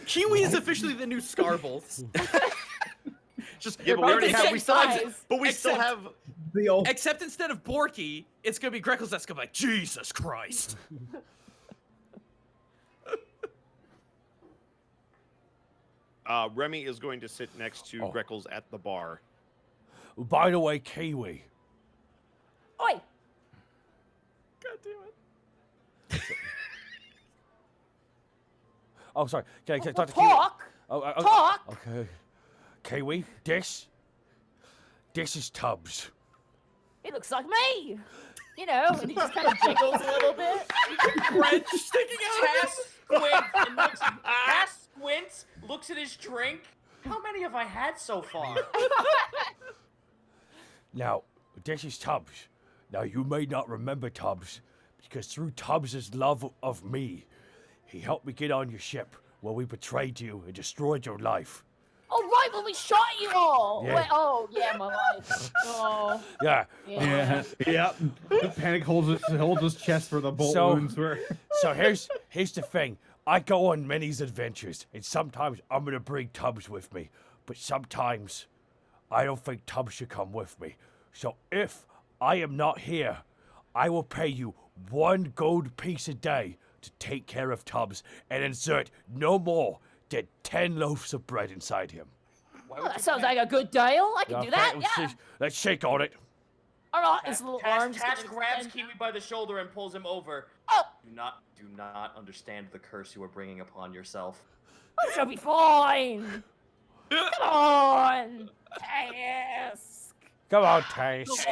Kiwi is officially the new Scarbles. Just yeah, but we already have. We still have. Size. But we still have. The old Except instead of Borky, it's gonna be Greckles that's gonna be like, Jesus Christ. Remy is going to sit next to Greckles at the bar. By the way, Kiwi. Oi! God damn it. Oh, sorry. Can I talk to Talk! Kiwi? Oh, Talk! Okay. Kiwi, this is Tubbs. He looks like me! You know, and he just kind of jiggles a little bit. Wrench sticking out. Cass squints, looks at his drink. How many have I had so far? Now, this is Tubbs. Now, you may not remember Tubbs, because through Tubbs's love of me, he helped me get on your ship where we betrayed you and destroyed your life. Oh, right, when we shot you all. Yeah. Wait, oh, yeah, my life. Oh, Yeah. Yeah, yep. The Panic holds his chest where the bolt wounds were. So here's the thing. I go on Minnie's adventures, and sometimes I'm gonna bring Tubbs with me, but sometimes I don't think Tubbs should come with me. So if I am not here, I will pay you 1 gold piece a day to take care of Tubbs and insert no more than 10 loaves of bread inside him. well, that sounds like a good deal. I can do that, yeah. Let's shake on it. All right, his little arms. Tash gonna grabs extend. Kiwi by the shoulder and pulls him over. Oh. Do not understand the curse you are bringing upon yourself. I shall be fine. Come on, Task. Come on, Task.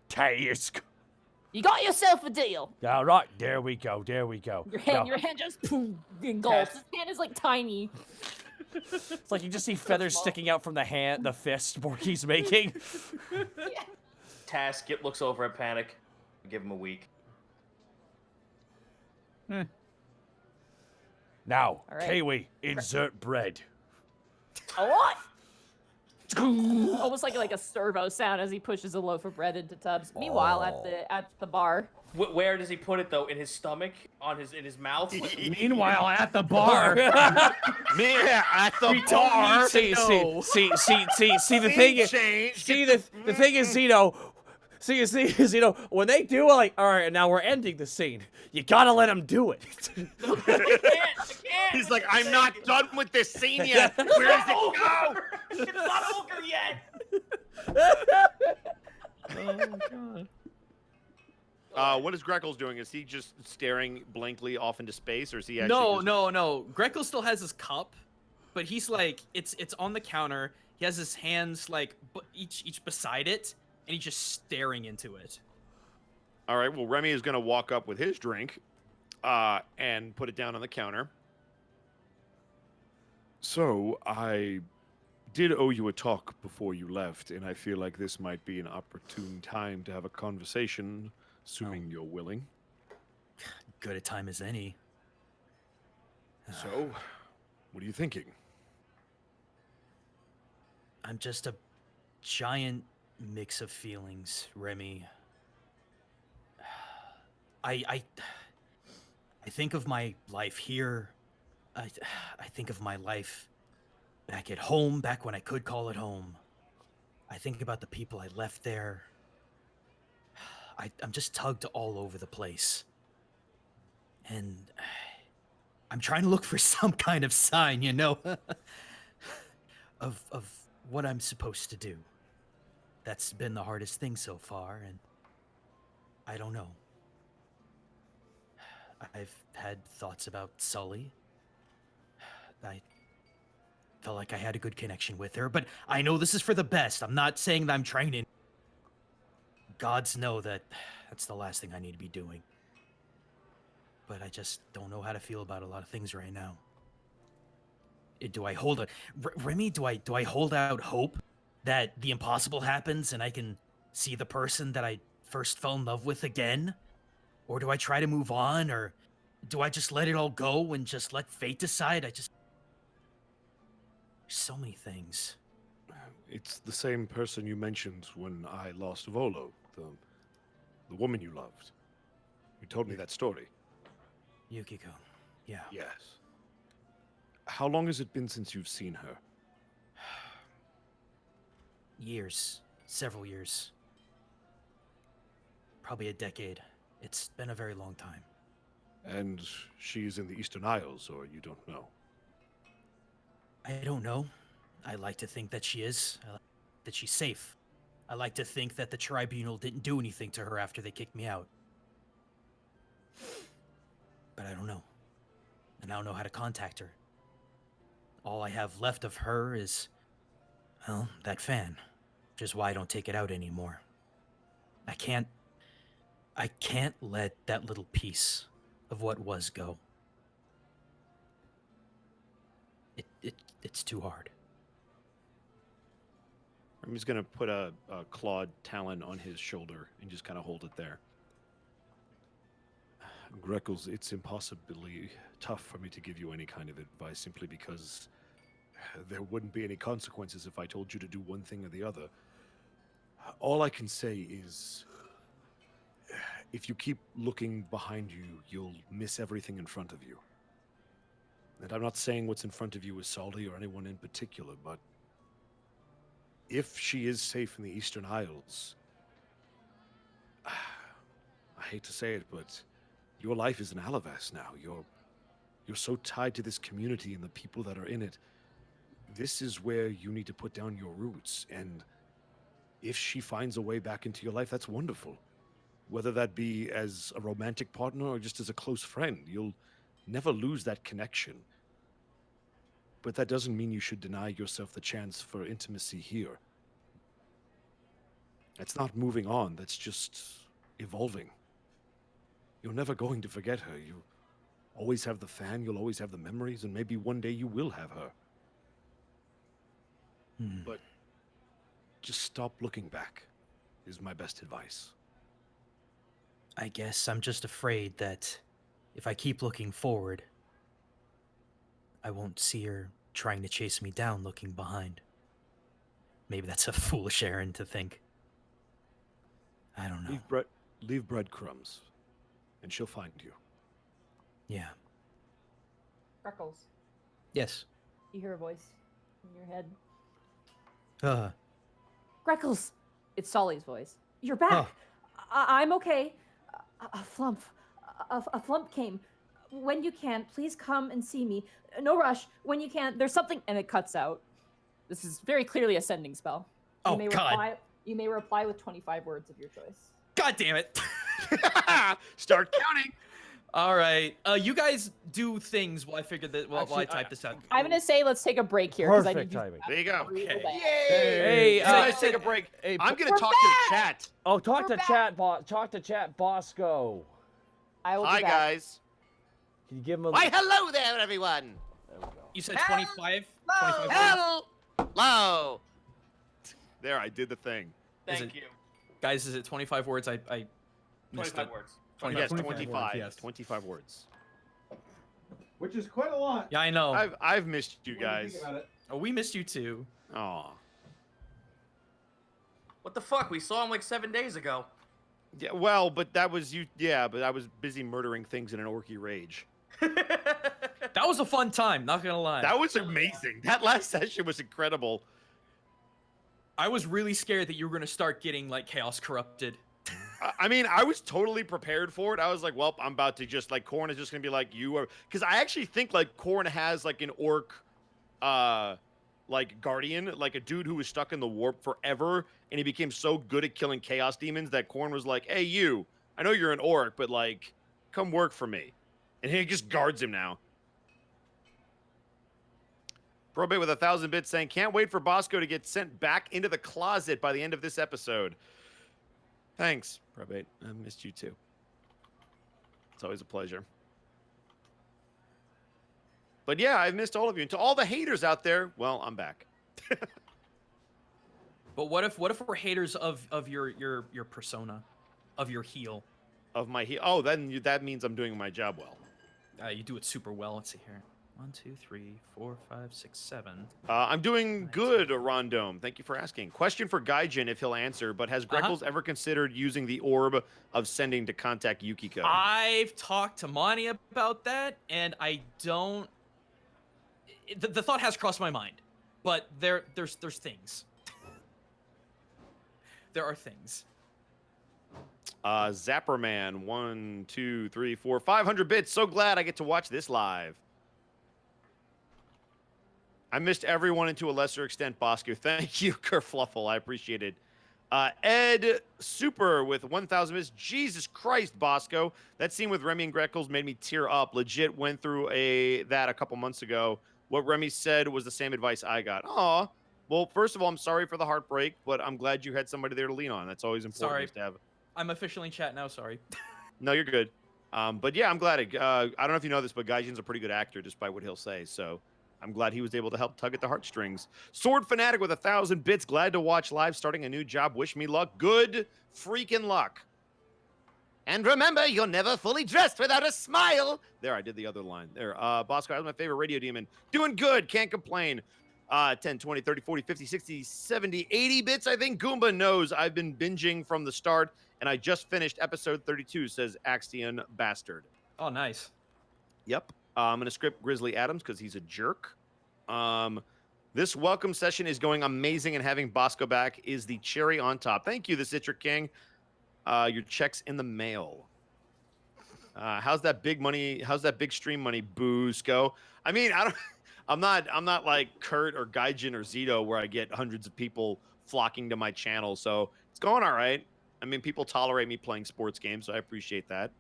Task. You got yourself a deal. All right, there we go. Your Now- hand just engulfs. His hand is like tiny. It's like you just see feathers sticking out from the fist Borky's making. Task looks over at Panic. Give him a week. Now, All right. Kiwi, insert bread. A what? Almost like a servo sound as he pushes a loaf of bread into Tubbs. Meanwhile, at the bar. Where does he put it though? In his stomach? In his mouth? Meanwhile, at the bar. Yeah, at the bar. See, the thing is, the thing is, Zeno. Zeno, when they do like, all right, now we're ending the scene. You gotta let him do it. I can't. He's like, I'm not done with this scene yet. Where does it go? It's not over yet. Oh god. What is Greckles doing? Is he just staring blankly off into space, or is he actually? No. Greckle still has his cup, but he's like, it's on the counter. He has his hands like each beside it, and he's just staring into it. All right. Well, Remy is gonna walk up with his drink, and put it down on the counter. So I did owe you a talk before you left, and I feel like this might be an opportune time to have a conversation, assuming you're willing. Good a time as any. So, what are you thinking? I'm just a giant mix of feelings, Remy. I think of my life here. I think of my life back at home, back when I could call it home. I think about the people I left there. I'm just tugged all over the place. And I'm trying to look for some kind of sign, you know, of what I'm supposed to do. That's been the hardest thing so far, and I don't know. I've had thoughts about Sully. I felt like I had a good connection with her, but I know this is for the best. I'm not saying that I'm trying to. Gods know that that's the last thing I need to be doing. But I just don't know how to feel about a lot of things right now. Do I hold Remy, do I hold out hope that the impossible happens and I can see the person that I first fell in love with again? Or do I try to move on? Or do I just let it all go and just let fate decide? There's so many things. It's the same person you mentioned when I lost Volo, the woman you loved. You told me that story. Yukiko, yeah. Yes. How long has it been since you've seen her? Years. Several years. Probably a decade. It's been a very long time. And she's in the Eastern Isles, or you don't know? I don't know. I like to think that she is. That she's safe. I like to think that the tribunal didn't do anything to her after they kicked me out. But I don't know. And I don't know how to contact her. All I have left of her is, well, that fan. Which is why I don't take it out anymore. I can't let that little piece of what was go. It's too hard. I'm just gonna put a clawed talon on his shoulder and just kind of hold it there. Greckles, it's impossibly tough for me to give you any kind of advice simply because there wouldn't be any consequences if I told you to do one thing or the other. All I can say is, if you keep looking behind you, you'll miss everything in front of you. And I'm not saying what's in front of you is Salty or anyone in particular, but if she is safe in the Eastern Isles, I hate to say it, but your life is in Alavas now. You're so tied to this community and the people that are in it. This is where you need to put down your roots. And if she finds a way back into your life, that's wonderful. Whether that be as a romantic partner or just as a close friend, you'll never lose that connection. But that doesn't mean you should deny yourself the chance for intimacy here. That's not moving on, that's just evolving. You're never going to forget her. You always have the fan, you'll always have the memories, and maybe one day you will have her. But just stop looking back, is my best advice. I guess I'm just afraid that if I keep looking forward, I won't see her trying to chase me down looking behind. Maybe that's a foolish errand to think. I don't know. Leave breadcrumbs, and she'll find you. Yeah. Freckles, Yes. you hear a voice in your head. Freckles! It's Solly's voice. You're back! Oh. I'm okay. A flump. A flump came. When you can, please come and see me. No rush. When you can, there's something... And it cuts out. This is very clearly a sending spell. Oh, God. You may reply with 25 words of your choice. God damn it. Start counting. All right. You guys do things while I figure that while I type this out. I'm gonna say let's take a break here because I need Perfect timing. There you go. Okay. Hey, You guys take a break. hey, I'm gonna we're talk to the chat. Oh, talk We're to back. chat, talk to chat, Bosco. I will be Hi, back. guys. Can you give him a? Why, hello there, everyone. There we go. You said 25? 25 words? Hello. There, I did the thing. Is Thank it- you. Guys, is it 25 words? I missed 25 it. words. Yes, 25 25. words, yes. 25 words. Which is quite a lot. Yeah, I know. I've missed you when you guys. think about it. Oh, we missed you too. Aw. What the fuck? We saw him like 7 days ago. Yeah, well, but that was you. Yeah, but I was busy murdering things in an orky rage. That was a fun time, not gonna lie. That was amazing. That last session was incredible. I was really scared that you were gonna start getting like chaos corrupted. I mean, I was totally prepared for it. I was like, well, I'm about to just like Korn is just gonna be like you are, because I actually think like Korn has like an orc, like guardian, like a dude who was stuck in the warp forever, and he became so good at killing chaos demons that Korn was like, hey, you, I know you're an orc, but like, come work for me, and he just guards him now. Probate with 1,000 bits saying, can't wait for Bosco to get sent back into the closet by the end of this episode. Thanks, Probate. I missed you too. It's always a pleasure. But yeah, I've missed all of you. And to all the haters out there, well, I'm back. But what if we're haters of your persona, of your heel? Of my oh, then that means I'm doing my job well. You do it super well. Let's see here. 1, 2, 3, 4, 5, 6, 7. I'm doing good, Rondome. Thank you for asking. Question for Gaijin, if he'll answer, but has Greckles ever considered using the orb of sending to contact Yukiko? I've talked to Monty about that, and I don't. The thought has crossed my mind, but there's things. There are things. Zapperman, 1, 2, 3, 4, 500 bits. So glad I get to watch this live. I missed everyone and to a lesser extent, Bosco. Thank you, Kerfluffle. I appreciate it. Ed Super with 1,000 bits. Jesus Christ, Bosco. That scene with Remy and Greckles made me tear up. Legit went through that a couple months ago. What Remy said was the same advice I got. Aw. Well, first of all, I'm sorry for the heartbreak, but I'm glad you had somebody there to lean on. That's always important Sorry. just to have. I'm officially in chat now. Sorry. No, you're good. But yeah, I'm glad. I don't know if you know this, but Gaijin's a pretty good actor, despite what he'll say. So I'm glad he was able to help tug at the heartstrings. Sword Fanatic with 1,000 bits. Glad to watch live. Starting a new job. Wish me luck. Good freaking luck. And remember, you're never fully dressed without a smile. There, I did the other line. There. Bosco, that was my favorite radio demon. Doing good. Can't complain. 10, 20, 30, 40, 50, 60, 70, 80 bits, I think. Goomba knows I've been binging from the start, and I just finished episode 32, says Axion Bastard. Oh, nice. Yep. I'm going to script Grizzly Adams because he's a jerk. This welcome session is going amazing, and having Bosco back is the cherry on top. Thank you, the Citric King. Your check's in the mail. How's that big money? How's that big stream money, Boosco? I mean, I'm not like Kurt or Gaijin or Zito where I get hundreds of people flocking to my channel, so it's going all right. I mean, people tolerate me playing sports games, so I appreciate that.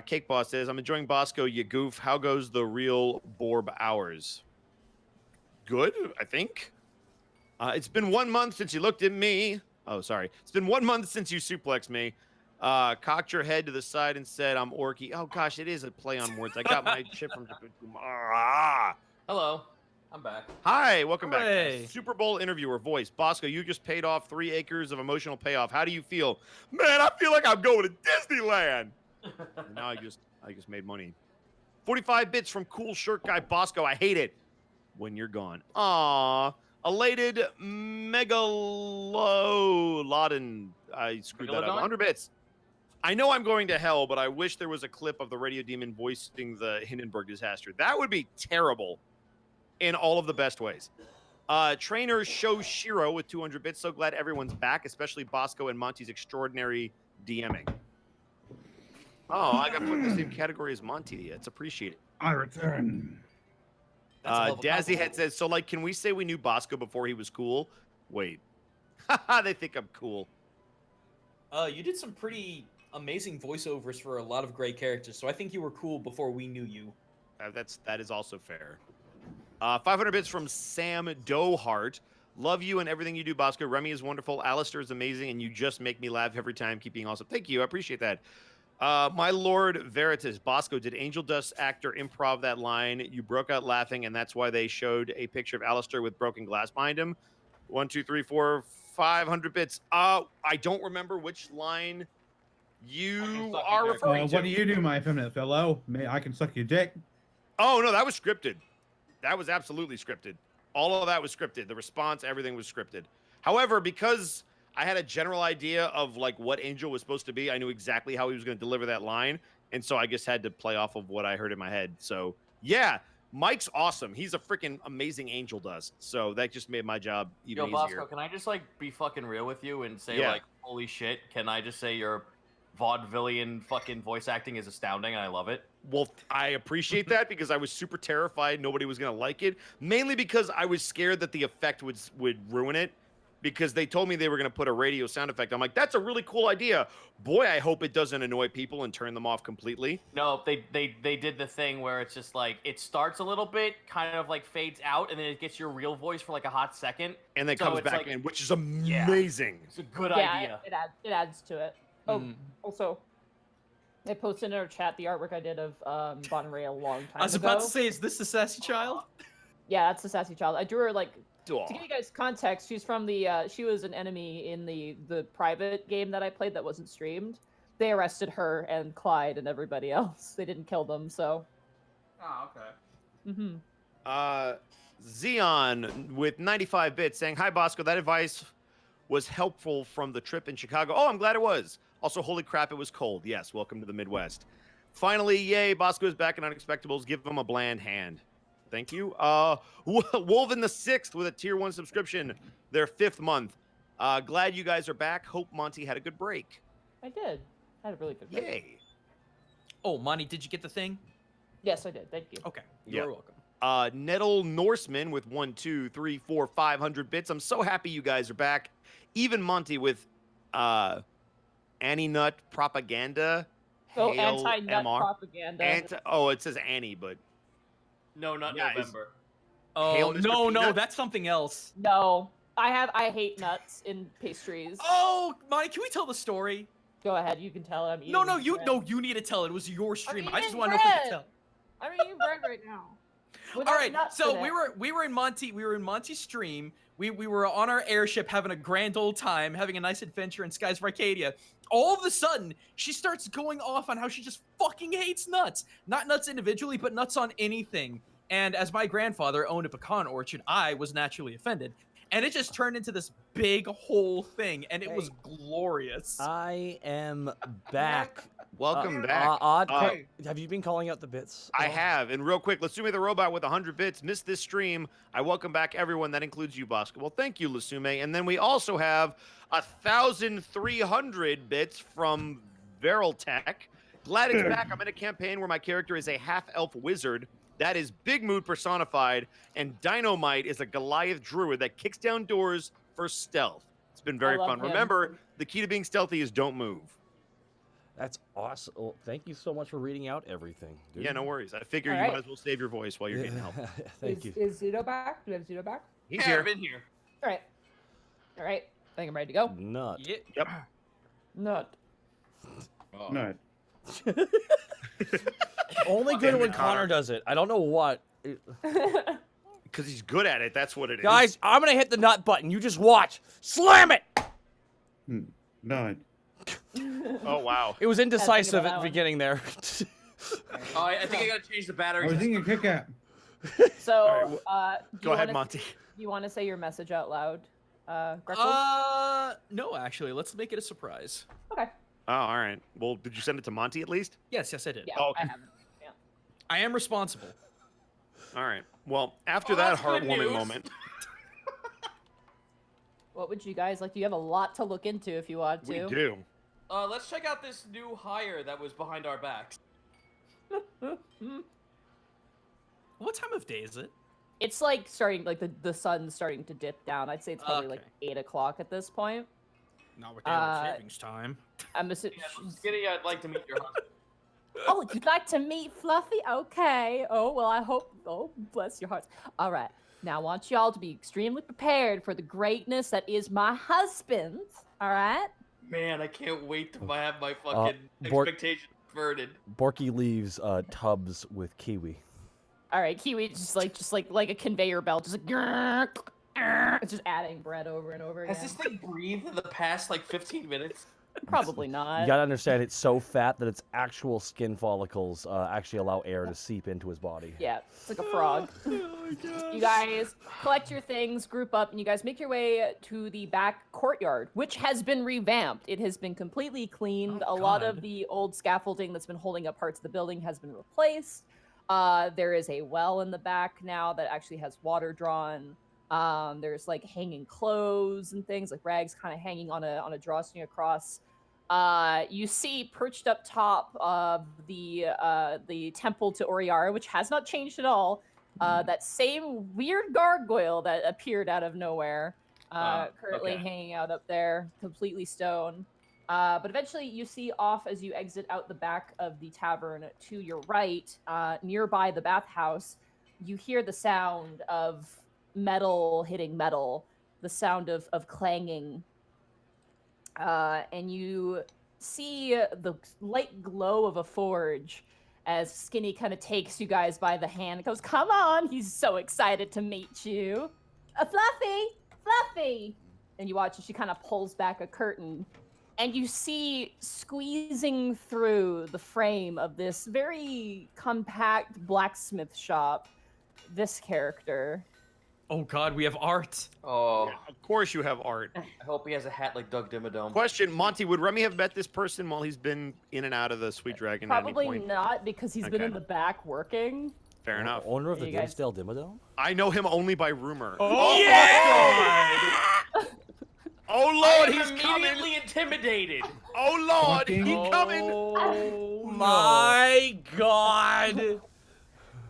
Cake Boss says, I'm enjoying Bosco, you goof. How goes the real Borb hours? Good, I think. It's been 1 month since you looked at me. Oh, sorry. It's been 1 month since you suplexed me. Cocked your head to the side and said, I'm Orky. Oh, gosh, it is a play on words. I got my chip from... Hello. I'm back. Hi, welcome Hooray. back. Super Bowl interviewer voice. Bosco, you just paid off 3 acres of emotional payoff. How do you feel? Man, I feel like I'm going to Disneyland. And now I just made money. 45 bits from Cool Shirt Guy Bosco. I hate it when you're gone. Aw. Elated Megalodon. I screwed that up. 100 bits. I know I'm going to hell, but I wish there was a clip of the Radio Demon voicing the Hindenburg disaster. That would be terrible in all of the best ways. Trainer Show Shiro with 200 bits. So glad everyone's back, especially Bosco and Monty's extraordinary DMing. Oh, I got put in the same category as Monty. It's appreciated. I return. Dazzy Head says, so like, can we say we knew Bosco before he was cool? Wait. They think I'm cool. You did some pretty amazing voiceovers for a lot of great characters, so I think you were cool before we knew you. That is also fair. 500 bits from Sam Dohart. Love you and everything you do, Bosco. Remy is wonderful. Alistair is amazing, and you just make me laugh every time. Keep being awesome. Thank you. I appreciate that. My Lord Veritas, Bosco, did Angel Dust actor improv that line? You broke out laughing, and that's why they showed a picture of Alistair with broken glass behind him. 1, 2, 3, 4, 500 bits. I don't remember which line you are referring to. What do you do, my effeminate fellow? I can suck your dick. Oh, no, that was scripted. That was absolutely scripted. All of that was scripted. The response, everything was scripted. However, because I had a general idea of like what Angel was supposed to be, I knew exactly how he was going to deliver that line, and so I just had to play off of what I heard in my head. So yeah, Mike's awesome. He's a freaking amazing Angel Dust. So that just made my job even easier. Bosco, can I just like be fucking real with you and say like, holy shit? Can I just say your vaudevillian fucking voice acting is astounding and I love it? Well, I appreciate that because I was super terrified nobody was going to like it. Mainly because I was scared that the effect would ruin it. Because they told me they were going to put a radio sound effect. I'm like, that's a really cool idea. Boy, I hope it doesn't annoy people and turn them off completely. No, they did the thing where it's just like, it starts a little bit, kind of like fades out, and then it gets your real voice for like a hot second. And then comes back in, which is amazing. It's a good idea. It adds to it. Oh, also, I posted in our chat the artwork I did of Bon Ray a long time ago. I was about to say, is this the Sassy Child? Yeah, that's the Sassy Child. I drew her like... Aww. To give you guys context, she's from the she was an enemy in the private game that I played that wasn't streamed. They arrested her and Clyde and everybody else. They didn't kill them, so. Oh, okay. Xeon with 95 bits saying, hi Bosco, that advice was helpful from the trip in Chicago. Oh, I'm glad it was. Also, holy crap, it was cold. Yes, welcome to the Midwest. Finally, yay, Bosco is back in Unexpectables. Give him a bland hand. Thank you. Wolven the 6th with a tier 1 subscription, their 5th month. Glad you guys are back. Hope Monty had a good break. I did. I had a really good break. Yay. Oh, Monty, did you get the thing? Yes, I did. Thank you. Okay. You're welcome. Nettle Norseman with 1, 2, 3, 4, 500 bits. I'm so happy you guys are back. Even Monty with Annie Nut Propaganda. Oh, anti-nut propaganda. It says Annie, but... No, not November. Oh, no, that's something else. No. I hate nuts in pastries. Oh, Monty, can we tell the story? Go ahead, you can tell it. I'm eating you need to tell it. It was your stream. I just want to know if we can tell. I'm eating bread right now. All right, so we were in Monty's stream. We were on our airship having a grand old time, having a nice adventure in Skies of Arcadia. All of a sudden, she starts going off on how she just fucking hates nuts. Not nuts individually, but nuts on anything. And as my grandfather owned a pecan orchard, I was naturally offended. And it just turned into this big whole thing, and it was glorious. I am back. Welcome back. Odd. Have you been calling out the bits? I have. And real quick, Lasume the Robot with 100 bits missed this stream. I welcome back everyone. That includes you, Bosco. Well, thank you, Lasume. And then we also have 1,300 bits from Veraltech. Glad it's back. I'm in a campaign where my character is a half-elf wizard. That is Big Mood personified, and Dynamite is a Goliath druid that kicks down doors for stealth. It's been very fun. him. Remember, the key to being stealthy is don't move. That's awesome. Well, thank you so much for reading out everything. Dude. Yeah, no worries. I figure All you right. might as well save your voice while you're getting help. Thank you. Is Zudo back? Do we have Zudo back? He's Yeah, here. I've been here. All right. All right. I think I'm ready to go. Nut. Yep. Nut. No. Only good when Connor does it. I don't know what. Because he's good at it. That's what it is. Guys, I'm gonna hit the nut button. You just watch. Slam it. No. Oh, wow. It was indecisive about at that the one. beginning there. Oh, I think I gotta change the I battery. was thinking Kit Kat. So, Go ahead, Monty. You want to say your message out loud, Gretel? No, actually, let's make it a surprise. Okay. Oh, all right. Well, did you send it to Monty at least? Yes, I did. Yeah, Oh, okay. I haven't. Yeah. I am responsible. All right. Well, after Oh, that that's good heartwarming news. moment, What would you guys like? Do you have a lot to look into if you want we to? do. Let's check out this new hire that was behind our backs. What time of day is it? It's like starting, like the sun's starting to dip down. I'd say it's probably like Okay. 8 o'clock at this point. Not with daylight Uh, savings time. I'm assuming. Yeah, Skinny, I'd like to meet your husband. Oh, you'd like to meet Fluffy? Okay. Oh, well, I hope. Oh, bless your hearts. All right. Now, I want y'all to be extremely prepared for the greatness that is my husband. All right? Man, I can't wait to have my fucking Bort- expectations converted. Borky leaves tubs with kiwi. All right. Kiwi just like a conveyor belt, just like grrr, grrr, it's just adding bread over and over again. Has this thing breathed in the past like 15 minutes? Probably not. You gotta understand, it's so fat that its actual skin follicles actually allow air to seep into his body. Yeah, it's like a frog. You guys collect your things, group up, and you guys make your way to the back courtyard, which has been revamped. It has been completely cleaned. Oh, a lot God. of the old scaffolding that's been holding up parts of the building has been replaced. There is a well in the back now that actually has water drawn. There's like hanging clothes and things, like rags kind of hanging on a drawstring across. You see perched up top of the temple to Oriara, which has not changed at all. That same weird gargoyle that appeared out of nowhere, currently okay. hanging out up there, completely stone. But eventually, you see off as you exit out the back of the tavern to your right, nearby the bathhouse, you hear the sound of metal hitting metal, the sound of clanging. And you see the light glow of a forge as Skinny kind of takes you guys by the hand and goes, "Come on, he's so excited to meet you. Fluffy! And you watch as she kind of pulls back a curtain, and you see squeezing through the frame of this very compact blacksmith shop, this character. Oh God, we have art. Oh, Of course you have art. I hope he has a hat like Doug Dimmadome. Question, Monty, would Remy have met this person while he's been in and out of the Sweet Dragon at any Probably point? not, because he's been Okay. in the back working. Fair enough. Owner of the You guys- Dimsdale Dimmadome? I know him only by rumor. Oh, Oh I Lord, am he's coming! immediately intimidated. Oh Lord, Fucking- he's coming! Oh My God!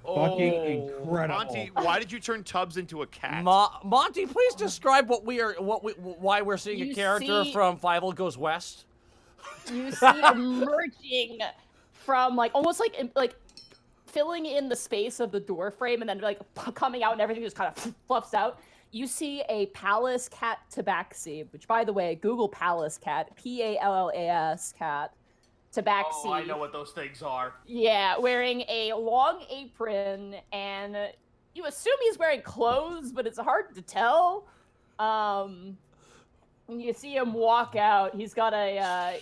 Fucking Oh. incredible. Monty, why did you turn Tubbs into a cat? Monty, please describe why we're seeing a You character see- from Fievel Goes West. You see emerging from almost like filling in the space of the door frame and then coming out and everything just kind of fluffs out. You see a Pallas cat tabaxi, which by the way, Google Pallas cat, Pallas cat, tabaxi. Oh, I know what those things are. Yeah, wearing a long apron, and you assume he's wearing clothes, but it's hard to tell. You see him walk out. He's got a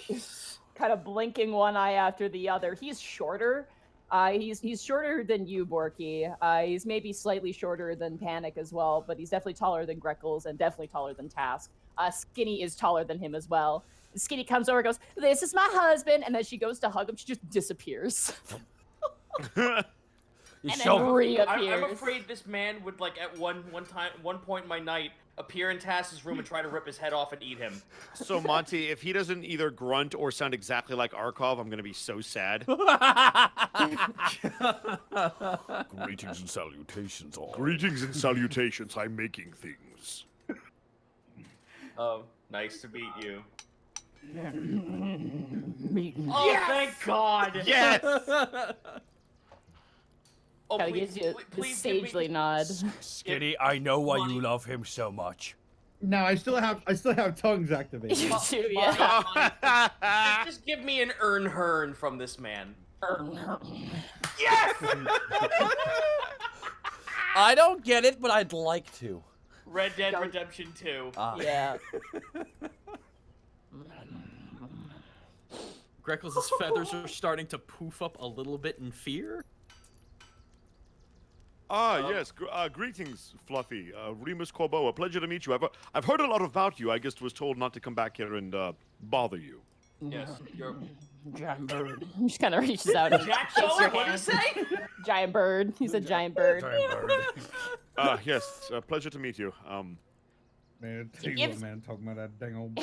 kind of blinking one eye after the other. He's shorter. He's shorter than you, Borky. He's maybe slightly shorter than Panic as well, but he's definitely taller than Greckles and definitely taller than Task. Skinny is taller than him as well. Skinny comes over and goes, "This is my husband," and then she goes to hug him. She just disappears. And then reappears. I'm afraid this man would like at one point in my night appear in Task's room and try to rip his head off and eat him. So Monty, if he doesn't either grunt or sound exactly like Arkhov, I'm gonna be so sad. Greetings and salutations, all. Greetings and salutations. I'm making things. Oh, nice to meet you. Oh, yes! Thank God! Yes. Oh, Kinda gives you the sagely nod. Skinny, I know why you love him so much. No, I still have tongues activated. You too, yeah. Just give me an Ernhern from this man. Yes. I don't get it, but I'd like to. Red Dead Redemption 2. Yeah. Greckles' feathers are starting to poof up a little bit in fear. Yes. Greetings, Fluffy. Remus Corbeau, a pleasure to meet you. I've heard a lot about you. I just was told not to come back here and bother you. Yes, you're... Giant bird. He just kind of reaches out and Jack shakes your what did you hand. say? Giant bird. He's a giant bird. Yes. Pleasure to meet you. Man, gives- man, talking about that dang old.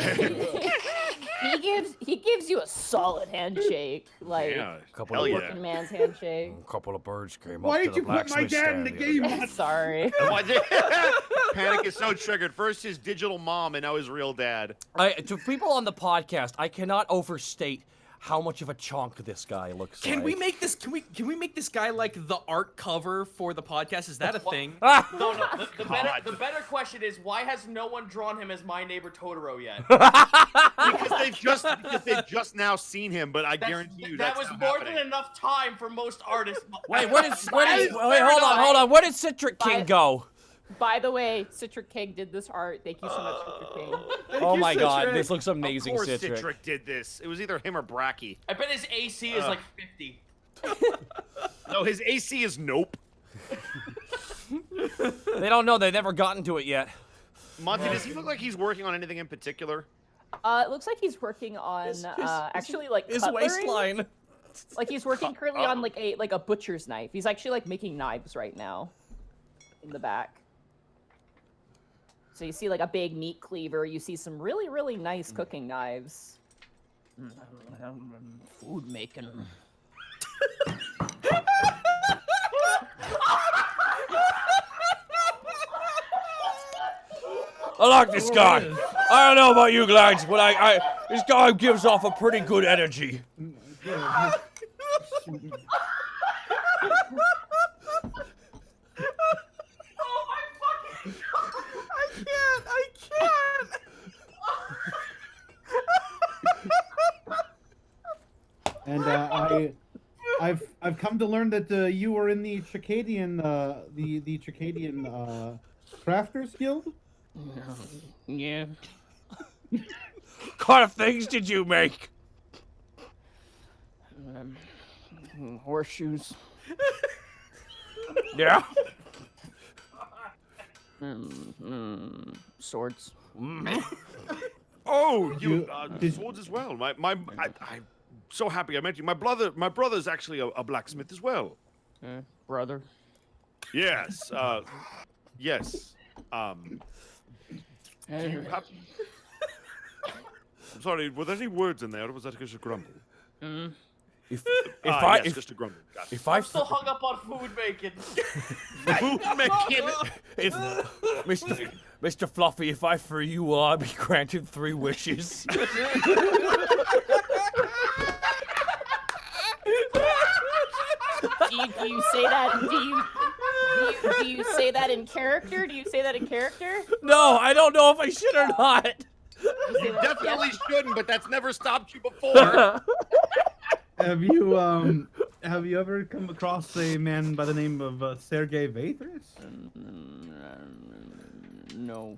He gives you a solid handshake, like Yeah. Couple Hell of yeah. working man's handshake. A couple of birds came Why up did to you the put my blacksmith dad in stand the the other game? day. Sorry. Panic is so triggered. First his digital mom, and now his real dad. To people on the podcast, I cannot overstate how much of a chonk this guy looks like. Can we make this? Can we make this guy like the art cover for the podcast? Is that a thing? No. The better question is, why has no one drawn him as My Neighbor Totoro yet? because they've just now seen him, but I guarantee you that that's was not more happening. than enough time for most artists. Wait, wait, hold on. Where did Citric King go? By the way, Citric King did this art. Thank you so much, Citric King. Oh my God, Citric. this looks amazing, Of course Citric. Citric did this. It was either him or Bracky. I bet his AC is like 50. No, his AC is nope. They don't know. They've never gotten to it yet. Monty, does he look like he's working on anything in particular? It looks like he's working on actually like His cutlery. waistline. Like he's working currently on like a butcher's knife. He's actually like making knives right now. In the back. So you see like a big meat cleaver. You see some really, really nice cooking knives. Food making. I like this guy. I don't know about you guys, but this guy gives off a pretty good energy. I can't. And I've come to learn that you were in the Chicadian the Chicadian Crafters Guild. Yeah. What kind of things did you make? Horseshoes. Yeah. Swords. Oh, You- swords as well. I'm so happy I met you. My brother's actually a blacksmith as well. Brother. Yes. Yes. Do you have... I'm sorry, were there any words in there, or was that just a grumble? If Yes, just a grumble. Gotcha. if I I'm still hung up on food making. Food making. if Mr. Fluffy, if I free you, will I be granted 3 wishes? Do you say that? Do you say that in character? Do you say that in character? No, I don't know if I should or not. You definitely shouldn't, but that's never stopped you before. Have you ever come across a man by the name of Sergei Vathris? No.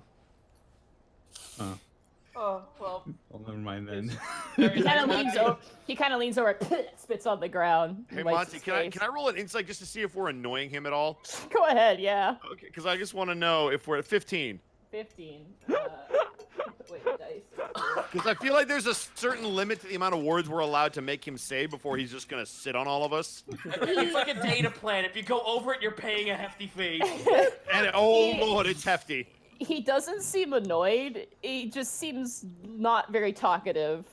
Oh well. Well, never mind then. He kind of leans over, spits on the ground. Hey wipes Monty, his can I face. roll an insight just to see if we're annoying him at all? Go ahead, yeah. Okay, because I just want to know if we're at 15. 15. Wait, dice. Because I feel like there's a certain limit to the amount of words we're allowed to make him say before he's just gonna sit on all of us. It's like a data plan. If you go over it, you're paying a hefty fee. And oh lord, it's hefty. He doesn't seem annoyed. He just seems not very talkative.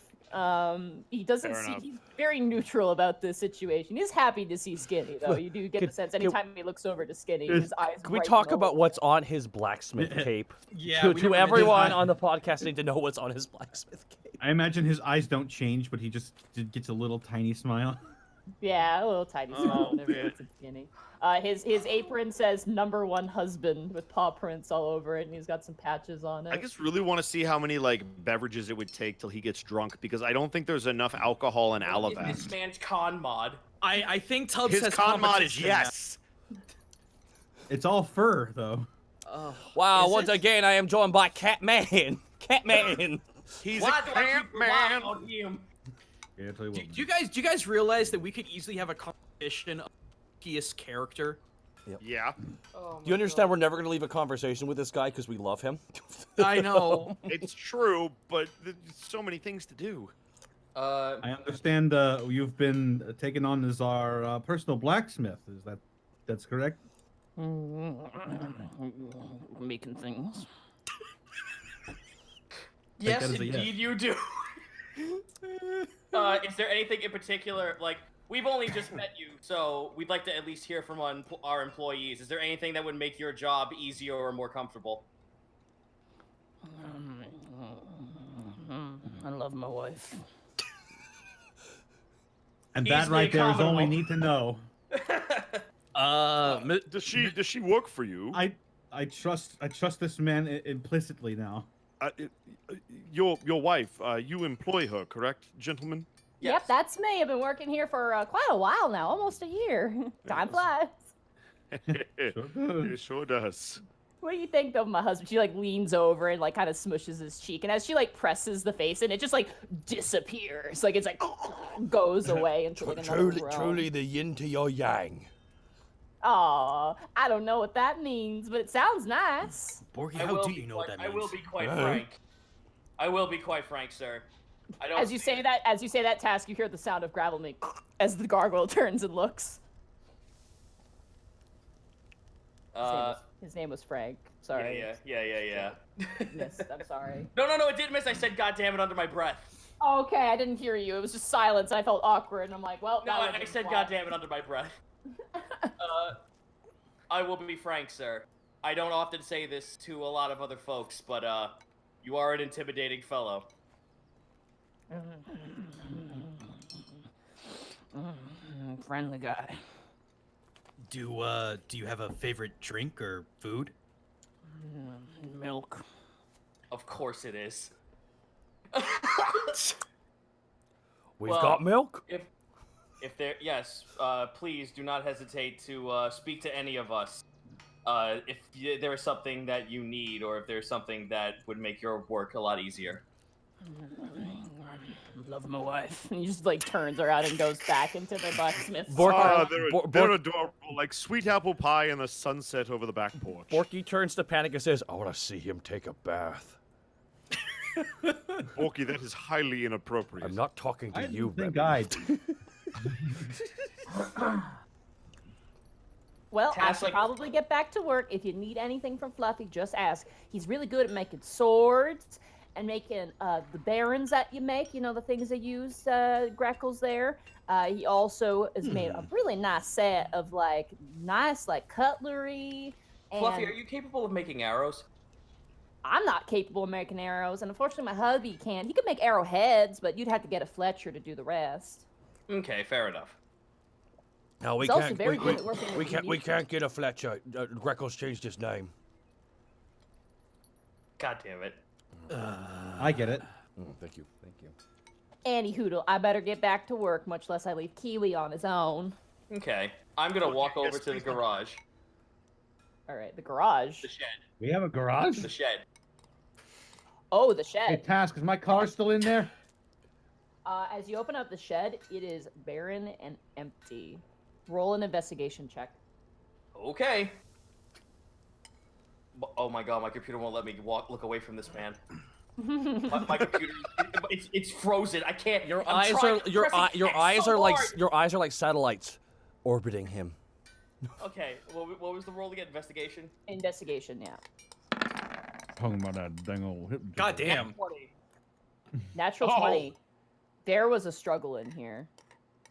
He doesn't Fair seem. enough. He's very neutral about this situation. He's happy to see Skinny, though. You do get the sense anytime he looks over to Skinny, his eyes. Can we brighten talk over. about what's on his blacksmith cape? Yeah. to we never everyone mentioned- on the podcast need to know what's on his blacksmith cape. I imagine his eyes don't change, but he just gets a little tiny smile. Yeah, a little tiny smile Oh, whenever he man. looks at Skinny. His apron says #1 husband with paw prints all over it, and he's got some patches on it. I just really want to see how many like beverages it would take till he gets drunk because I don't think there's enough alcohol in This Alavast. man's con mod. I think Tubbs His has con mod is competition now. yes. It's all fur, though. Oh, Wow, is once it? again, I am joined by Catman. Catman. He's Why a do I camp keep relying man. on him? Yeah, I'll tell you Do, what. do you guys realize that we could easily have a competition of luckiest character? Yeah, Oh Do you understand we're never going to leave a conversation with this guy because we love him? I know. it's true, but there's so many things to do. I understand you've been taken on as our personal blacksmith. Is that's correct? Making things. Yes, that as a yes. indeed you do. Is there anything in particular, like, we've only just met you, so we'd like to at least hear from our employees. Is there anything that would make your job easier or more comfortable? I love my wife. And Easily that right there is all we accommodable. need to know. Does she work for you? I trust this man implicitly now. Your wife, you employ her, correct, gentlemen? Yep, that's me. I've been working here for quite a while now, almost a year. Time flies. It sure does. What do you think of my husband? She like leans over and like kind of smushes his cheek, and as she like presses the face, and it just like disappears, like it's like goes away into like another room. Truly the yin to your yang. Aw, I don't know what that means, but it sounds nice. Borky, I how will do be you know what quite- that means? I will be quite Uh-huh. frank. I will be quite frank, sir. I don't. As you say that task, you hear the sound of gravel make as the gargoyle turns and looks. His name was Frank. Sorry. Yeah. Missed. I'm sorry. No, it did miss. I said, "God damn it," under my breath. Okay, I didn't hear you. It was just silence, and I felt awkward, and I'm like, well, No, that I would've been said, flat. "God damn it," under my breath. I will be frank, sir. I don't often say this to a lot of other folks, but you are an intimidating fellow. Friendly guy. Do you have a favorite drink or food? Milk. Of course it is. We've Well, got milk? If there, yes, please do not hesitate to speak to any of us. If there is something that you need, or if there's something that would make your work a lot easier. Love my wife. And he just like turns around and goes back into the blacksmith. They're adorable, like sweet apple pie and the sunset over the back porch. Borky turns to Panic and says, I want to see him take a bath. Borky, that is highly inappropriate. I'm not talking to I you, think Remy. Well, I Task, should like- probably get back to work. If you need anything from Fluffy, just ask. He's really good at making swords and making the barons that you make. You know, the things they use, Greckles there. He also has made a really nice set of nice cutlery. And Fluffy, are you capable of making arrows? I'm not capable of making arrows, and unfortunately my hubby can. He could make arrowheads, but you'd have to get a Fletcher to do the rest. Okay, fair enough. No, we He's also can't. very good at working We with can't. We meat. can't get a Fletcher. Greco's changed his name. God damn it. I get it. Thank you. Thank you. Anywho, I better get back to work, much less I leave Kiwi on his own. Okay, I'm gonna walk yes, over to the please don't. garage. All right, the garage. The shed. We have a garage. The shed. Oh, the Hey, shed. Task, is my car still in there? As you open up the shed, it is barren and empty. Roll an investigation check. Okay. Oh my god, my computer won't let me look away from this man. My computer, it's frozen. I can't. Your I'm eyes trying- are your pressing your X eyes so are like hard. your eyes are like satellites orbiting him. Okay, what was the roll to get investigation? Investigation, yeah. Talking about that dang old hypnotism. God damn. 20. Natural Oh. 20. There was a struggle in here.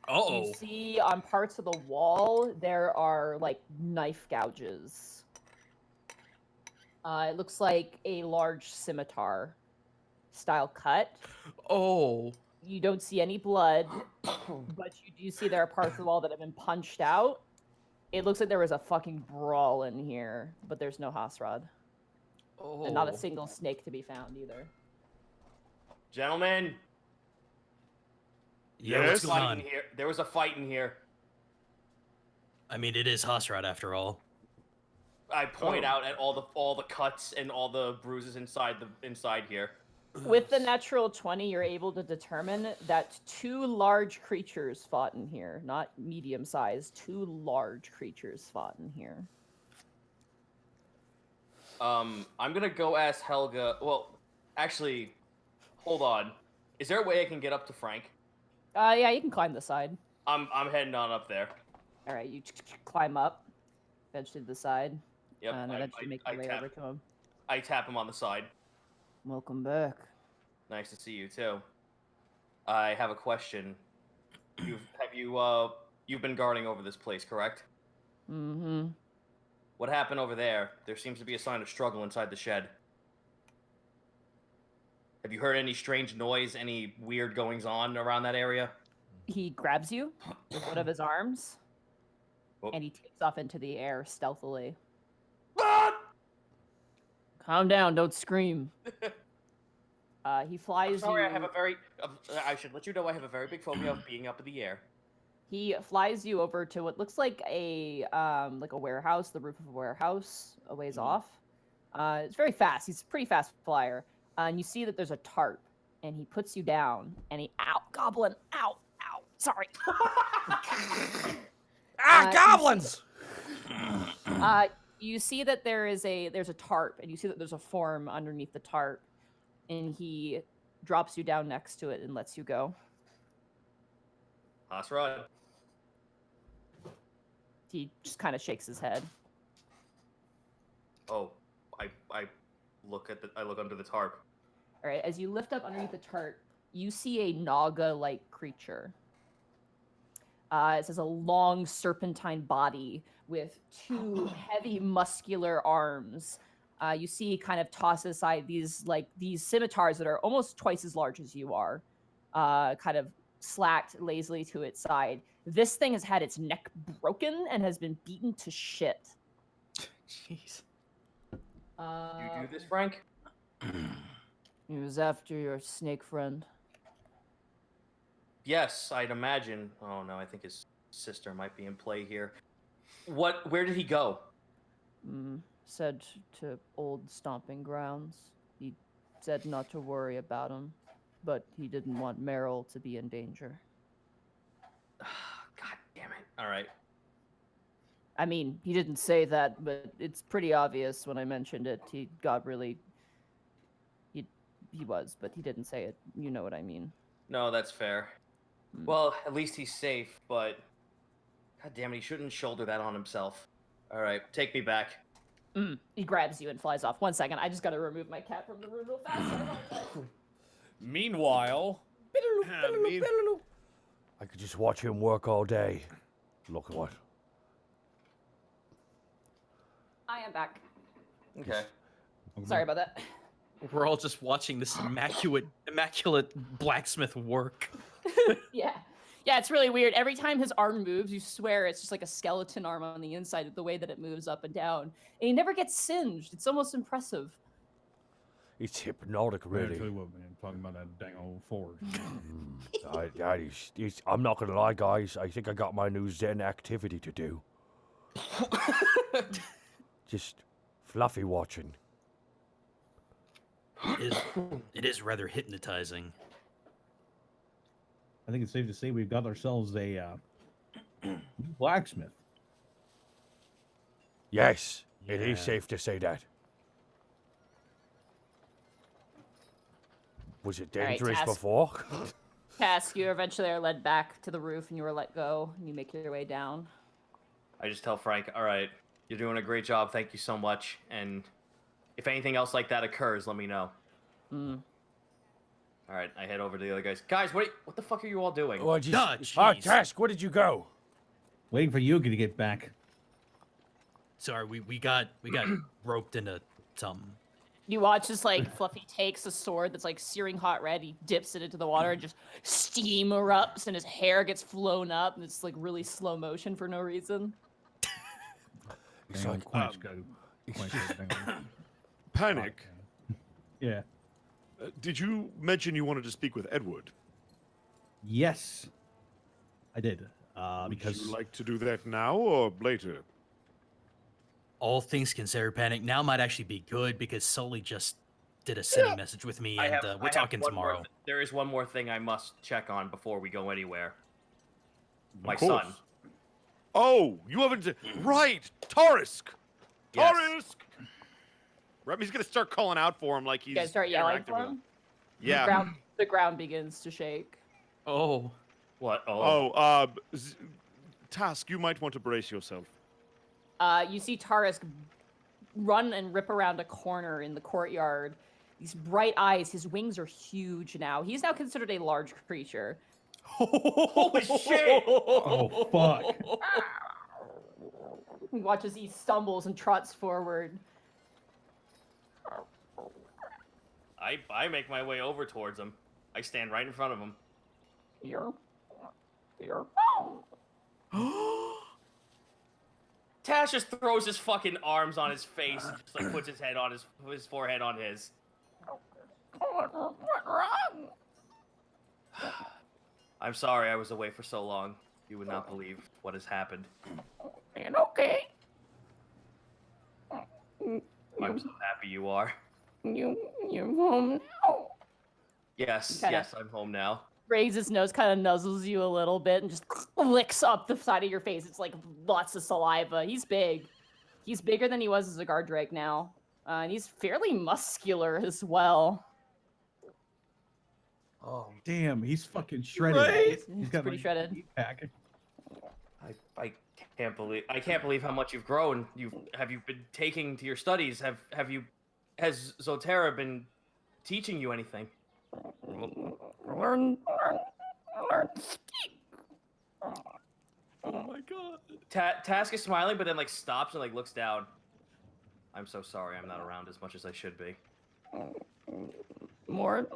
Uh-oh. You see on parts of the wall, there are like knife gouges. It looks like a large scimitar style cut. Oh. You don't see any blood, but you do see there are parts of the wall that have been punched out. It looks like there was a fucking brawl in here, but there's no Hasrod. Oh. And not a single snake to be found either. Gentlemen, Yeah, Yes? what's going fight on? in here. There was a fight in here. I mean, it is Hasrat after all. I point out at all the cuts and all the bruises inside here. With the natural 20, you're able to determine that 2 large creatures fought in here. Not medium-sized, 2 large creatures fought in here. I'm gonna go ask Helga. Well, actually, hold on. Is there a way I can get up to Frank? Yeah, you can climb the side. I'm heading on up there. All right, you climb up, eventually to the side, Yep. and eventually make your way over to him. I tap him on the side. Welcome back. Nice to see you too. I have a question. You've been guarding over this place, correct? Mm-hmm. What happened over there? There seems to be a sign of struggle inside the shed. Have you heard any strange noise, any weird goings on around that area? He grabs you with one of his arms, Oh. and he takes off into the air stealthily. Ah! Calm down, don't scream. He flies Sorry, you. I have a very. I should let you know I have a very big phobia of being up in the air. He flies you over to what looks like a warehouse, the roof of a warehouse, a ways off. It's very fast. He's a pretty fast flyer. And you see that there's a tarp, and he puts you down, and he goblin, ow, sorry. Goblins! You see that there's a tarp, and you see that there's a form underneath the tarp, and he drops you down next to it and lets you go. Hasrod. He just kind of shakes his head. Oh, I look under the tarp. All right, as you lift up underneath the tarp, you see a Naga-like creature. It says a long serpentine body with 2 heavy muscular arms. You see kind of toss aside these scimitars that are almost twice as large as you are, kind of slacked lazily to its side. This thing has had its neck broken and has been beaten to shit. Jeez. You do this, Frank? He was after your snake friend. Yes, I'd imagine. Oh no, I think his sister might be in play here. Where did he go? Said to old stomping grounds. He said not to worry about him, but he didn't want Meryl to be in danger. God damn it. All right. I mean, he didn't say that, but it's pretty obvious when I mentioned it. He got really... He was, but he didn't say it. You know what I mean. No, that's fair. Well, at least he's safe, but... God damn it, he shouldn't shoulder that on himself. All right, take me back. He grabs you and flies off. 1 second, I just gotta remove my cat from the room real fast. Meanwhile, I could just watch him work all day. Look at what. I am back. Okay. Sorry about that. We're all just watching this immaculate blacksmith work. Yeah. Yeah, it's really weird. Every time his arm moves, you swear it's just like a skeleton arm on the inside of the way that it moves up and down. And he never gets singed. It's almost impressive. It's hypnotic, Man, I really. tell you what, man, talking about that dang old Ford. I'm not gonna lie, guys. I think I got my new Zen activity to do. Just fluffy watching. It is rather hypnotizing. I think it's safe to say we've got ourselves a blacksmith. Yes, it is Yeah. safe to say that. Was it All right, dangerous Task. before? Task, you eventually are led back to the roof and you are let go and you make your way down. I just tell Frank, all right, you're doing a great job. Thank you so much. And if anything else like that occurs, let me know. Mm. All right, I head over to the other guys. Guys, what the fuck are you all doing? What did you... Ah, Ah, jeez. Task, where did you go? Waiting for Yugi to get back. Sorry, we got roped into something. You watch as like Fluffy takes a sword that's like searing hot red, he dips it into the water and just steam erupts and his hair gets flown up and it's like really slow motion for no reason. It's Hang on, like, quench, go. Quench everything. Panic. Yeah. Did you mention you wanted to speak with Edward? Yes, I did. Would Because you like to do that now or later? All things considered, Panic now might actually be good because Sully just did a sending message with me, and I we're have talking one more tomorrow. there is one more thing I must check on before we go anywhere. My Of course. son. Oh, you haven't. Right, Tarisk. Yes. Tarisk. Remy's gonna start calling out for him like he's. You guys start yelling interacting for with him? Yeah. The ground begins to shake. Oh. What? Task, you might want to brace yourself. You see Tarisk run and rip around a corner in the courtyard. These bright eyes, his wings are huge now. He's now considered a large creature. Holy shit! oh fuck! You watch as he stumbles and trots forward. I make my way over towards him. I stand right in front of him. Here. Tash just throws his fucking arms on his face and just like puts his head on his forehead on his. I'm sorry I was away for so long. You would not believe what has happened. And okay. I'm so happy you are. You're home now. Yes, Kinda- yes, I'm home now. Raises his nose, kind of nuzzles you a little bit, and just licks up the side of your face. It's like lots of saliva. He's big. He's bigger than he was as a guard drake now. And he's fairly muscular as well. Oh damn, he's fucking shredded. Right? He's He's got pretty like, shredded. eight-pack. I can't believe how much you've grown. Have you been taking to your studies? Has Zotera been teaching you anything? Learn speak. Oh my god. Task is smiling, but then like stops and like looks down. I'm so sorry. I'm not around as much as I should be. More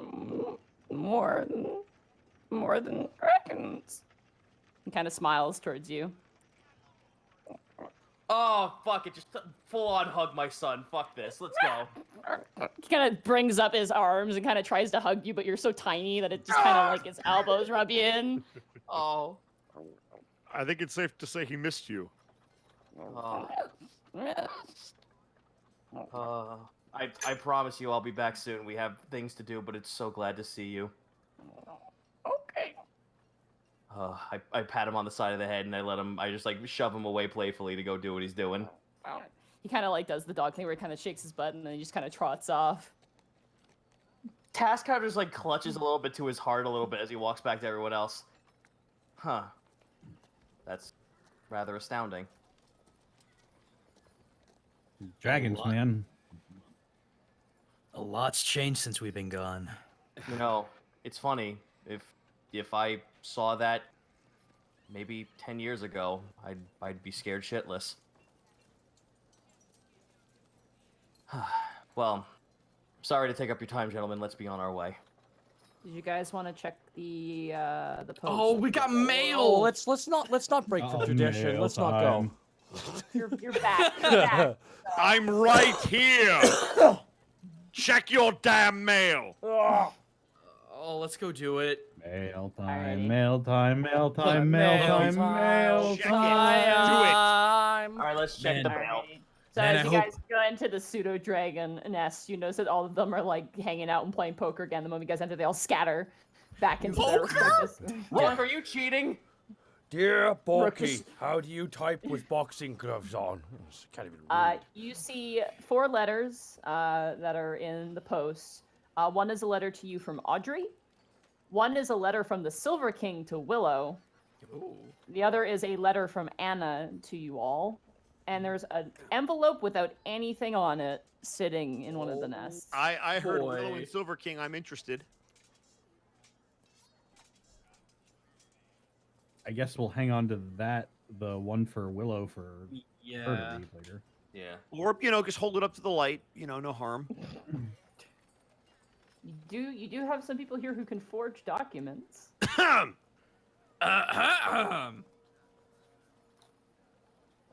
than dragons. He kind of smiles towards you. Oh fuck it! Just full on hug my son. Fuck this. Let's go. He kind of brings up his arms and kind of tries to hug you, but you're so tiny that it just kind of like his elbows rub you in. Oh. I think it's safe to say he missed you. I promise you I'll be back soon. We have things to do, but it's so glad to see you. Okay. I pat him on the side of the head and I just like shove him away playfully to go do what he's doing. He kind of like does the dog thing where he kind of shakes his butt and then he just kind of trots off. Task kind of just like clutches a little bit to his heart a little bit as he walks back to everyone else. Huh. That's rather astounding. Dragons, lot. man. A lot's changed since we've been gone. You know, it's funny. If I saw that maybe 10 years ago, I'd be scared shitless. Well, sorry to take up your time, gentlemen. Let's be on our way. Did you guys want to check the post? Oh, we got Oh, mail. let's not break from Oh, tradition. mail Let's not go. time. You're back. You're back. I'm right here. Check your damn mail. Oh, let's go do it. Mail Alrighty. time, mail time, mail time, mail time, mail Check it. time. Do it. All right, let's check Man. the mail. Alright. So Man, as I you hope- guys go into the pseudo dragon nest, you notice that all of them are like hanging out and playing poker again. The moment you guys enter, they all scatter back into their respective. Rook, are you cheating? Dear Borky, is- how do you type with boxing gloves on? It's kind of read. You see 4 letters that are in the post. One is a letter to you from Audrey. One is a letter from the Silver King to Willow. The other is a letter from Anna to you all. And there's an envelope without anything on it sitting in one of the nests. I heard Willow boy. and Silver King. I'm interested. I guess we'll hang on to that. The one for Willow for her to Yeah. read later. Yeah. Or just hold it up to the light. No harm. You do have some people here who can forge documents.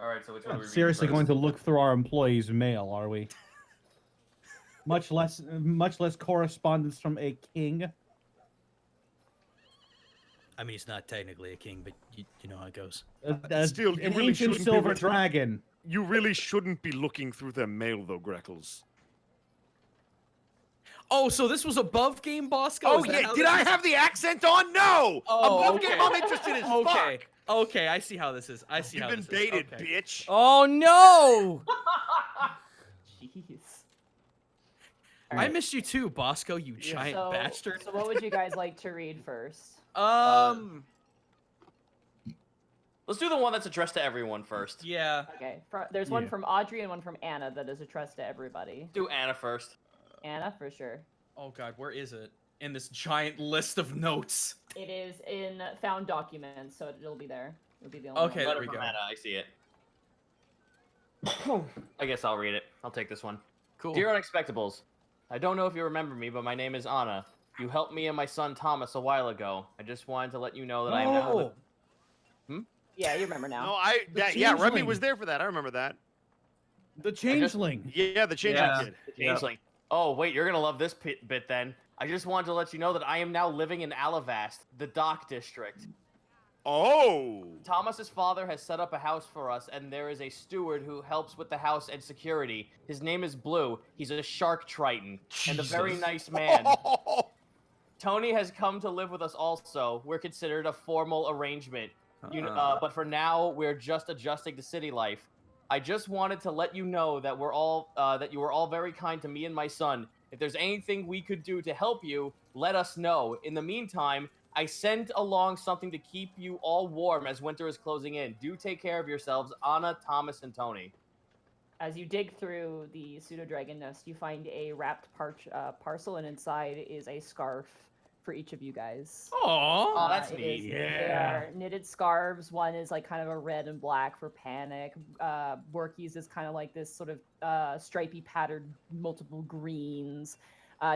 All right, so which one are we reading Seriously first? going to look through our employees' mail, are we? much less correspondence from a king. I mean, he's not technically a king, but you know how it goes. Still, you an really ancient shouldn't be silver with- dragon. You really shouldn't be looking through their mail, though, Greckles. Oh, so this was above game, Bosco? Oh Is that yeah, how did this I is? have the accent on? No. Oh, Above okay. game, I'm interested as Okay. fuck. Okay, I see how this is. I see You've how been this baited, is. Okay. bitch. Oh no! Jeez. I missed you too, Bosco, you giant So, bastard. so what would you guys like to read first? Let's do the one that's addressed to everyone first. Yeah. Okay, there's one Yeah. from Audrey and one from Anna that is addressed to everybody. Do Anna first. Anna, for sure. Oh god, where is it? In this giant list of notes. It is in found documents, so it'll be there. It'll be the only Okay, one. there we From go. Anna, I see it. I guess I'll read it. I'll take this one. Cool. Dear Unexpectables, I don't know if you remember me, but my name is Anna. You helped me and my son Thomas a while ago. I just wanted to let you know that I am now. Oh, Yeah, you remember now. No, The yeah, Remy changeling. was there for that. I remember that. The changeling. Yeah, the changeling Yeah. kid. Changeling. Oh, wait, you're gonna love this bit then. I just wanted to let you know that I am now living in Alavast, the Dock District. Oh. Thomas's father has set up a house for us, and there is a steward who helps with the house and security. His name is Blue. He's a shark triton, and a very Jesus. nice man. Tony has come to live with us also. We're considered a formal arrangement. But for now, we're just adjusting to city life. I just wanted to let you know that that you were all very kind to me and my son. If there's anything we could do to help you, let us know. In the meantime, I sent along something to keep you all warm as winter is closing in. Do take care of yourselves, Anna, Thomas, and Tony. As you dig through the pseudo dragon nest, you find a wrapped parcel, and inside is a scarf for each of you guys. Aww. Oh, that's It neat. is- They are knitted scarves. One is like kind of a red and black for panic. Borky's is kind of like this sort of stripy patterned multiple greens.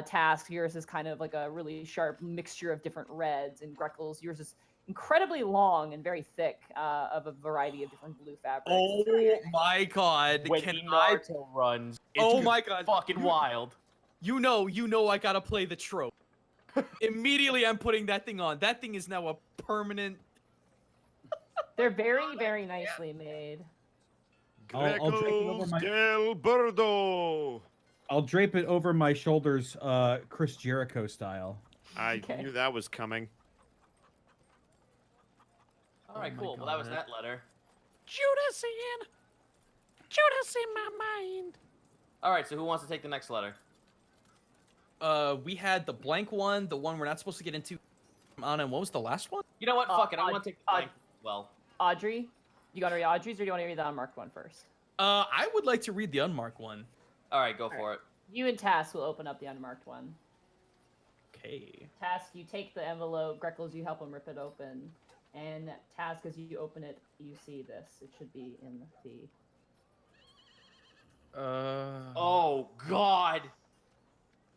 Task, yours is kind of like a really sharp mixture of different reds. And Greckles, yours is incredibly long and very thick of a variety of different blue fabrics. Oh my god. When Can the I? Naruto runs, it's Oh my god. fucking wild. You know I gotta play the trope. Immediately I'm putting that thing on. That thing is now a permanent. They're very, very nicely made. I'll drape it over Greckles my- del Birdo. I'll drape it over my shoulders, Chris Jericho style. I Okay. knew that was coming. All right, Oh my cool. Well, that was God. that letter. Judas in my mind. All right, so who wants to take the next letter? We had the blank one, the one we're not supposed to get into. Anna, and what was the last one? You know what? Fuck it. I Aud- want to take the blank. Well, Audrey, you want to read Audrey's, or do you want to read the unmarked one first? I would like to read the unmarked one. all right, go for it. You and Task will open up the unmarked one. Okay. Task, you take the envelope. Greckles, you help him rip it open. And Task, as you open it, you see this. It should be in the... Oh God!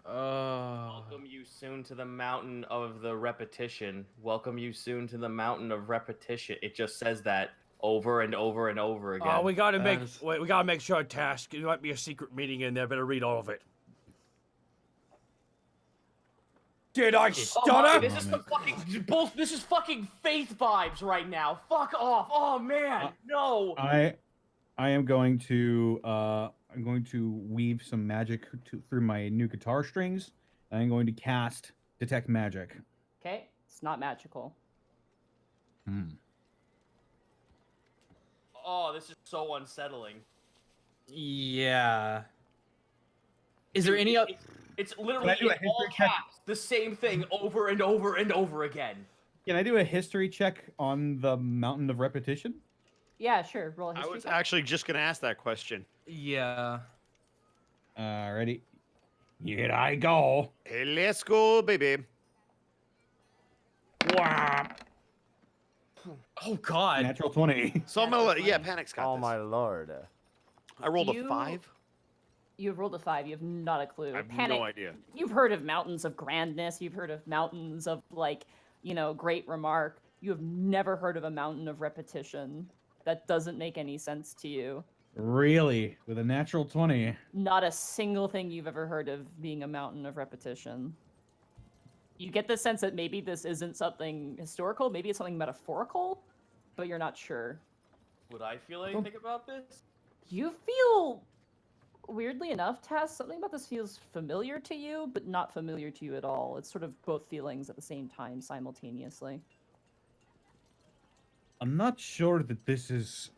Oh. Welcome you soon to the mountain of the repetition. Welcome you soon to the mountain of repetition. It just says that over and over and over again. Oh, we gotta make is- wait, we gotta make sure task. There might be a secret meeting in there. Better read all of it. Did I Oh, stutter? this is the fucking bull. This is fucking faith vibes right now. Fuck off. Oh man, no. I am going to weave some magic through my new guitar strings. I'm going to cast detect magic. Okay, it's not magical. Oh, this is so unsettling. Yeah. Is there Dude, any other? It's literally do a in all history check? caps, the same thing over and over and over again. Can I do a history check on the Mountain of Repetition? Yeah, sure. Roll a I history was check. actually just going to ask that question. Yeah. Ready? Here I go. Hey, let's go, baby. Wow. Oh God. Natural 20. So I'm gonna yeah, Panic's got Oh this. my lord. I rolled a You- 5. You've rolled a 5. You have not a clue. I have Panic. no idea. You've heard of mountains of grandness. You've heard of mountains of great remark. You have never heard of a mountain of repetition. That doesn't make any sense to you. Really? With a natural 20. Not a single thing you've ever heard of being a mountain of repetition. You get the sense that maybe this isn't something historical, maybe it's something metaphorical, but you're not sure. Would I feel anything about this? You feel, weirdly enough, Tess, something about this feels familiar to you, but not familiar to you at all. It's sort of both feelings at the same time, simultaneously. I'm not sure that this is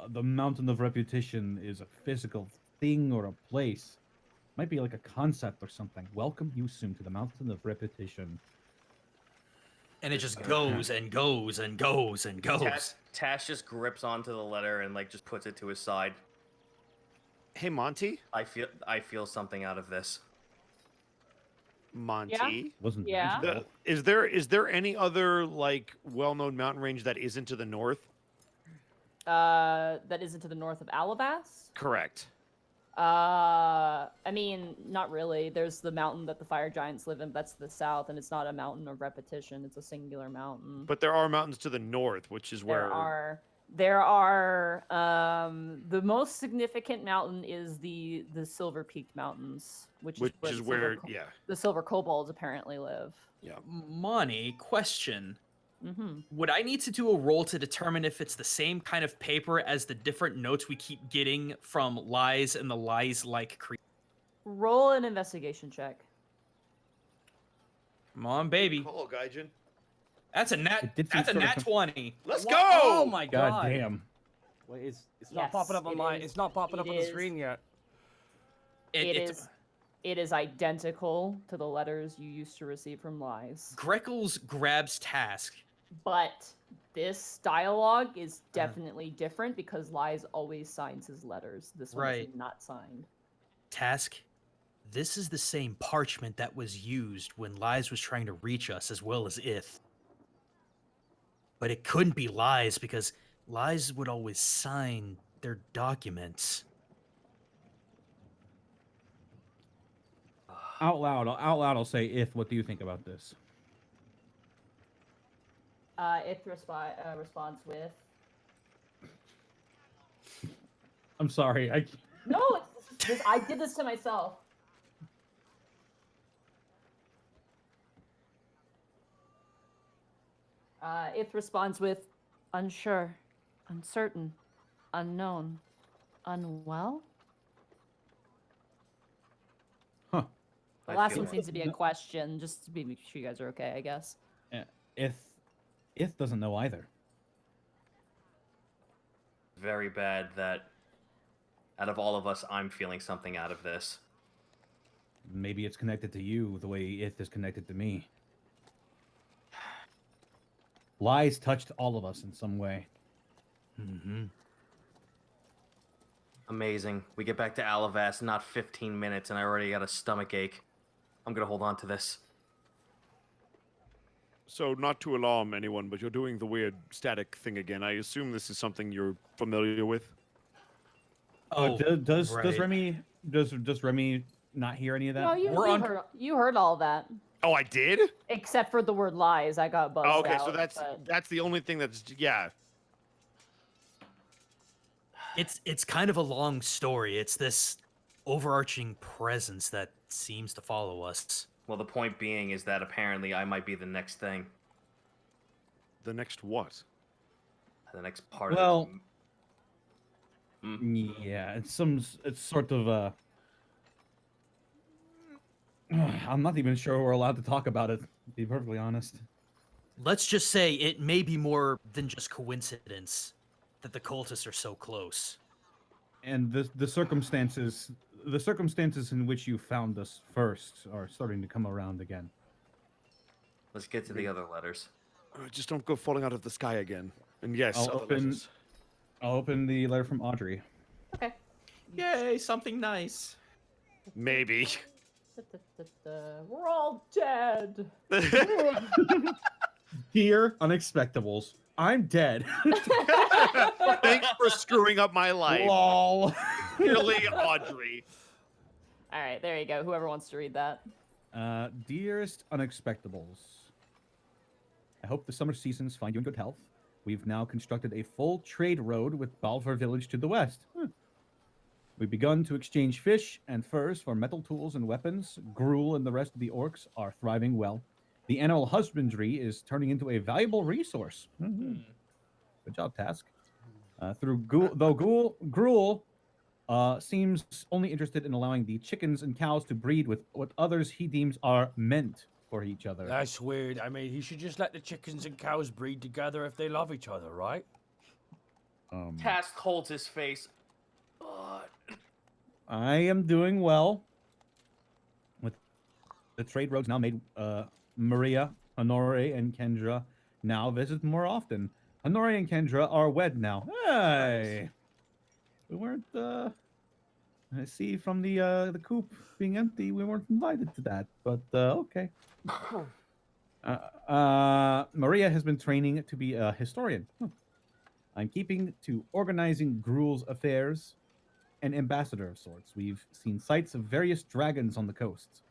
the Mountain of Repetition is a physical thing or a place. Might be like a concept or something. Welcome you soon to the Mountain of Repetition. And it just goes and goes and goes and goes. Tash just grips onto the letter and just puts it to his side. Hey, Monty. I feel something out of this. Monty. Wasn't Yeah. magical. Is there any other well-known mountain range that isn't to the north? That isn't to the north of Alabas? Correct. I mean, not really. There's the mountain that the fire giants live in, but that's to the south, and it's not a mountain of repetition. It's a singular mountain. But there are mountains to the north, which is where There are. The most significant mountain is the Silver Peaked Mountains, which is where the Silver Kobolds apparently live. Yeah. Money, question. Mm-hmm. Would I need to do a roll to determine if it's the same kind of paper as the different notes we keep getting from Lies and the Lies-like creatures? Roll an investigation check. Come on, baby. Call, Gaijin. That's a nat. That's a nat 20. Let's What? go! Oh my god. God damn. Wait, it's not Yes, popping up on it my. is. It's not popping up It on the is. screen yet. It is identical to the letters you used to receive from Lies. Greckles grabs Task. But this dialogue is definitely different because Lies always signs his letters. This one is Right. not signed. Task, this is the same parchment that was used when Lies was trying to reach us, as well as Ith. But it couldn't be Lies because Lies would always sign their documents. Out loud, I'll say, If, what do you think about this? Ith responds with, I'm sorry. "No, I did this to myself." Ith responds with, "Unsure, uncertain, unknown, unwell." Huh. The I last feel one seems to be a question, just to make sure you guys are okay, I guess. If doesn't know either. Very bad that out of all of us, I'm feeling something out of this. Maybe it's connected to you the way Ith is connected to me. Lies touched all of us in some way. Mm-hmm. Amazing. We get back to Alavas, not 15 minutes, and I already got a stomach ache. I'm gonna hold on to this. So, not to alarm anyone, but you're doing the weird static thing again. I assume this is something you're familiar with. Oh, does right. Remy not hear any of that? No, you heard all that. Oh, I did? Except for the word lies. I got buzzed Oh, okay, out. so that's the only thing that's It's kind of a long story. It's this overarching presence that seems to follow us. Well, the point being is that apparently I might be the next thing. the next what? The next part Well, of Yeah, it's sort of I'm not even sure we're allowed to talk about it, to be perfectly honest. Let's just say it may be more than just coincidence that the cultists are so close. And the circumstances in which you found us first are starting to come around again. Let's get to the other letters. Just don't go falling out of the sky again. And yes, I'll other open- letters. I'll open the letter from Audrey. Okay. Yay, something nice. Maybe. We're all dead. Dear Unexpectables, I'm dead. Thanks for screwing up my life. Lol. Really, Audrey. All right, there you go. Whoever wants to read that. Dearest Unexpectables, I hope the summer seasons find you in good health. We've now constructed a full trade road with Balfour Village to the west. We've begun to exchange fish and furs for metal tools and weapons. Gruul and the rest of the orcs are thriving well. The animal husbandry is turning into a valuable resource. Good job, Task. Gruul seems only interested in allowing the chickens and cows to breed with what others he deems are meant for each other. That's weird. I mean, he should just let the chickens and cows breed together if they love each other, right? Task holds his face. I am doing well. With the trade roads now made, Maria, Honore, and Kendra now visit more often. Honore and Kendra are wed now. Hey! We weren't, I see from the coop being empty, we weren't invited to that, but, okay. Maria has been training to be a historian. I'm keeping to organizing Gruul's affairs, an ambassador of sorts. We've seen sights of various dragons on the coasts.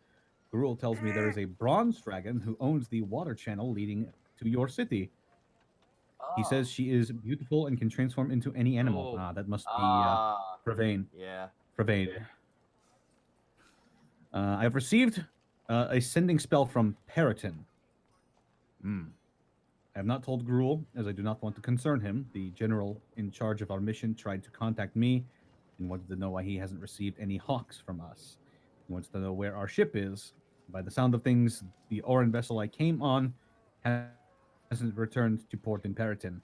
Gruul tells me there is a bronze dragon who owns the water channel leading to your city. He says she is beautiful and can transform into any animal. That must be Pravane. Yeah. Pravane. I have received a sending spell from Periton. I have not told Gruul, as I do not want to concern him. The general in charge of our mission tried to contact me and wanted to know why he hasn't received any hawks from us. He wants to know where our ship is. By the sound of things, the Oran vessel I came on hasn't returned to port in Periton.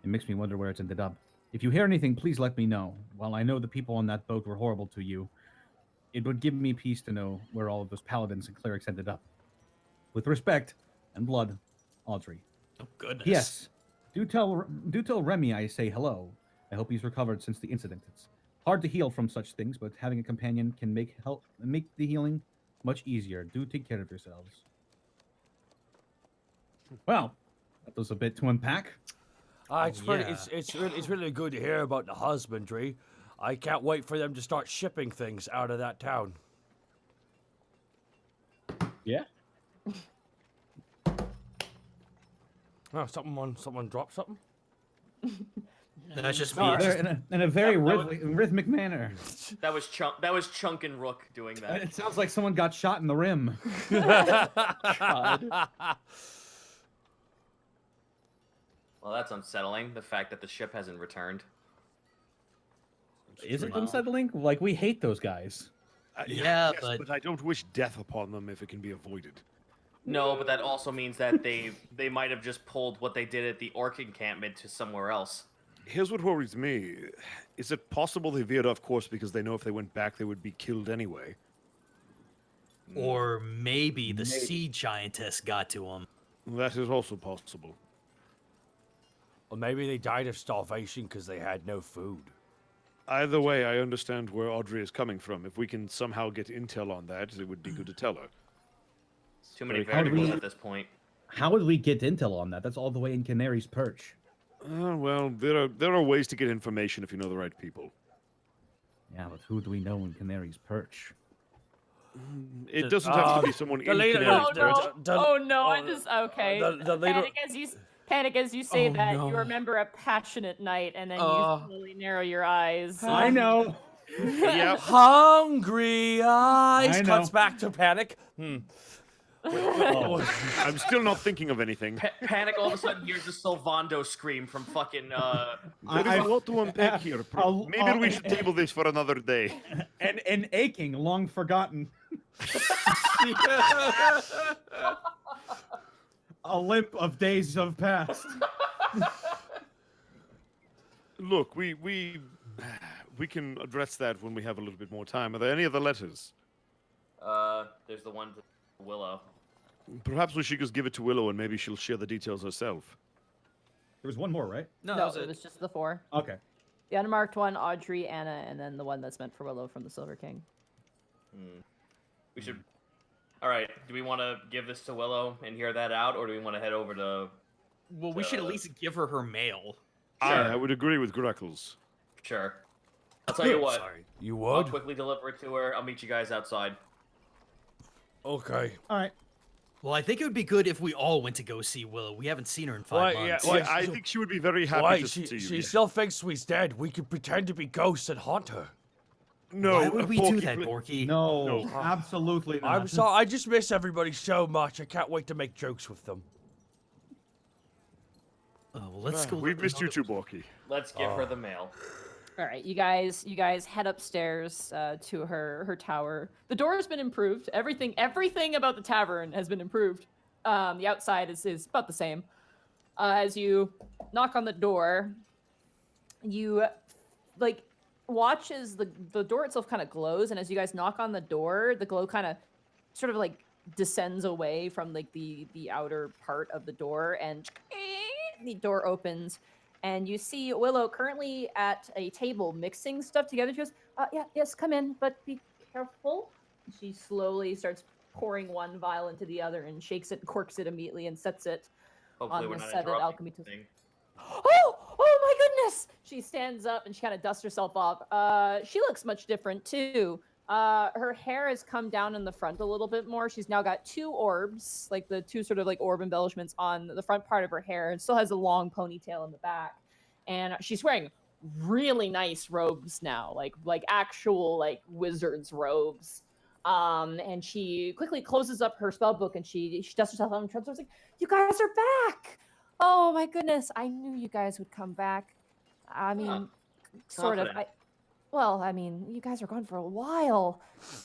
It makes me wonder where it's ended up. If you hear anything, please let me know. While I know the people on that boat were horrible to you, it would give me peace to know where all of those paladins and clerics ended up. With respect and blood, Audrey. Oh goodness. Yes. Do tell Remy I say hello. I hope he's recovered since the incident. It's hard to heal from such things, but having a companion can make the healing much easier. Do take care of yourselves. Well, that was a bit to unpack. It's really good to hear about the husbandry. I can't wait for them to start shipping things out of that town. Yeah. Oh, someone dropped something. That's just me. No, It's just- in a very rhythmic manner. That was Chunk and Rook doing that. It sounds like someone got shot in the rim. Well, that's unsettling. The fact that the ship hasn't returned. Is it unsettling? Like, we hate those guys. Yeah, yes, but I don't wish death upon them if it can be avoided. No, but that also means that they might have just pulled what they did at the orc encampment to somewhere else. Here's what worries me. Is it possible they veered off course because they know if they went back they would be killed anyway? or maybe the sea giantess got to him. That is also possible. Or maybe they died of starvation because they had no food. Either way, I understand where Audrey is coming from. If we can somehow get intel on that, it would be good to tell her. Too many How do variables we- at this point. How would we get intel on that? That's all the way in Canary's Perch. Well, there are ways to get information if you know the right people. Yeah, but who do we know in Canary's Perch? It doesn't have to be someone in leader- Canary's Oh Perch. no! Oh no! I just okay. the leader- Panic as you say Oh, that. no. You remember a passionate night, and then you slowly narrow your eyes. I know. Yep. Hungry eyes I know. cuts back to Panic. I'm still not thinking of anything. Panic! All of a sudden, here's a Sylvando scream from fucking. There is a lot to unpack here. Maybe we should table this for another day. And aching, long forgotten. A limp of days of past. Look, we can address that when we have a little bit more time. Are there any other letters? There's the one to Willow. Perhaps we should just give it to Willow and maybe she'll share the details herself. There was one more, right? No, No, that was it it. was just the 4. Okay. The unmarked one, Audrey, Anna, and then the one that's meant for Willow from the Silver King. We should. All right. Do we want to give this to Willow and hear that out, or do we want to head over to? Well, we should at least give her her mail. I would agree with Grackles. Sure. I'll tell you what. Sorry. You I'll would? quickly deliver it to her. I'll meet you guys outside. Okay. All right. Well, I think it would be good if we all went to go see Willow. We haven't seen her in 5 Why, months. Why, I so- think she would be very happy Why? to She see you. she yeah. still thinks we're dead. We could pretend to be ghosts and haunt her. No, Why would we do Porky, that, pl- Borky? No, absolutely not. I'm sorry. I just miss everybody so much. I can't wait to make jokes with them. Oh, well, let's go. We've missed you too, Borky. Let's give her the mail. All right, you guys head upstairs to her tower. The door has been improved. Everything about the tavern has been improved. The outside is about the same. As you knock on the door, you watch as the door itself kind of glows, and as you guys knock on the door, the glow kind of sort of like descends away from like the outer part of the door, and the door opens. And you see Willow currently at a table mixing stuff together. She goes, yes, come in, but be careful. She slowly starts pouring one vial into the other and shakes it, corks it immediately, and sets it Hopefully, on we're the not set of interrupting alchemy tools. anything. Oh my goodness! She stands up and she kind of dusts herself off. She looks much different too. Her hair has come down in the front a little bit more. She's now got 2 orbs, like the 2 sort of like orb embellishments on the front part of her hair, and still has a long ponytail in the back. And she's wearing really nice robes now, like actual like wizard's robes. And she quickly closes up her spell book and she dusts herself off and turns. Like, you guys are back! Oh my goodness! I knew you guys would come back. I mean, sort of. confident. I mean, you guys were gone for a while.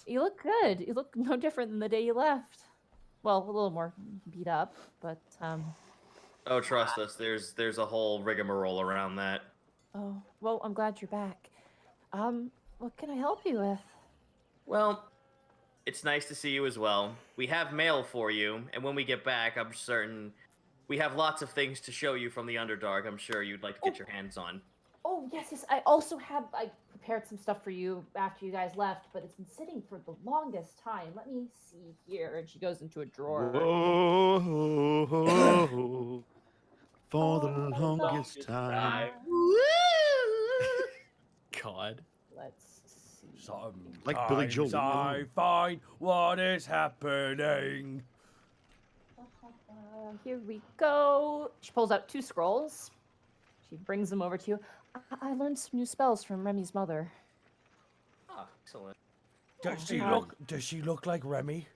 You look good. You look no different than the day you left. Well, a little more beat up, but Oh, trust us. There's a whole rigmarole around that. oh, well, I'm glad you're back. What can I help you with? Well, it's nice to see you as well. We have mail for you, and when we get back, I'm certain we have lots of things to show you from the Underdark. I'm sure you'd like to get your hands on. Oh, yes. I also I prepared some stuff for you after you guys left, but it's been sitting for the longest time. Let me see here. And she goes into a drawer. Whoa, for the longest time. God. Let's see. Like Billy Joel. I find what is happening. Here we go. She pulls out 2 scrolls. She brings them over to you. I learned some new spells from Remy's mother. Ah, excellent. Does she look like Remy?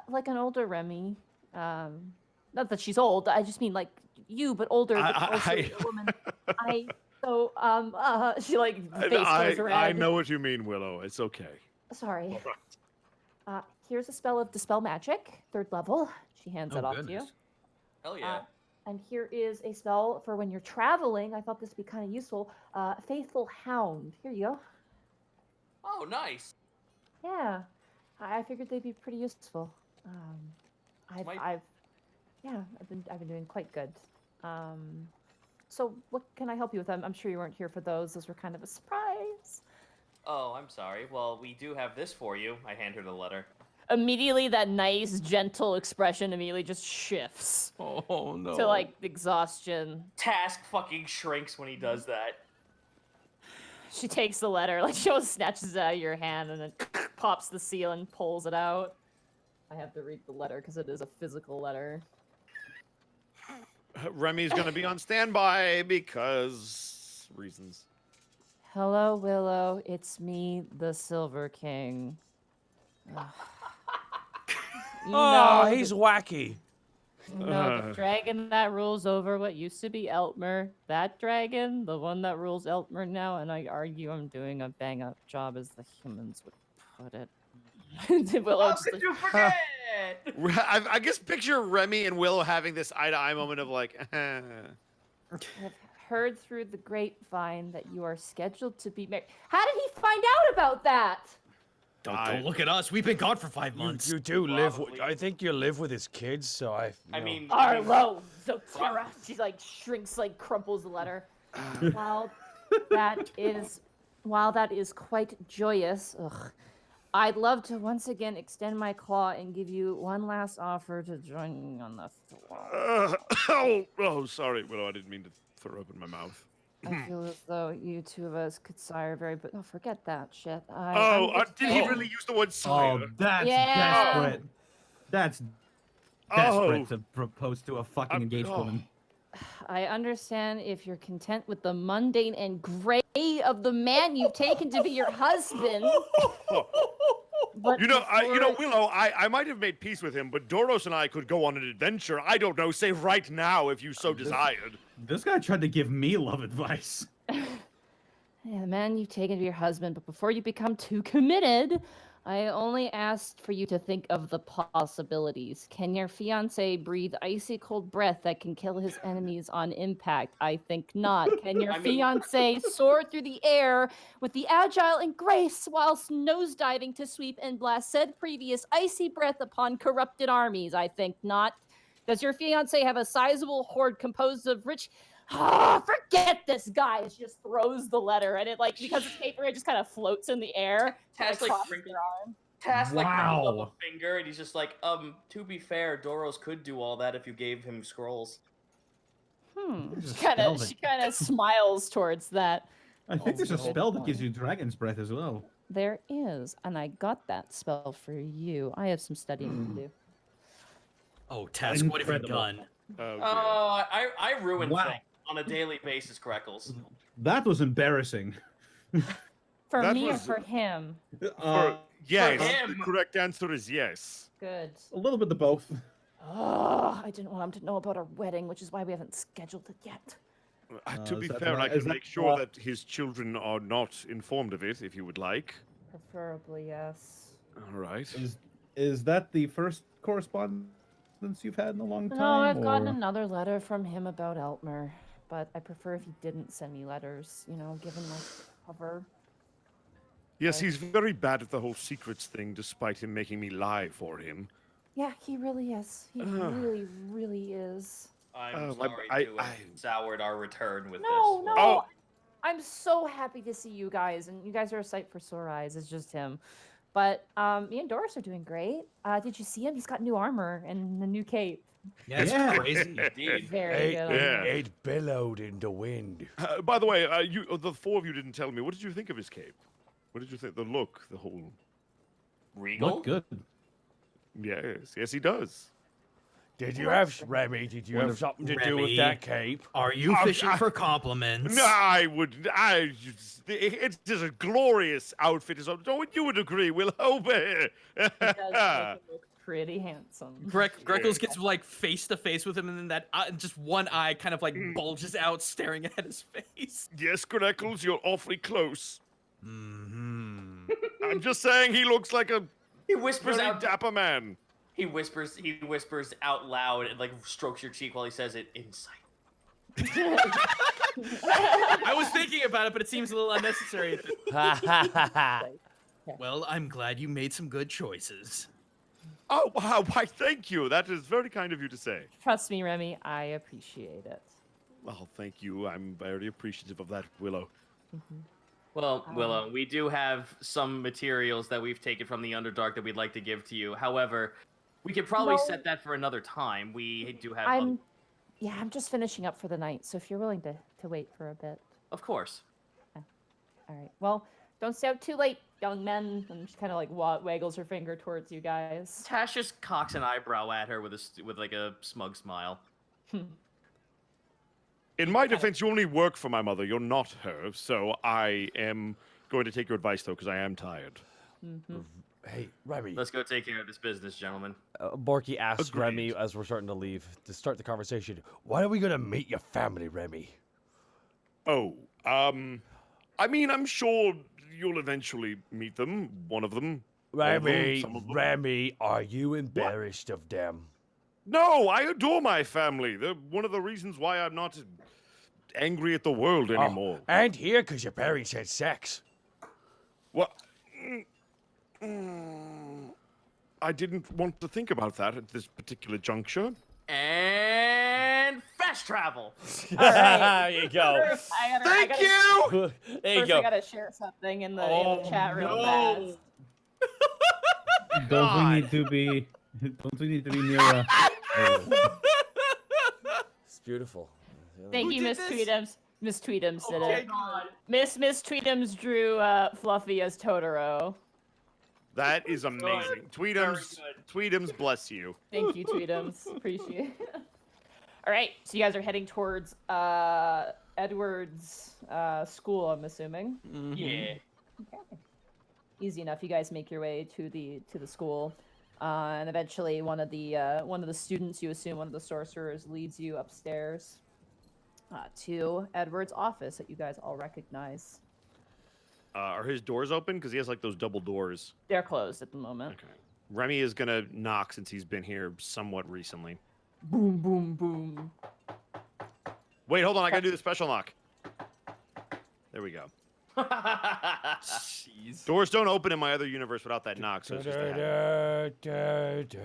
Like an older Remy. Not that she's old. I just mean like you, but older. But also a woman. She like face goes red. I know what you mean, Willow. It's okay. Sorry. Here's a spell of Dispel Magic, 3rd level. She hands it off to you. Hell yeah. And here is a spell for when you're traveling. I thought this would be kind of useful. Faithful Hound. Here you go. Oh, nice. Yeah, I figured they'd be pretty useful. I've been doing quite good. So what can I help you with? I'm sure you weren't here for those. Those were kind of a surprise. Oh, I'm sorry. Well, we do have this for you. I hand her the letter. Immediately, that nice, gentle expression immediately just shifts Oh no. to like exhaustion. Task fucking shrinks when he does that. She takes the letter, like she almost snatches it out of your hand and then pops the seal and pulls it out. I have to read the letter because it is a physical letter. Remy's gonna be on standby because reasons. Hello, Willow. It's me, the Silver King. Ugh. Oh, No, he's wacky. No, the dragon that rules over what used to be Eltmer, that dragon, the one that rules Eltmer now, and I argue I'm doing a bang-up job as the humans would put it. Willow How just could like, you forget? I guess picture Remy and Willow having this eye-to-eye moment of like, I've heard through the grapevine that you are scheduled to be married. How did he find out about that? Don't look at us. We've been gone for 5 You, months. you do live. Probably. I think you live with his kids, so I. I mean, Arlo, Zotera. She like shrinks, like crumples the letter. While that is quite joyous, I'd love to once again extend my claw and give you one last offer to join me on the throne. oh, sorry, Willow. I didn't mean to throw open my mouth. I feel as though you two of us could sire very, but no, forget that shit. Did he really use the word sire? Oh, that's Yeah. desperate. That's desperate to propose to a fucking engaged woman. I understand if you're content with the mundane and gray of the man you've taken to be your husband. But Willow, I might have made peace with him, but Doros and I could go on an adventure. I don't know, say right now if you so desired. This guy tried to give me love advice. Yeah, the man you've taken to be your husband, but before you become too committed, I only asked for you to think of the possibilities. Can your fiance breathe icy cold breath that can kill his enemies on impact? I think not. Can your fiance soar through the air with the agile and grace whilst nosediving to sweep and blast said previous icy breath upon corrupted armies? I think not. Does your fiance have a sizable hoard composed of rich... forget this guy. She just throws the letter, and it because it's paper, it just kind of floats in the air. Task and like crosses wrinkles- her arm. Task like Wow. wrinkles up a finger, and he's just like, to be fair, Doros could do all that if you gave him scrolls. There's a She kind spell of that- smiles towards that. I think there's a Good spell that point. gives you dragon's breath as well. There is, and I got that spell for you. I have some studying to do. Oh, Task, what have you Incredible. done? Oh, I ruin Wow. things on a daily basis, Greckles. That was embarrassing. For That me or was- for him? yes, him. the correct answer is yes. Good. a little bit of both. Oh, I didn't want him to know about our wedding, which is why we haven't scheduled it yet. To is be that fair, right? I Is can that, make sure that his children are not informed of it, if you would like. Preferably, yes. All right. Is that the first correspondence you've had in a long time? No, I've gotten or- another letter from him about Eltmer, but I prefer if he didn't send me letters, given my cover. Yes, he's very bad at the whole secrets thing, despite him making me lie for him. Yeah, he really is. He really, really is. I'm my- sorry to have soured our return with No, this. no. Oh. I'm so happy to see you guys, and you guys are a sight for sore eyes. It's just him. But me and Doris are doing great. Did you see him? He's got new armor and the new cape. Yeah, it's Yeah. crazy. Indeed. Very good. yeah. It bellowed in the wind. By the way, the four of you didn't tell me. What did you think of his cape? What did you think? The look, the whole. Regal? Look good. Yes, he does. Did you have Remy? Did you have something to do with Remy. that cape? Are you fishing for compliments? No, I would. It is a glorious outfit. Don't you would agree, Will Hope? He does make him look pretty handsome. Greckles gets face to face with him, and then that just one eye kind of bulges out, staring at his face. Yes, Greckles, you're awfully close. Mm-hmm. I'm just saying he looks like a He whispers very out. dapper man. He whispers out loud and strokes your cheek while he says it. Insight. I was thinking about it, but it seems a little unnecessary. Well, I'm glad you made some good choices. Oh, wow, why, thank you. That is very kind of you to say. Trust me, Remy, I appreciate it. Well, thank you. I'm very appreciative of that, Willow. Well, Willow, we do have some materials that we've taken from the Underdark that we'd like to give to you. However, we could probably No. set that for another time. We do have. I'm just finishing up for the night, so if you're willing to wait for a bit. Of course. All right. Well, don't stay out too late, young men. And she kind of waggles her finger towards you guys. Tash just cocks an eyebrow at her with a smug smile. In my defense, you only work for my mother. You're not her. So I am going to take your advice, though, because I am tired. Hey, Remy. Let's go take care of this business, gentlemen. Borky asks Agreed. Remy as we're starting to leave to start the conversation. When are we gonna meet your family, Remy? Oh, I mean, I'm sure you'll eventually meet them. One of them. all of them, Remy, some of them. Remy, are you embarrassed of them? No, I adore my family. They're one of the reasons why I'm not angry at the world Oh, anymore. and here, because your parents had sex. What? I didn't want to think about that at this particular juncture. And fast travel. There you go. First, Thank you! There you First, go. I gotta share something in the chat real fast. Don't we need to be? Don't we need to be near a? It's beautiful. Thank you, Miss Tweetums. Miss Tweetums did Okay, it. God. Miss Tweetums drew Fluffy as Totoro. That is amazing. Tweetums, Tweetums, bless you. Thank you, Tweetums. Appreciate it. All right, so you guys are heading towards Edward's school, I'm assuming. Yeah. Easy enough. You guys make your way to the school, and eventually one of the students, you assume one of the sorcerers, leads you upstairs to Edward's office that you guys all recognize. Are his doors open? Because he has like those double doors. They're closed at the moment. Okay. Remy is gonna knock since he's been here somewhat recently. Boom, boom, boom. Wait, hold on. I gotta do the special knock. There we go. Jeez. Doors don't open in my other universe without that knock, so it's just a habit.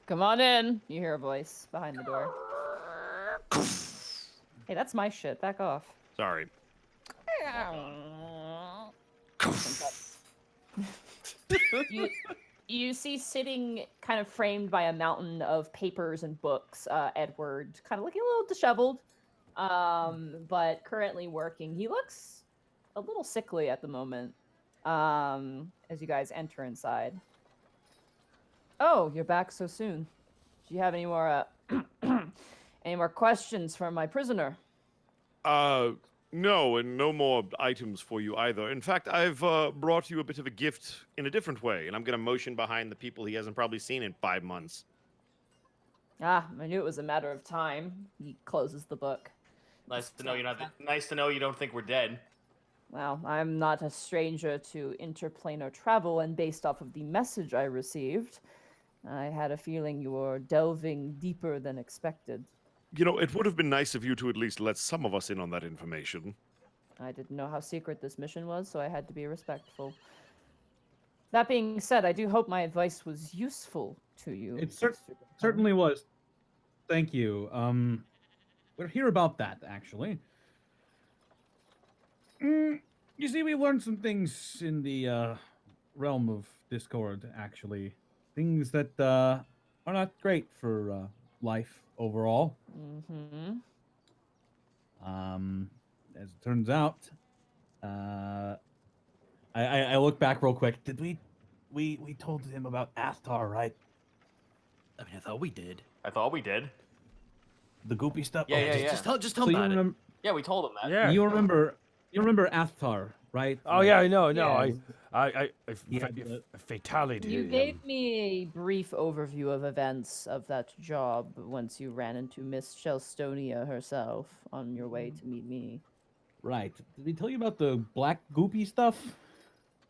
Come on in. You hear a voice behind the door. Hey, that's my shit. Back off. Sorry. You see sitting kind of framed by a mountain of papers and books, Edward, kind of looking a little disheveled, but currently working. He looks a little sickly at the moment as you guys enter inside. Oh, you're back so soon. Do you have any more any more questions for my prisoner? No, and no more items for you either. In fact, I've brought you a bit of a gift in a different way, and I'm gonna motion behind the people he hasn't probably seen in 5 months. Ah, I knew it was a matter of time. He closes the book. Nice to know you're not. Nice to know you don't think we're dead. Well, I'm not a stranger to interplanar travel, and based off of the message I received, I had a feeling you were delving deeper than expected. You know, it would have been nice of you to at least let some of us in on that information. I didn't know how secret this mission was, so I had to be respectful. That being said, I do hope my advice was useful to you. It Mr. Gupta. certainly was. Thank you. We'll hear about that actually. You see, we learned some things in the realm of Discord. Actually, things that are not great for life overall. Mm-hmm. As it turns out, I look back real quick. Did we told him about Athar, right? I mean, I thought we did. I thought we did. The goopy stuff. Yeah, Okay, yeah, Just tell So him you about it. remember? Yeah, we told him that. Yeah. You remember Athar, right? Oh yeah, I know. No, Yeah. I Yeah, but- fatality. You gave me a brief overview of events of that job once you ran into Miss Shelstonia herself on your way to meet me. Right. Did he tell you about the black goopy stuff?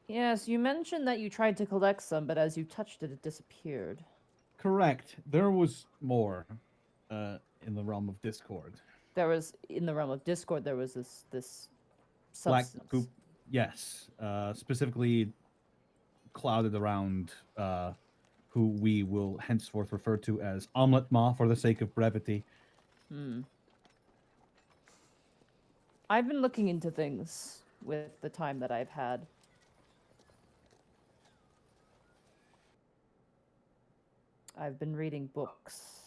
Yes, you mentioned that you tried to collect some, but as you touched it, it disappeared. Correct. There was more in the realm of Discord. There was, in the realm of Discord, there was this Black substance. goop. Yes. Specifically clouded around who we will henceforth refer to as Omelette Ma for the sake of brevity. Hmm. I've been looking into things with the time that I've had. I've been reading books.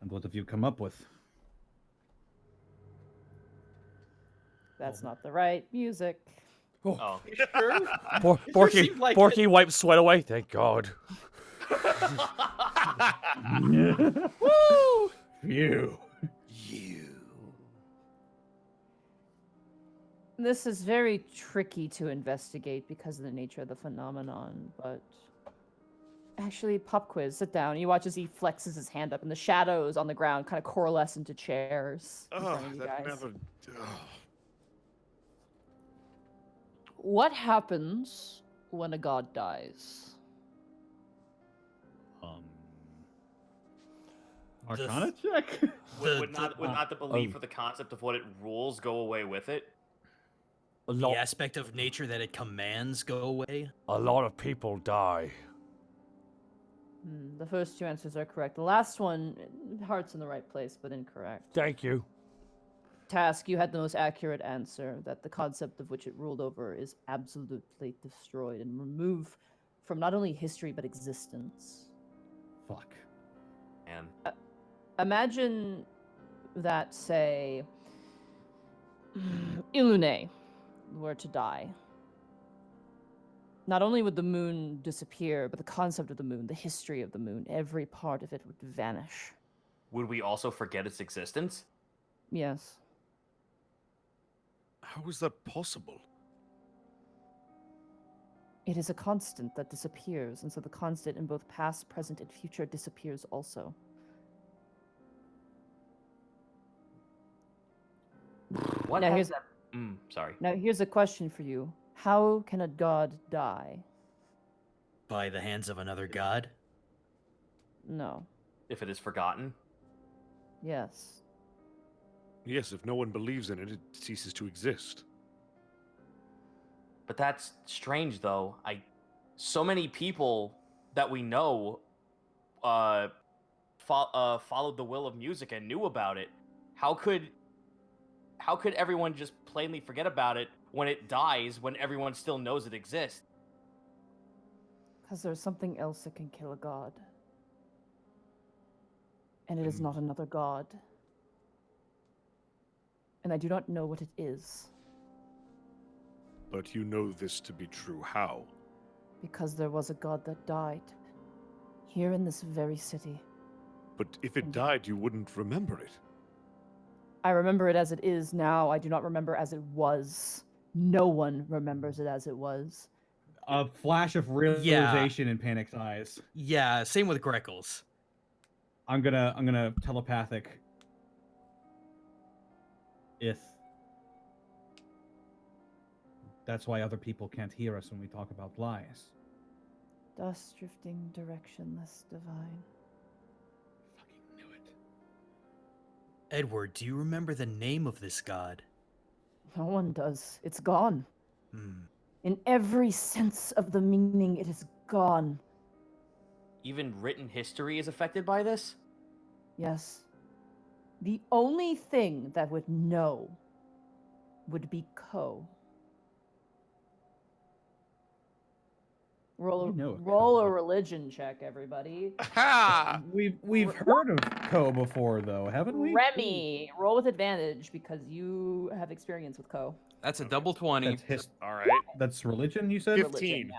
And what have you come up with? That's not the right music. Oh. Borky, seemed like Borky wipes sweat away. Thank God. Phew. This is very tricky to investigate because of the nature of the phenomenon, but actually, pop quiz, sit down. You watch as he flexes his hand up, and the shadows on the ground kind of coalesce into chairs in front of you guys. What happens when a god dies? Arcana check. Would not the belief or the concept of what it rules go away with it? The aspect of nature that it commands go away. A lot of people die. The first two answers are correct. The last one, heart's in the right place, but incorrect. Thank you. Task, you had the most accurate answer, that the concept of which it ruled over is absolutely destroyed and removed from not only history, but existence. Fuck. And Imagine that, say, Illuné were to die. Not only would the moon disappear, but the concept of the moon, the history of the moon, every part of it would vanish. would we also forget its existence? Yes. How is that possible? It is a constant that disappears, and so the constant in both past, present, and future disappears also. What Now has here's- that? Sorry. Now here's a question for you. How can a god die? By the hands of another god? No. If it is forgotten? Yes. Yes, if no one believes in it, it ceases to exist. But that's strange, though. So many people that we know followed the will of music and knew about it. How could everyone just plainly forget about it when it dies, when everyone still knows it exists? Because there's something else that can kill a god. And it is not another god. And I do not know what it is. But you know this to be true. How? Because there was a god that died. Here in this very city. But if it died, you wouldn't remember it. I remember it as it is now. I do not remember as it was. No one remembers it as it was. A flash of realization in Panic's eyes. Yeah, same with Greckles. I'm gonna telepathic. That's why other people can't hear us when we talk about lies. Dust drifting directionless divine. Fucking knew it. Edward, do you remember the name of this god? No one does. It's gone. Hmm. In every sense of the meaning, it is gone. Even written history is affected by this? Yes. The only thing that would know would be Ko. Roll a religion check, everybody. Ha! We've heard of Ko before, though, haven't we? Remy, roll with advantage because you have experience with Ko. That's a double 20. All right. That's religion, you said? 15.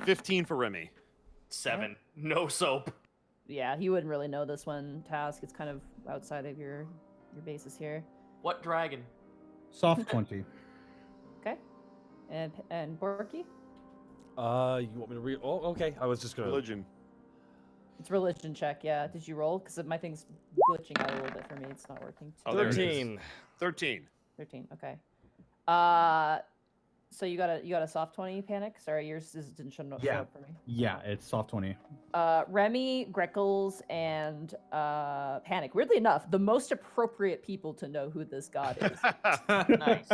15 for Remy. 7. No soap. Yeah, he wouldn't really know this one, Task. It's kind of outside of your basis here. What dragon? Soft 20. Okay. And Borky? You want me to read? Oh, okay. I was just gonna. Religion. It's religion check, yeah. Did you roll? Because my thing's glitching out a little bit for me. It's not working. Oh, there it is. 13. 13. 13, okay. So you got a soft 20, Panic? Sorry, yours didn't show up for me. Yeah, it's soft 20. Remy, Greckles, and Panic. Weirdly enough, the most appropriate people to know who this god is. Nice.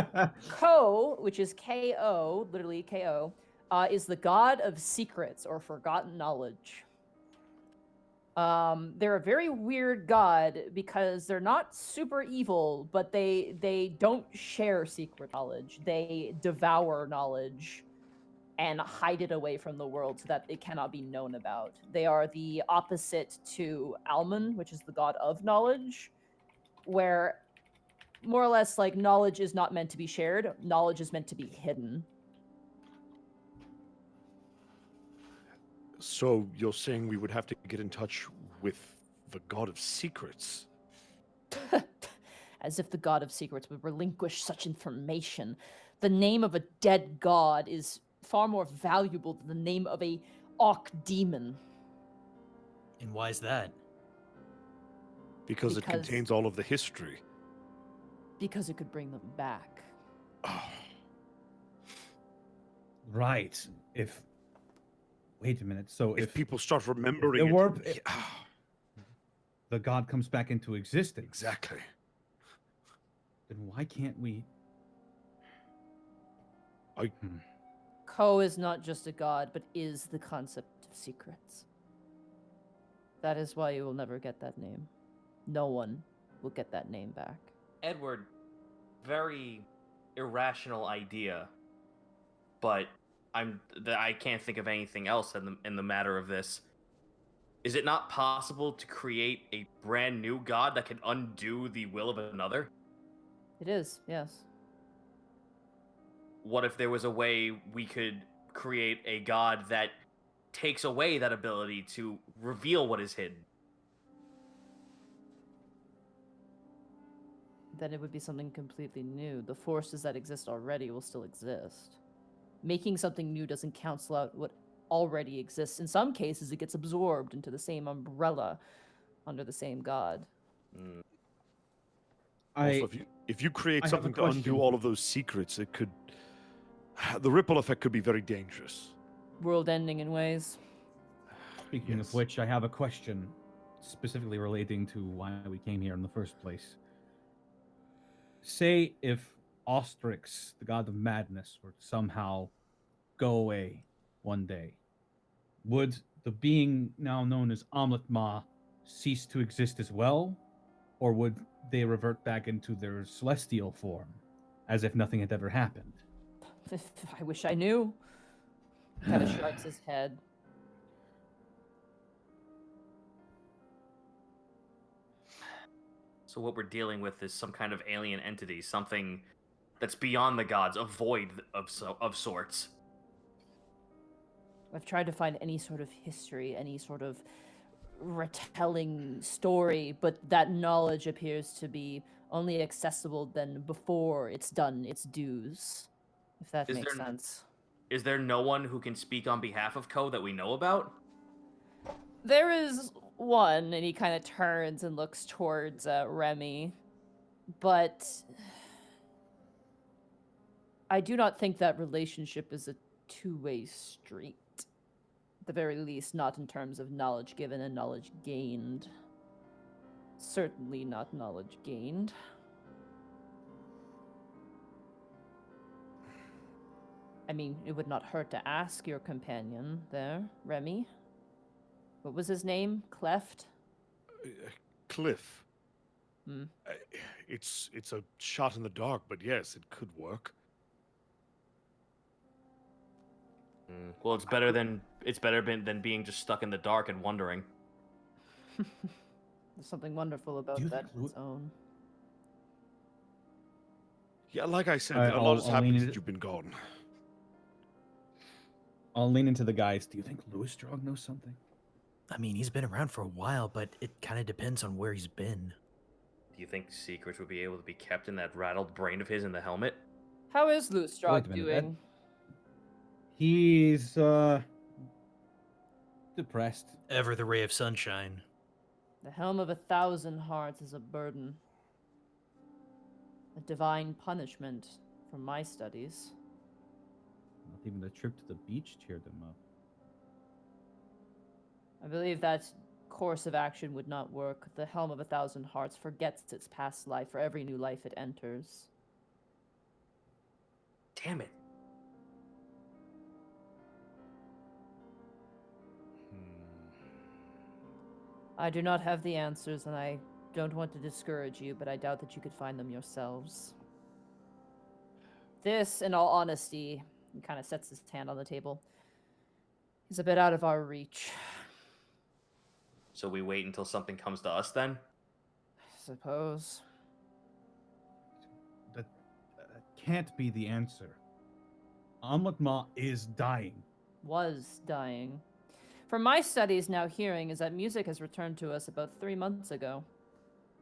Ko, which is K-O, literally K-O, is the god of secrets or forgotten knowledge. They're a very weird god because they're not super evil, but they don't share secret knowledge. They devour knowledge and hide it away from the world so that it cannot be known about. They are the opposite to Almun, which is the god of knowledge, where more or less like knowledge is not meant to be shared, knowledge is meant to be hidden. So you're saying we would have to get in touch with the God of Secrets? As if the god of secrets would relinquish such information. The name of a dead god is far more valuable than the name of a Orc demon. And why is that? Because it Because- contains all of the history. Because it could bring them back. Right. If wait a minute. So If if people start remembering the it. warp- Yeah, the god comes back into existence, exactly. then why can't we? Ko is not just a god, but is the concept of secrets. That is why you will never get that name. No one will get that name back. Edward, very irrational idea, but I can't think of anything else in the matter of this. Is it not possible to create a brand new god that can undo the will of another? It is, yes. What if there was a way we could create a god that takes away that ability to reveal what is hidden? Then it would be something completely new. The forces that exist already will still exist. Making something new doesn't cancel out what already exists. In some cases, it gets absorbed into the same umbrella under the same god. Also, if you create I have a something to undo question. all of those secrets, it could. The ripple effect could be very dangerous. World ending in ways. Speaking Yes. of which, I have a question specifically relating to why we came here in the first place. Say if Ostrix, the god of madness, were to somehow go away one day, would the being now known as Amlet Ma cease to exist as well? Or would they revert back into their celestial form, as if nothing had ever happened? I wish I knew. Kind of shrugs his head. So what we're dealing with is some kind of alien entity, something that's beyond the gods, a void of sorts. I've tried to find any sort of history, any sort of retelling story, but that knowledge appears to be only accessible then before it's done its dues. If that Is makes there- sense. Is there no one who can speak on behalf of Ko that we know about? There is one, and he kind of turns and looks towards Remy, but I do not think that relationship is a two-way street. At the very least, not in terms of knowledge given and knowledge gained. Certainly not knowledge gained. I mean, it would not hurt to ask your companion there, Remy. What was his name? Cleft? Cliff. Hmm. It's a shot in the dark, but yes, it could work. Well, it's better than being just stuck in the dark and wondering. There's something wonderful about Do you that think on its own. Yeah, like I said, Alright, a lot has I'll happened lean since into- you've been gone. I'll lean into the guys. Do you think Louis Strong knows something? I mean, he's been around for a while, but it kind of depends on where he's been. Do you think secrets would be able to be kept in that rattled brain of his in the helmet? How is Wait Lutstrog a minute, that- doing? He's depressed. Ever the ray of sunshine. The helm of 1,000 hearts is a burden. A divine punishment from my studies. Not even the trip to the beach cheered him up. I believe that course of action would not work. The helm of 1,000 hearts forgets its past life for every new life it enters. Damn it. I do not have the answers, and I don't want to discourage you, but I doubt that you could find them yourselves. This, in all honesty, he kind of sets his hand on the table, is a bit out of our reach. So we wait until something comes to us then? I suppose. That can't be the answer. Amlet Ma is dying. Was dying. From my studies now hearing is that music has returned to us about 3 months ago.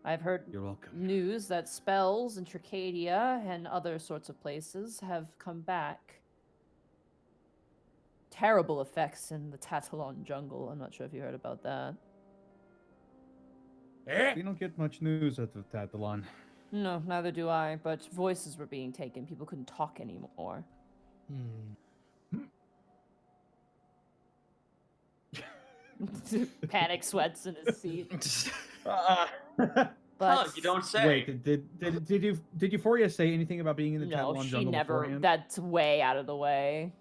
I've heard You're welcome. news that spells in Tricadia and other sorts of places have come back. Terrible effects in the Tatalon jungle. I'm not sure if you heard about that. We don't get much news out of Tatalon. No, neither do I, but voices were being taken. People couldn't talk anymore. Panic sweats in his seat. But you don't say. Wait, did Euphoria say anything about being in the no, Tatalon she jungle never. beforehand? That's way out of the way.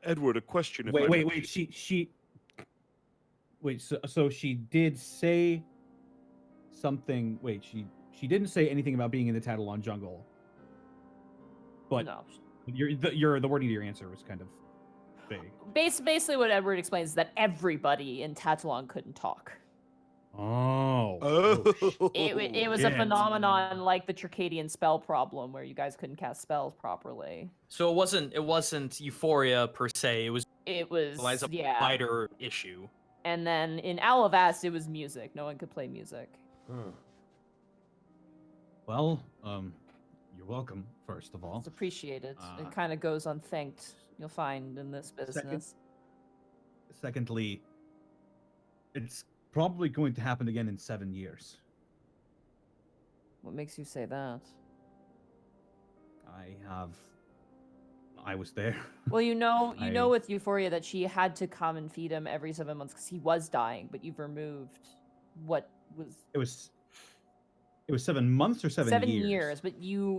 Edward, a question. If I Wait. may. Wait. So she did say something. Wait, she didn't say anything about being in the Tatalon jungle. But No. the wording of your answer was kind of vague. Basically, what Edward explains is that everybody in Tatalon couldn't talk. Oh. It was a phenomenon like the Circadian spell problem, where you guys couldn't cast spells properly. So it wasn't Euphoria per se. It was It was a wider issue. And then in Alavast, it was music. No one could play music. Well, you're welcome. First of all, It's appreciated. It kind of goes unthanked. You'll find in this business. Secondly, it's probably going to happen again in 7 years. What makes you say that? I was there. Well, you know with Euphoria that she had to come and feed him every 7 months because he was dying, but you've removed what was... It was 7 months or 7 years? 7 years, but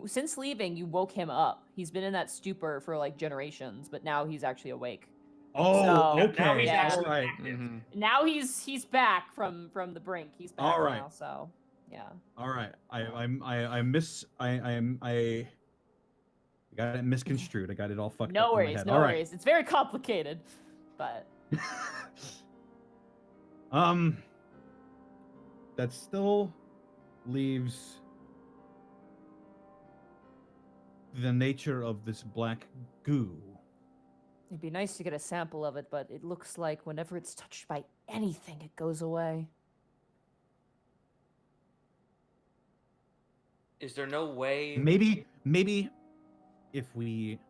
since leaving, you woke him up. He's been in that stupor for like generations, but now he's actually awake. Oh, So, okay. Now he's Yeah. actually All right. active. Now he's back from the brink. He's back All right. now, so yeah. All right. I got it misconstrued. I got it all fucked up. No in my worries, head. no All right. worries. It's very complicated, but That still leaves the nature of this black goo. it'd be nice to get a sample of it, but it looks like whenever it's touched by anything, it goes away. Is there no way? Maybe if we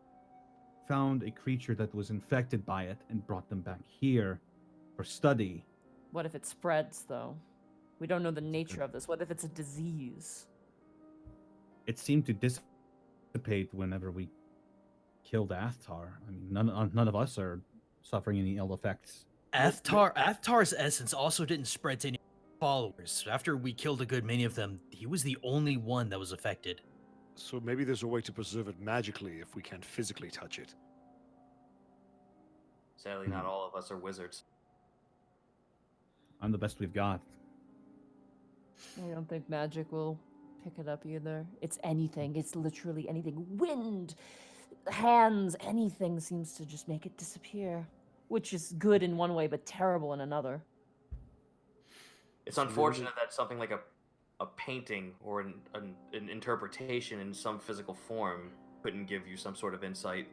found a creature that was infected by it and brought them back here for study. What if it spreads, though? We don't know the nature of this. What if it's a disease? It seemed to dissipate whenever we killed Athtar. I mean, none of us are suffering any ill effects. Athtar's essence also didn't spread to any followers. After we killed a good many of them, he was the only one that was affected. So maybe there's a way to preserve it magically if we can't physically touch it. Sadly, not all of us are wizards. I'm the best we've got. I don't think magic will pick it up either. It's anything. It's literally anything. Wind, hands, anything seems to just make it disappear. Which is good in one way, but terrible in another. It's unfortunate that something like a painting or an interpretation in some physical form couldn't give you some sort of insight.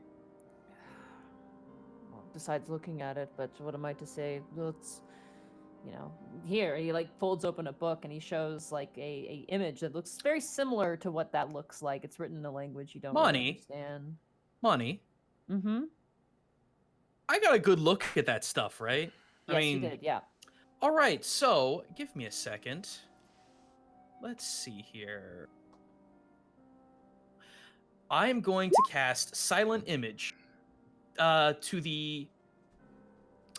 Well, besides looking at it, but what am I to say? Let's, here he like folds open a book and he shows like a image that looks very similar to what that looks like. It's written in a language you don't really understand. Money. Mm-hmm. I got a good look at that stuff, right? Yes, you did. Yeah. All right, so give me a second. Let's see here. I'm going to cast Silent Image to the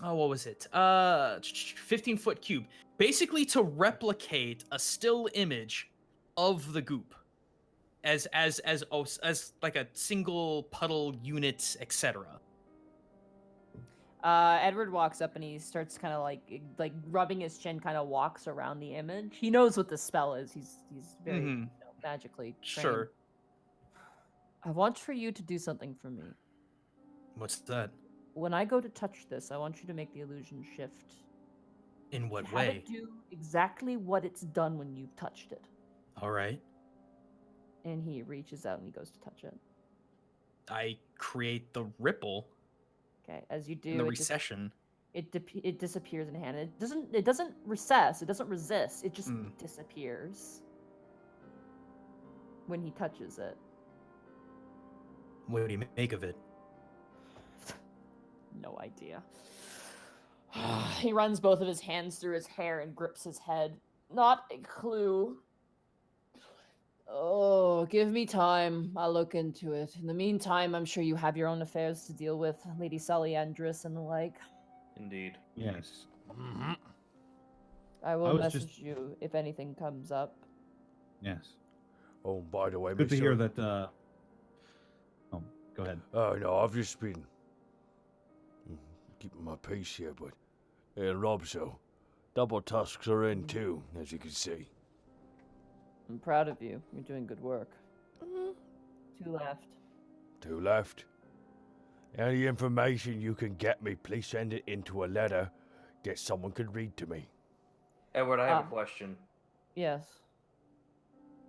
what was it? 15-foot cube. Basically to replicate a still image of the goop as like a single puddle unit, etc. Edward walks up and he starts kind of like rubbing his chin, kind of walks around the image. He knows what the spell is. He's very magically trained. Sure. I want for you to do something for me. What's that? When I go to touch this, I want you to make the illusion shift. In what Have way? it do exactly what it's done when you've touched it. All right. And he reaches out and he goes to touch it. I create the ripple. Okay, as you do, And the it just recession. It disappears in hand. It doesn't recess. It doesn't resist. It just disappears when he touches it. What do you make of it? No idea. He runs both of his hands through his hair and grips his head. Not a clue. Oh, give me time. I'll look into it. In the meantime, I'm sure you have your own affairs to deal with, Lady Sully Andress and the like. Indeed. Yes. I will was message just- you if anything comes up. Yes. Oh, by the way, Good to Mr. hear that. Oh, go ahead. Oh, no, I've just been keeping my peace here, but Rob, so double tusks are in too, as you can see. I'm proud of you. You're doing good work. 2 left. 2 left. Any information you can get me, please send it into a letter that someone could read to me. Edward, I have a question. Yes.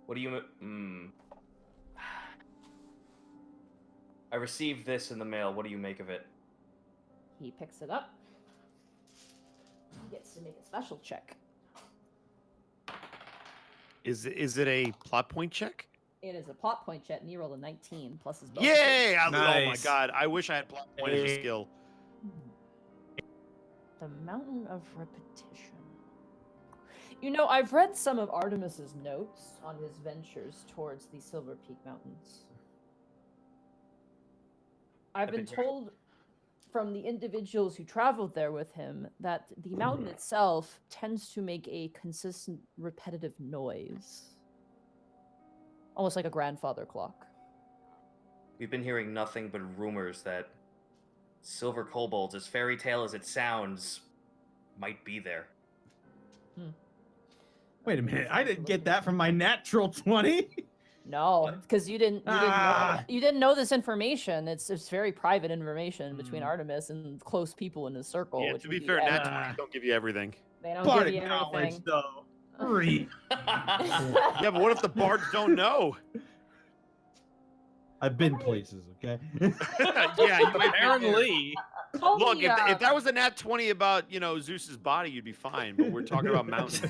What do you? I received this in the mail. What do you make of it? He picks it up. He gets to make a special check. Is it a plot point check? It is a plot point check, and he rolled a 19 plus his bonus. Yay! Oh my Nice. god, I wish I had plot point as a skill. The Mountain of Repetition. You know, I've read some of Artemis's notes on his ventures towards the Silver Peak Mountains. I've been told from the individuals who traveled there with him that the mountain itself tends to make a consistent, repetitive noise. Almost like a grandfather clock. We've been hearing nothing but rumors that silver kobolds, as fairy tale as it sounds, might be there. Wait a minute. I didn't get that from my natural 20. No, because you didn't know this information. It's very private information between Artemis and close people in his circle. Yeah, which to would be fair, Edward. Nat 20 don't give you everything. They don't Bard give you of knowledge, everything. though. Hurry. Yeah, but what if the bards don't know? I've been places, okay? Yeah, you Apparently. Call Look, me, if that was a nat 20 about, Zeus's body, you'd be fine. But we're talking about mountains.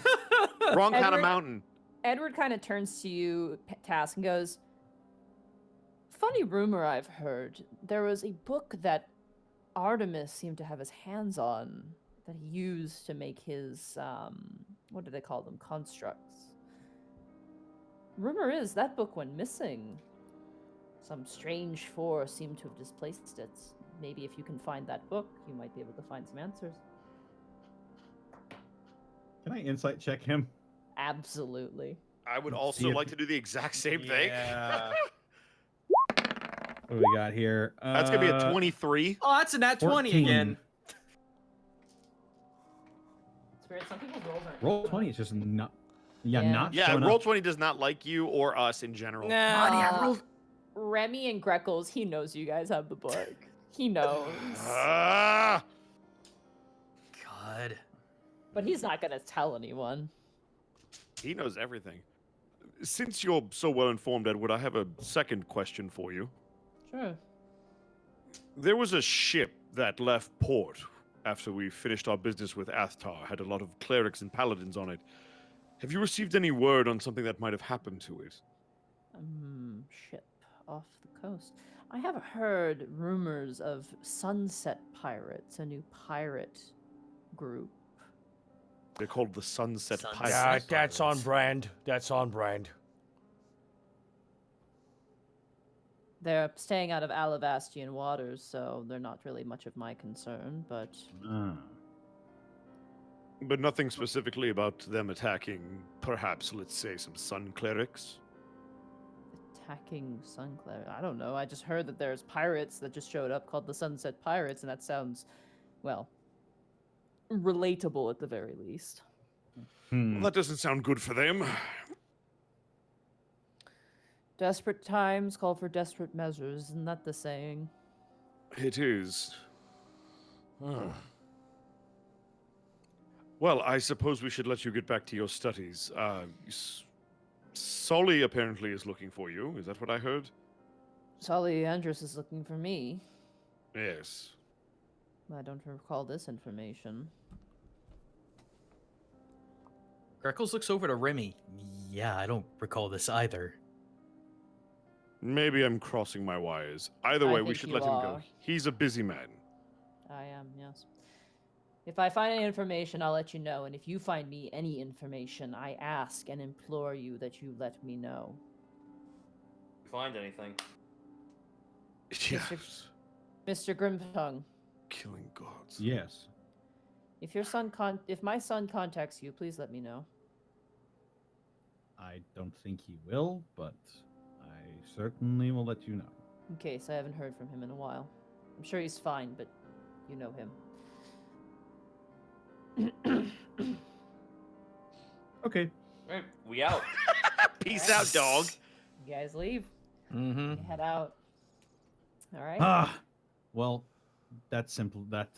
Wrong kind of Edward- mountain. Edward kind of turns to you, Task, and goes, "Funny rumor I've heard. There was a book that Artemis seemed to have his hands on that he used to make his, what do they call them? Constructs. Rumor is that book went missing. Some strange force seemed to have displaced it. Maybe if you can find that book, you might be able to find some answers." Can I insight check him? Absolutely. I would See also if- like to do the exact same thing. Yeah. What do we got here? That's going to be a 23. Oh, that's a nat 20 again. Spirit, some people's rolls aren't. Roll 20 is just not. Yeah, Yeah. not Yeah, showing roll up. 20 does not like you or us in general. Nah. Remy and Greckles, he knows you guys have the book. He knows. Ah! God. But he's not gonna tell anyone. He knows everything. Since you're so well informed, Edward, I have a second question for you. Sure. There was a ship that left port after we finished our business with Athtar. Had a lot of clerics and paladins on it. Have you received any word on something that might have happened to it? Ship off the coast. I have heard rumors of Sunset Pirates, a new pirate group. They're called the Sunset Sunset. Pirates. That's on brand. That's on brand. They're staying out of Alavastian waters, so they're not really much of my concern, but Ah. But nothing specifically about them attacking, perhaps, let's say, some Sun Clerics? attacking Sunclair. I don't know. I just heard that there's pirates that just showed up called the Sunset Pirates, and that sounds, well, relatable at the very least. Hmm. Well, that doesn't sound good for them. Desperate times call for desperate measures, isn't that the saying? It is. Well, I suppose we should let you get back to your studies. Solly apparently is looking for you. Is that what I heard? Sully Andress is looking for me. Yes. I don't recall this information. Greckles looks over to Remy. Yeah, I don't recall this either. Maybe I'm crossing my wires. Either I way, we think should you let him go. are. He's a busy man. I am, yes. If I find any information, I'll let you know. And if you find me any information, I ask and implore you that you let me know. You find anything? Yes. Mr. Grimtongue, Killing gods. Yes. if my son contacts you, please let me know. I don't think he will, but I certainly will let you know. In case I haven't heard from him in a while. I'm sure he's fine, but you know him. Okay. Right, we out. Peace out, dog. You guys leave. Mm-hmm. Head out. All right. Ah, well, that's simple. That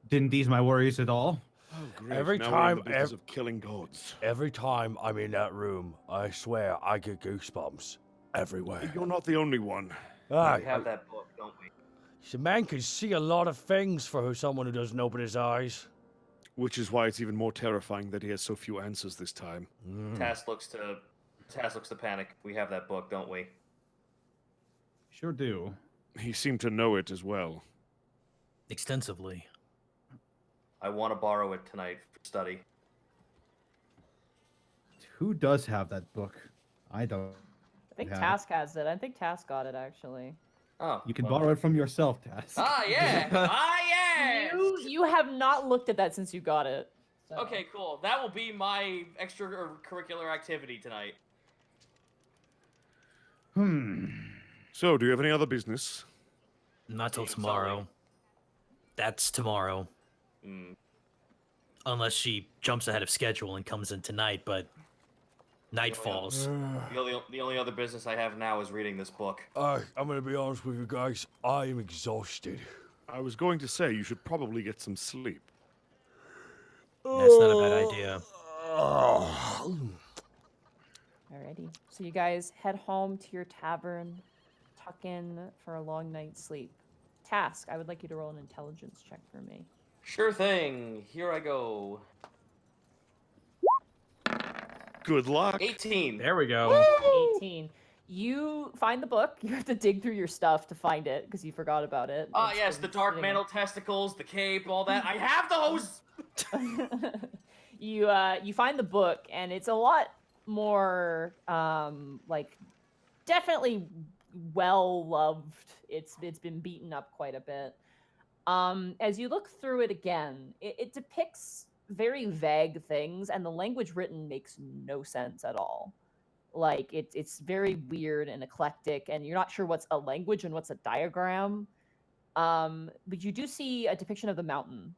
didn't ease my worries at all. Oh, great. Every now we're in time- the business of killing gods. Every time I'm in that room, I swear I get goosebumps everywhere. You're not the only one. Ah, We have that book, don't we? the man can see a lot of things for someone who doesn't open his eyes. Which is why it's even more terrifying that he has so few answers this time. Tass looks to panic. We have that book, don't we? Sure do. He seemed to know it as well. Extensively. I want to borrow it tonight for study. Who does have that book? I don't. I think have it. Task has it. I think Task got it, actually. Oh. You can well. borrow it from yourself, Task. Ah, yeah. Yeah. You have not looked at that since you got it. so- Okay, cool. That will be my extracurricular activity tonight. So, do you have any other business? Not till Seeing tomorrow. Sully. That's tomorrow. Mm. Unless she jumps ahead of schedule and comes in tonight, but night falls. The only other business I have now is reading this book. I'm gonna be honest with you guys. I am exhausted. I was going to say you should probably get some sleep. That's not a bad idea. Alrighty. So you guys head home to your tavern, tuck in for a long night's sleep. Task, I would like you to roll an intelligence check for me. Sure thing. Here I go. Good luck. 18. There we go. 18. You find the book. You have to dig through your stuff to find it because you forgot about it. Ah, It's yes, the dark sitting mantle testicles, the cape, all that. I have those! you find the book and it's a lot more like definitely well loved. It's been beaten up quite a bit. As you look through it again, it depicts very vague things and the language written makes no sense at all. Like it's very weird and eclectic and you're not sure what's a language and what's a diagram. But you do see a depiction of the mountain.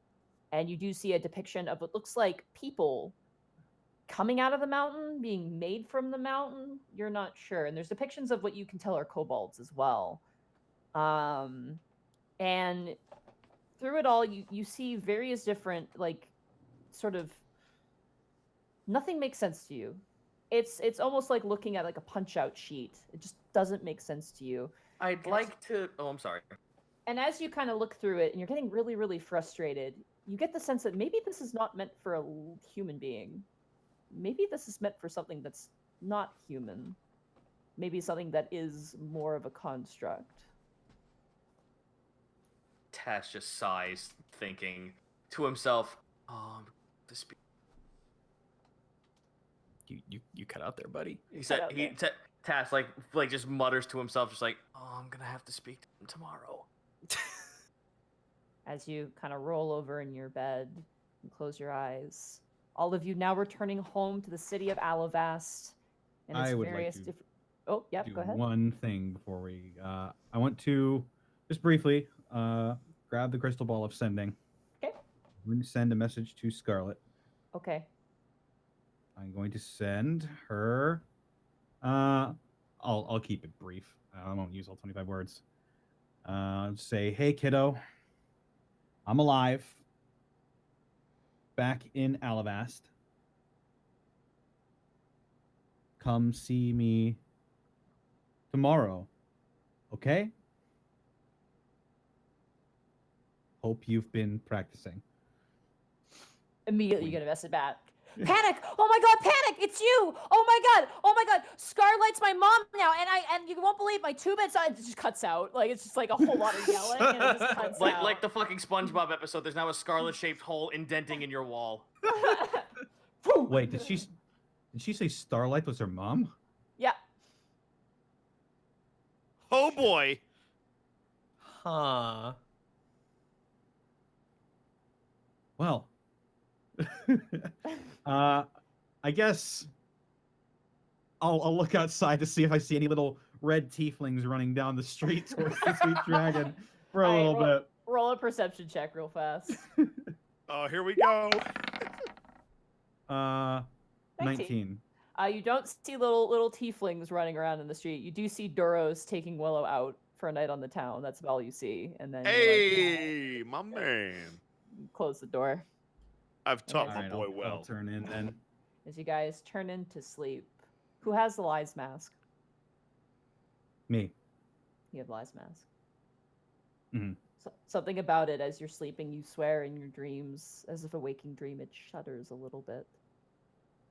And you do see a depiction of what looks like people coming out of the mountain, being made from the mountain. You're not sure. And there's depictions of what you can tell are kobolds as well. And through it all, you see various different, like, sort of, nothing makes sense to you. It's almost like looking at like a punch-out sheet. It just doesn't make sense to you. I'd like to... Oh, I'm sorry. And as you kind of look through it and you're getting really, really frustrated, you get the sense that maybe this is not meant for a human being. Maybe this is meant for something that's not human. Maybe something that is more of a construct. Tash just sighs, thinking to himself, "Oh, this." You cut out there, buddy. He said out he there. Tash like just mutters to himself, just like, "Oh, I'm gonna have to speak to him tomorrow." As you kind of roll over in your bed and close your eyes, all of you now returning home to the city of Alavast and its I would like various to different. Oh, yep. Do Go ahead. one thing before we. I want to just briefly grab the crystal ball of sending. Okay. I'm going to send a message to Scarlet. Okay. I'm going to send her. I'll keep it brief. I won't use all 25 words. Say, hey kiddo, I'm alive. Back in Alavast. Come see me tomorrow. Okay? Hope you've been practicing. Immediately you get a message back. Panic! Oh my god, Panic! It's you! Oh my god! Oh my god! Scarlet's my mom now, and you won't believe my tube inside. It just cuts out. Like it's just like a whole lot of yelling, and it just cuts out. Like the fucking SpongeBob episode. There's now a scarlet-shaped hole indenting in your wall. Wait, did she say Starlight was her mom? Yeah. Oh boy. Huh. Well, I guess I'll look outside to see if I see any little red tieflings running down the street towards the sweet dragon for a little bit. Roll a perception check real fast. Oh, here we go. 19. You don't see little tieflings running around in the street. You do see Duros taking Willow out for a night on the town. That's all you see. And then Hey, my man. close the door. I've taught All my right, boy I'll well. turn in then. As you guys turn into sleep. Who has the Lies mask? Me. You have Lies mask. Mhm. Something about it as you're sleeping, you swear in your dreams, as if a waking dream, it shudders a little bit.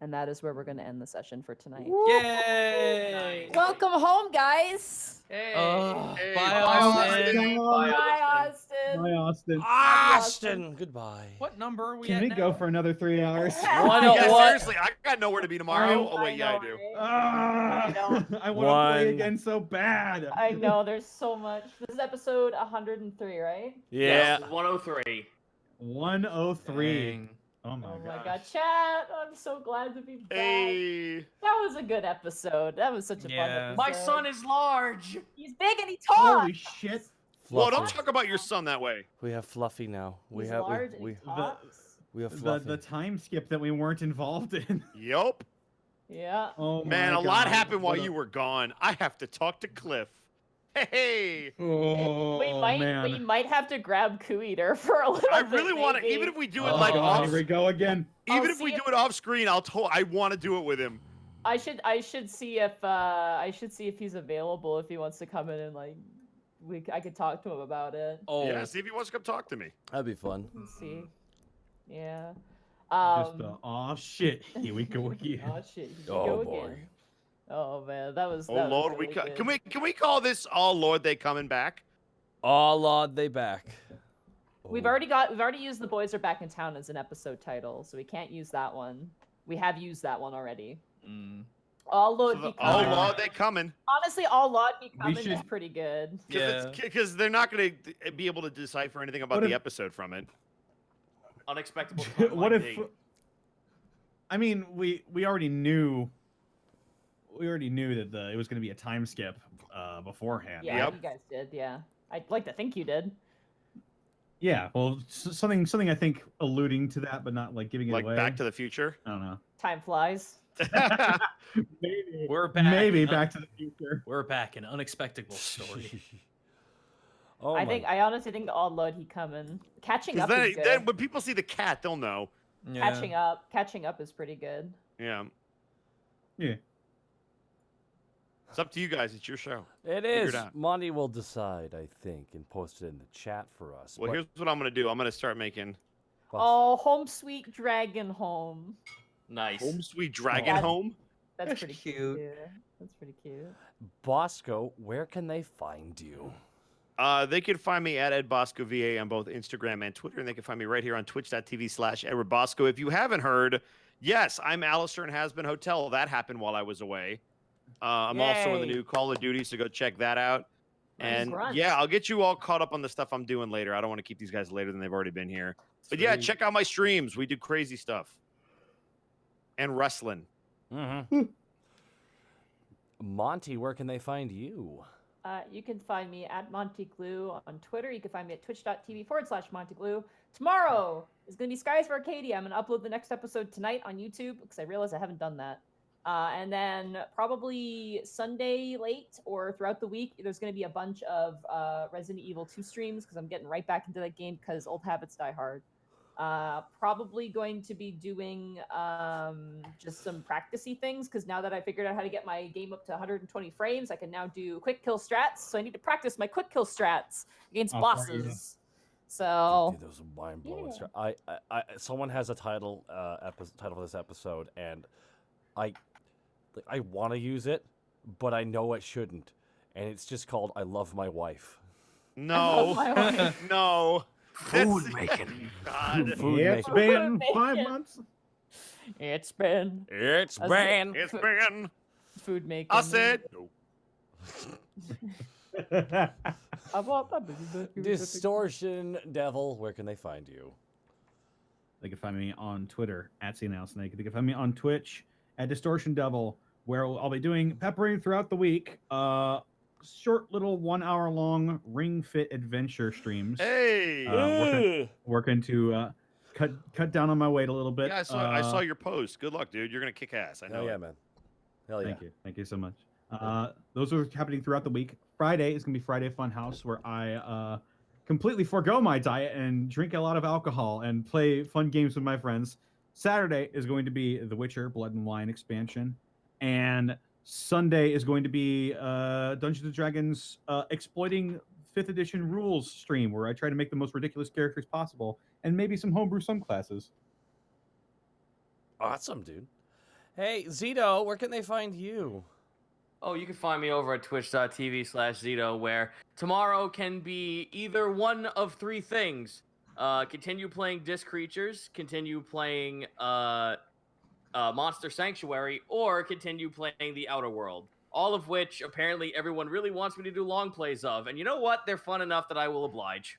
And that is where we're going to end the session for tonight. Yay! Welcome home, guys! Hey. Hey, Bye, Austin. Bye, Austin! Bye, Austin. Austin, goodbye. What number are we Can at we now? go for another 3 hours? Yeah, seriously, I got nowhere to be tomorrow. Oh, wait, yeah, I do. I know. I want to play One. again so bad. I know, there's so much. This is episode 103, right? Yeah. Yes, 103. 103. Dang. Oh my Oh my god. god, chat! I'm so glad to be back. Hey. That was a good episode. That was such a fun Yeah. episode. My son is large. He's big and he talks! Holy shit. Well, Fluffy. don't talk about your son that way. We have Fluffy now. We He's have large and we, he talks. we have The, Fluffy. the time skip that we weren't involved in. Yup. Yeah. Oh my Man, a god. lot happened while What a- you were gone. I have to talk to Cliff. Hey. Oh, we man. might have to grab Coup Eater for a little I bit. really want to, maybe. even if we do it Oh, like god, off, here we go again. even I'll if we see do if- it off screen, I want to do it with him. I should see if he's available, if he wants to come in and like I could talk to him about it. oh, Yeah, see if he wants to come talk to me. that'd be fun. Let's see. Yeah. Just oh shit. Here we go again. Oh shit. Here we Oh, go boy. again. Oh man, that was. Oh that was Lord, really good. can we call this "Oh Lord, they coming back"? Oh Lord, they back. We've Oh. already used "The Boys Are Back in Town" as an episode title, so we can't use that one. We have used that one already. All Lord So Be oh Coming. Lord, they coming. Honestly, All Lord Be We Coming is should- pretty good. Because they're not going to be able to decipher anything about What the if- episode from it. Unexpected. What if I mean, we already knew that it was going to be a time skip beforehand. Yeah, Yep. you guys did. Yeah, I'd like to think you did. Yeah, well, something I think alluding to that, but not like giving it Like away. Back to the Future. I don't know. Time flies. Maybe. We're back. Maybe in Back to the Future. We're back. An unexpected story. Oh I honestly think All Lord He Coming. Catching Because up is good. then when people see the cat, they'll know. Catching up is pretty good. Yeah. Yeah. It's up to you guys. It's your show. It Figure is. it out. Monty will decide, I think, and post it in the chat for us. Well, but- here's what I'm going to do. I'm going to start making Oh, Home Sweet Dragon Home. Nice. Home Sweet Dragon That's- Home. That's pretty Cute. cute. That's pretty cute. Bosco, where can they find you? They can find me at Ed Bosco VA on both Instagram and Twitter, and they can find me right here on twitch.tv/Edward Bosco. If you haven't heard, yes, I'm Alistair in Has Been Hotel. That happened while I was away. I'm also in the Yay. new Call of Duty, so go check that out. And Congrats. yeah, I'll get you all caught up on the stuff I'm doing later. I don't want to keep these guys later than they've already been here. But yeah, Sweet. check out my streams. We do crazy stuff. And wrestling. Mm-hmm. Monty, where can they find you? You can find me at MontyGlue on Twitter. You can find me at twitch.tv/MontyGlue. Tomorrow is going to be Skies for Arcadia. I'm going to upload the next episode tonight on YouTube because I realized I haven't done that. And then probably Sunday late or throughout the week, there's going to be a bunch of Resident Evil 2 streams because I'm getting right back into that game because old habits die hard. Probably going to be doing just some practicey things because now that I figured out how to get my game up to 120 frames, I can now do quick kill strats. So I need to practice my quick kill strats against Oh, bosses. So Dude, those are mind blowing. I someone has a title title for this episode, and I want to use it, but I know I shouldn't, and it's just called "I Love My Wife." No, no. Food making. God. Food It's making. been 5 months. It's been It's been. food making. I said. Distortion Devil. Where can they find you? They can find me on Twitter at @CNLSnake. They can find me on Twitch at Distortion Devil, where I'll be doing peppering throughout the week. Short little 1 hour long Ring Fit adventure streams. Hey. Working to cut down on my weight a little bit. Yeah, I saw your post. Good luck, dude. You're gonna kick ass. I know. Hell yeah, it. man. Hell yeah. Thank you so much. Those are happening throughout the week. Friday is gonna be Friday Funhouse, where I completely forego my diet and drink a lot of alcohol and play fun games with my friends. Saturday is going to be The Witcher Blood and Wine expansion, and Sunday is going to be Dungeons and Dragons exploiting 5th edition rules stream, where I try to make the most ridiculous characters possible, and maybe some homebrew classes. Awesome, dude. Hey, Zito, where can they find you? Oh, you can find me over at twitch.tv/Zito, where tomorrow can be either one of 3 things. Continue playing Disc Creatures, continue playing Monster Sanctuary, or continue playing The Outer World. All of which, apparently, everyone really wants me to do long plays of. And you know what? They're fun enough that I will oblige.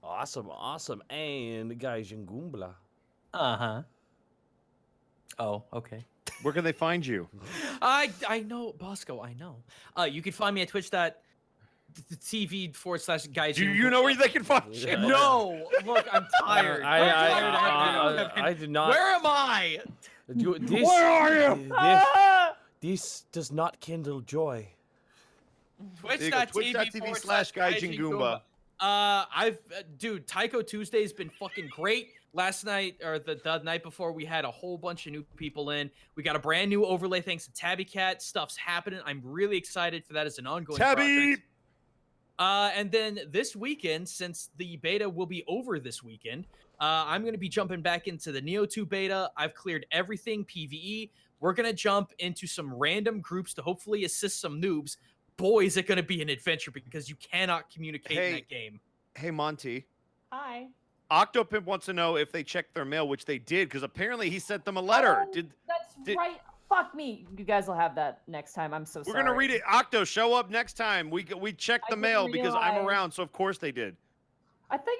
Awesome, awesome. And guys, Ngumbla. Uh-huh. Oh, okay. Where can they find you? I know, Bosco, I know. You can find me at twitch.tv/guys. Do you know where they can find you? No! Look, I'm tired. I did not. Where am I? Where are you? This does not kindle joy. Twitch.tv/Gaijin Dude, Taiko Tuesday's been fucking great. Last night, or the night before, we had a whole bunch of new people in. We got a brand new overlay thanks to Tabby Cat. Stuff's happening. I'm really excited for that as an ongoing project. And then this weekend, since the beta will be over this weekend, I'm going to be jumping back into the Neo 2 beta. I've cleared everything PvE. We're going to jump into some random groups to hopefully assist some noobs. Boy, is it going to be an adventure because you cannot communicate in that game. Hey, Monty. Hi. Octopimp wants to know if they checked their mail, which they did, because apparently he sent them a letter. Oh, that's right. Fuck me. You guys will have that next time. I'm so sorry. We're gonna read it. Octo, show up next time. We checked the mail because I'm around, so of course they did. I thought they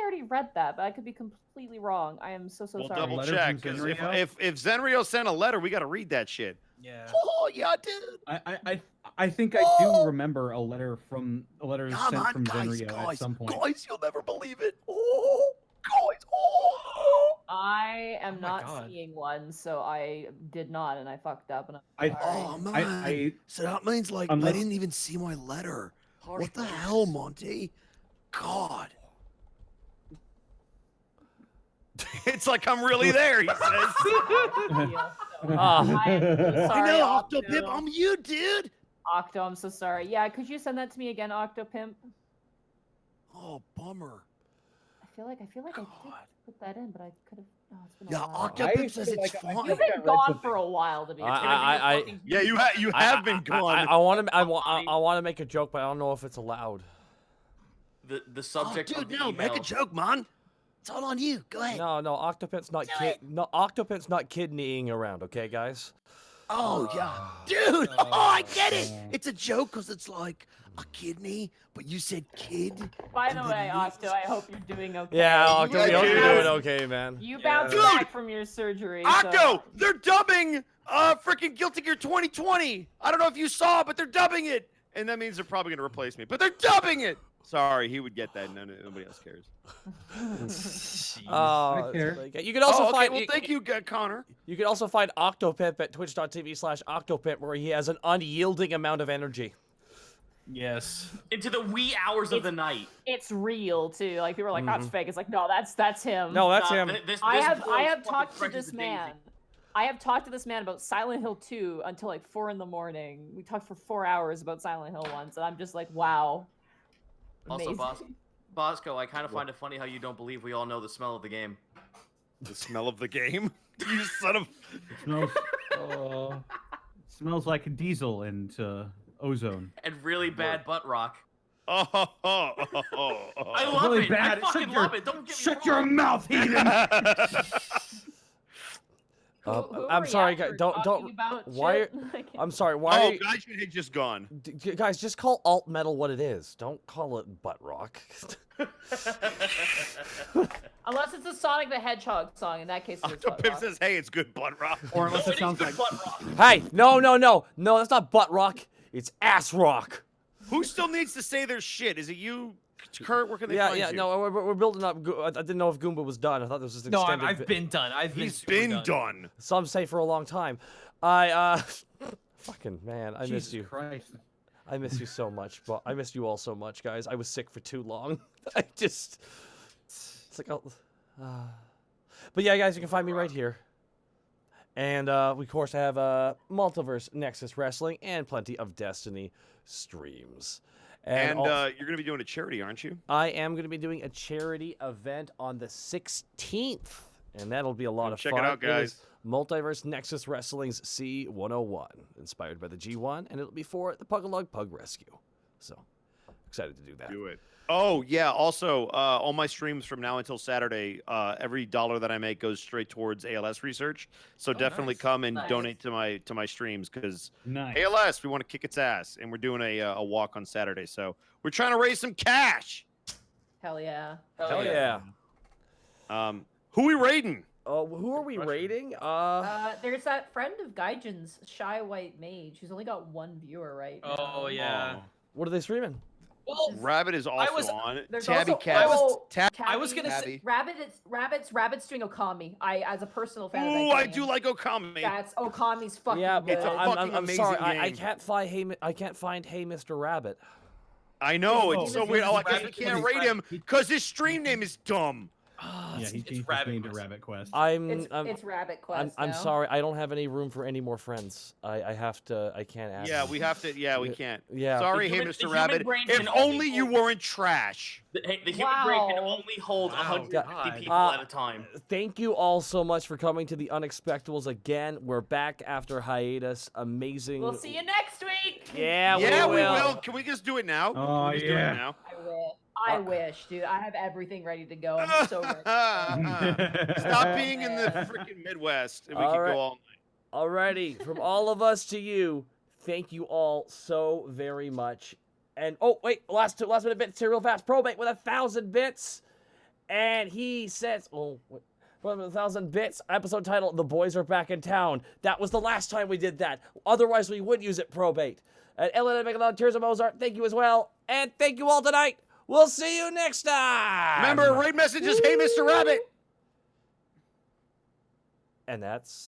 already read that, but I could be completely wrong. I am so We'll sorry. double check, because if Zenrio sent a letter, we got to read that shit. Yeah. Oh yeah, dude. I think I do remember a letter sent from Zenrio at some point. Guys, you'll never believe it. Oh, guys. I am not seeing one, so I did not, and I fucked up. And Oh man. So that means like they didn't even see my letter. What the hell, Monty? God. It's like I'm really there, he says. I'm so sorry, I know, Octo. Octopimp, I'm you, dude. Octo, I'm so sorry. Yeah, could you send that to me again, Octopimp? Oh, bummer. I feel like I did put that in, but I could have. Oh, it's been a Yeah, while. Octopimp says it's fine. You've been gone for a while, to be honest. Yeah, you have been gone. I want to make a joke, but I don't know if it's allowed. The subject. Oh, dude, no, make a joke, man. It's all on you. Go ahead. No, Octopim's not kidneying around, okay, guys? Oh yeah, dude. Oh, I get it. It's a joke because it's like a kidney, but you said kid. By the way, Octo, I hope you're doing okay. Yeah, Octo, we hope you're doing okay, man. You bounced back from your surgery. Octo, they're dubbing freaking Guilty Gear 2020. I don't know if you saw, but they're dubbing it, and that means they're probably gonna replace me. But they're dubbing it. Sorry, he would get that. Nobody else cares. I care. You can also find. Well, thank you, Connor. You can also find Octopimp at twitch.tv/Octopimp, where he has an unyielding amount of energy. Yes. Into the wee hours of the night. It's real too. Like people are like, that's fake. It's like, no, that's him. No, that's him. I have talked to this man. I have talked to this man about Silent Hill 2 until like 4 in the morning. We talked for 4 hours about Silent Hill once, and I'm just like, wow. Also, Amazing. Bosco, I kind of find it funny how you don't believe we all know the smell of the game. The smell of the game? You son of... It smells, it smells like diesel and ozone. And really bad butt rock. Oh, I love really it. bad. I fucking Shut your- love it. Don't get me Shut wrong. your mouth, heathen! Who I'm are sorry, we guys. after Don't. talking about Why? shit? I can't- I'm sorry. Why? Oh, Gaijin had just gone. Guys, just call alt metal what it is. Don't call it butt rock. Unless it's a Sonic the Hedgehog song. In that case, it's butt Pip rock. says, hey, it's good butt rock. Or unless No, it sounds is like butt rock. Hey, no, that's not butt rock. It's ass rock. Who still needs to say their shit? Is it you, Kurt? Where can they Yeah, find yeah. you? No, we're building up. I didn't know if Goomba was done. I thought this was just No, extended. I've been done. He's super been done. done. Some say for a long time. Fucking man, I miss Jesus you. Christ. I miss you so much. But I missed you all so much, guys. I was sick for too long. I just. It's like. But yeah, guys, you can find me right here. And we, of course, have Multiverse Nexus Wrestling and plenty of Destiny streams. And al- you're going to be doing a charity, aren't you? I am going to be doing a charity event on the 16th. And that'll be a lot of Check fun. it out, is guys. Multiverse Nexus Wrestling's C101, inspired by the G1, and it'll be for the Pugalog Pug Rescue. So, excited to do that. Do it. Oh, yeah. Also, all my streams from now until Saturday, every dollar that I make goes straight towards ALS research. So definitely nice. come and Nice. donate to my streams because Nice. ALS, we want to kick its ass. And we're doing a walk on Saturday. So we're trying to raise some cash. Hell yeah. Hell yeah. Who we raiding? Who are we rating? There's that friend of Gaijin's, Shy White Mage, who's only got one viewer right now. Oh yeah. What are they streaming? Well, Rabbit is also was- on. There's Tabby also, Cat. oh, I was gonna Tabby- say- Rabbit's doing Okami. As a personal fan of Ooh, that I game, do like Okami. That's Okami's fucking Yeah, good. but a I'm fucking sorry. amazing I game. can't find. I can't find. Hey, Mr. Rabbit. I know, Oh, it's so this weird. is Oh, I guess we Rabbit can't Quest. rate him because his stream name is dumb. Yeah, it's, he it's changed his Rabbit name to Quest. Rabbit Quest. It's Rabbit Quest. I'm now. sorry. I don't have any room for any more friends. I have to. I can't add. Yeah, them. we have to. Yeah, we Yeah. can't. Yeah. Sorry, The hey, human- the Mr. human Rabbit. brain If can only only you hold- weren't trash. The human brain can Wow. only hold Wow, 150 God. people at a time. Thank you all so much for coming to the Unexpectables again. We're back after hiatus. Amazing. We'll see you next week. Yeah, Yeah, we will. Can we just do it now? Can Oh, we just do it yeah. now? I wish, dude. I have everything ready to go. I'm so ready. Stop being in the freaking Midwest, and we All can right. go all night. Alrighty, from all of us to you, thank you all so very much. And oh wait, last minute bit, real fast. Probate with 1,000 bits, and he says, oh, wait, 1,000 bits. Episode title: The Boys Are Back in Town. That was the last time we did that. Otherwise, we would use it. Probate. And Ellen Megalon, Tears of Mozart. Thank you as well, and thank you all tonight. We'll see you next time. Remember, raid messages. Hey, Mr. Rabbit. And that's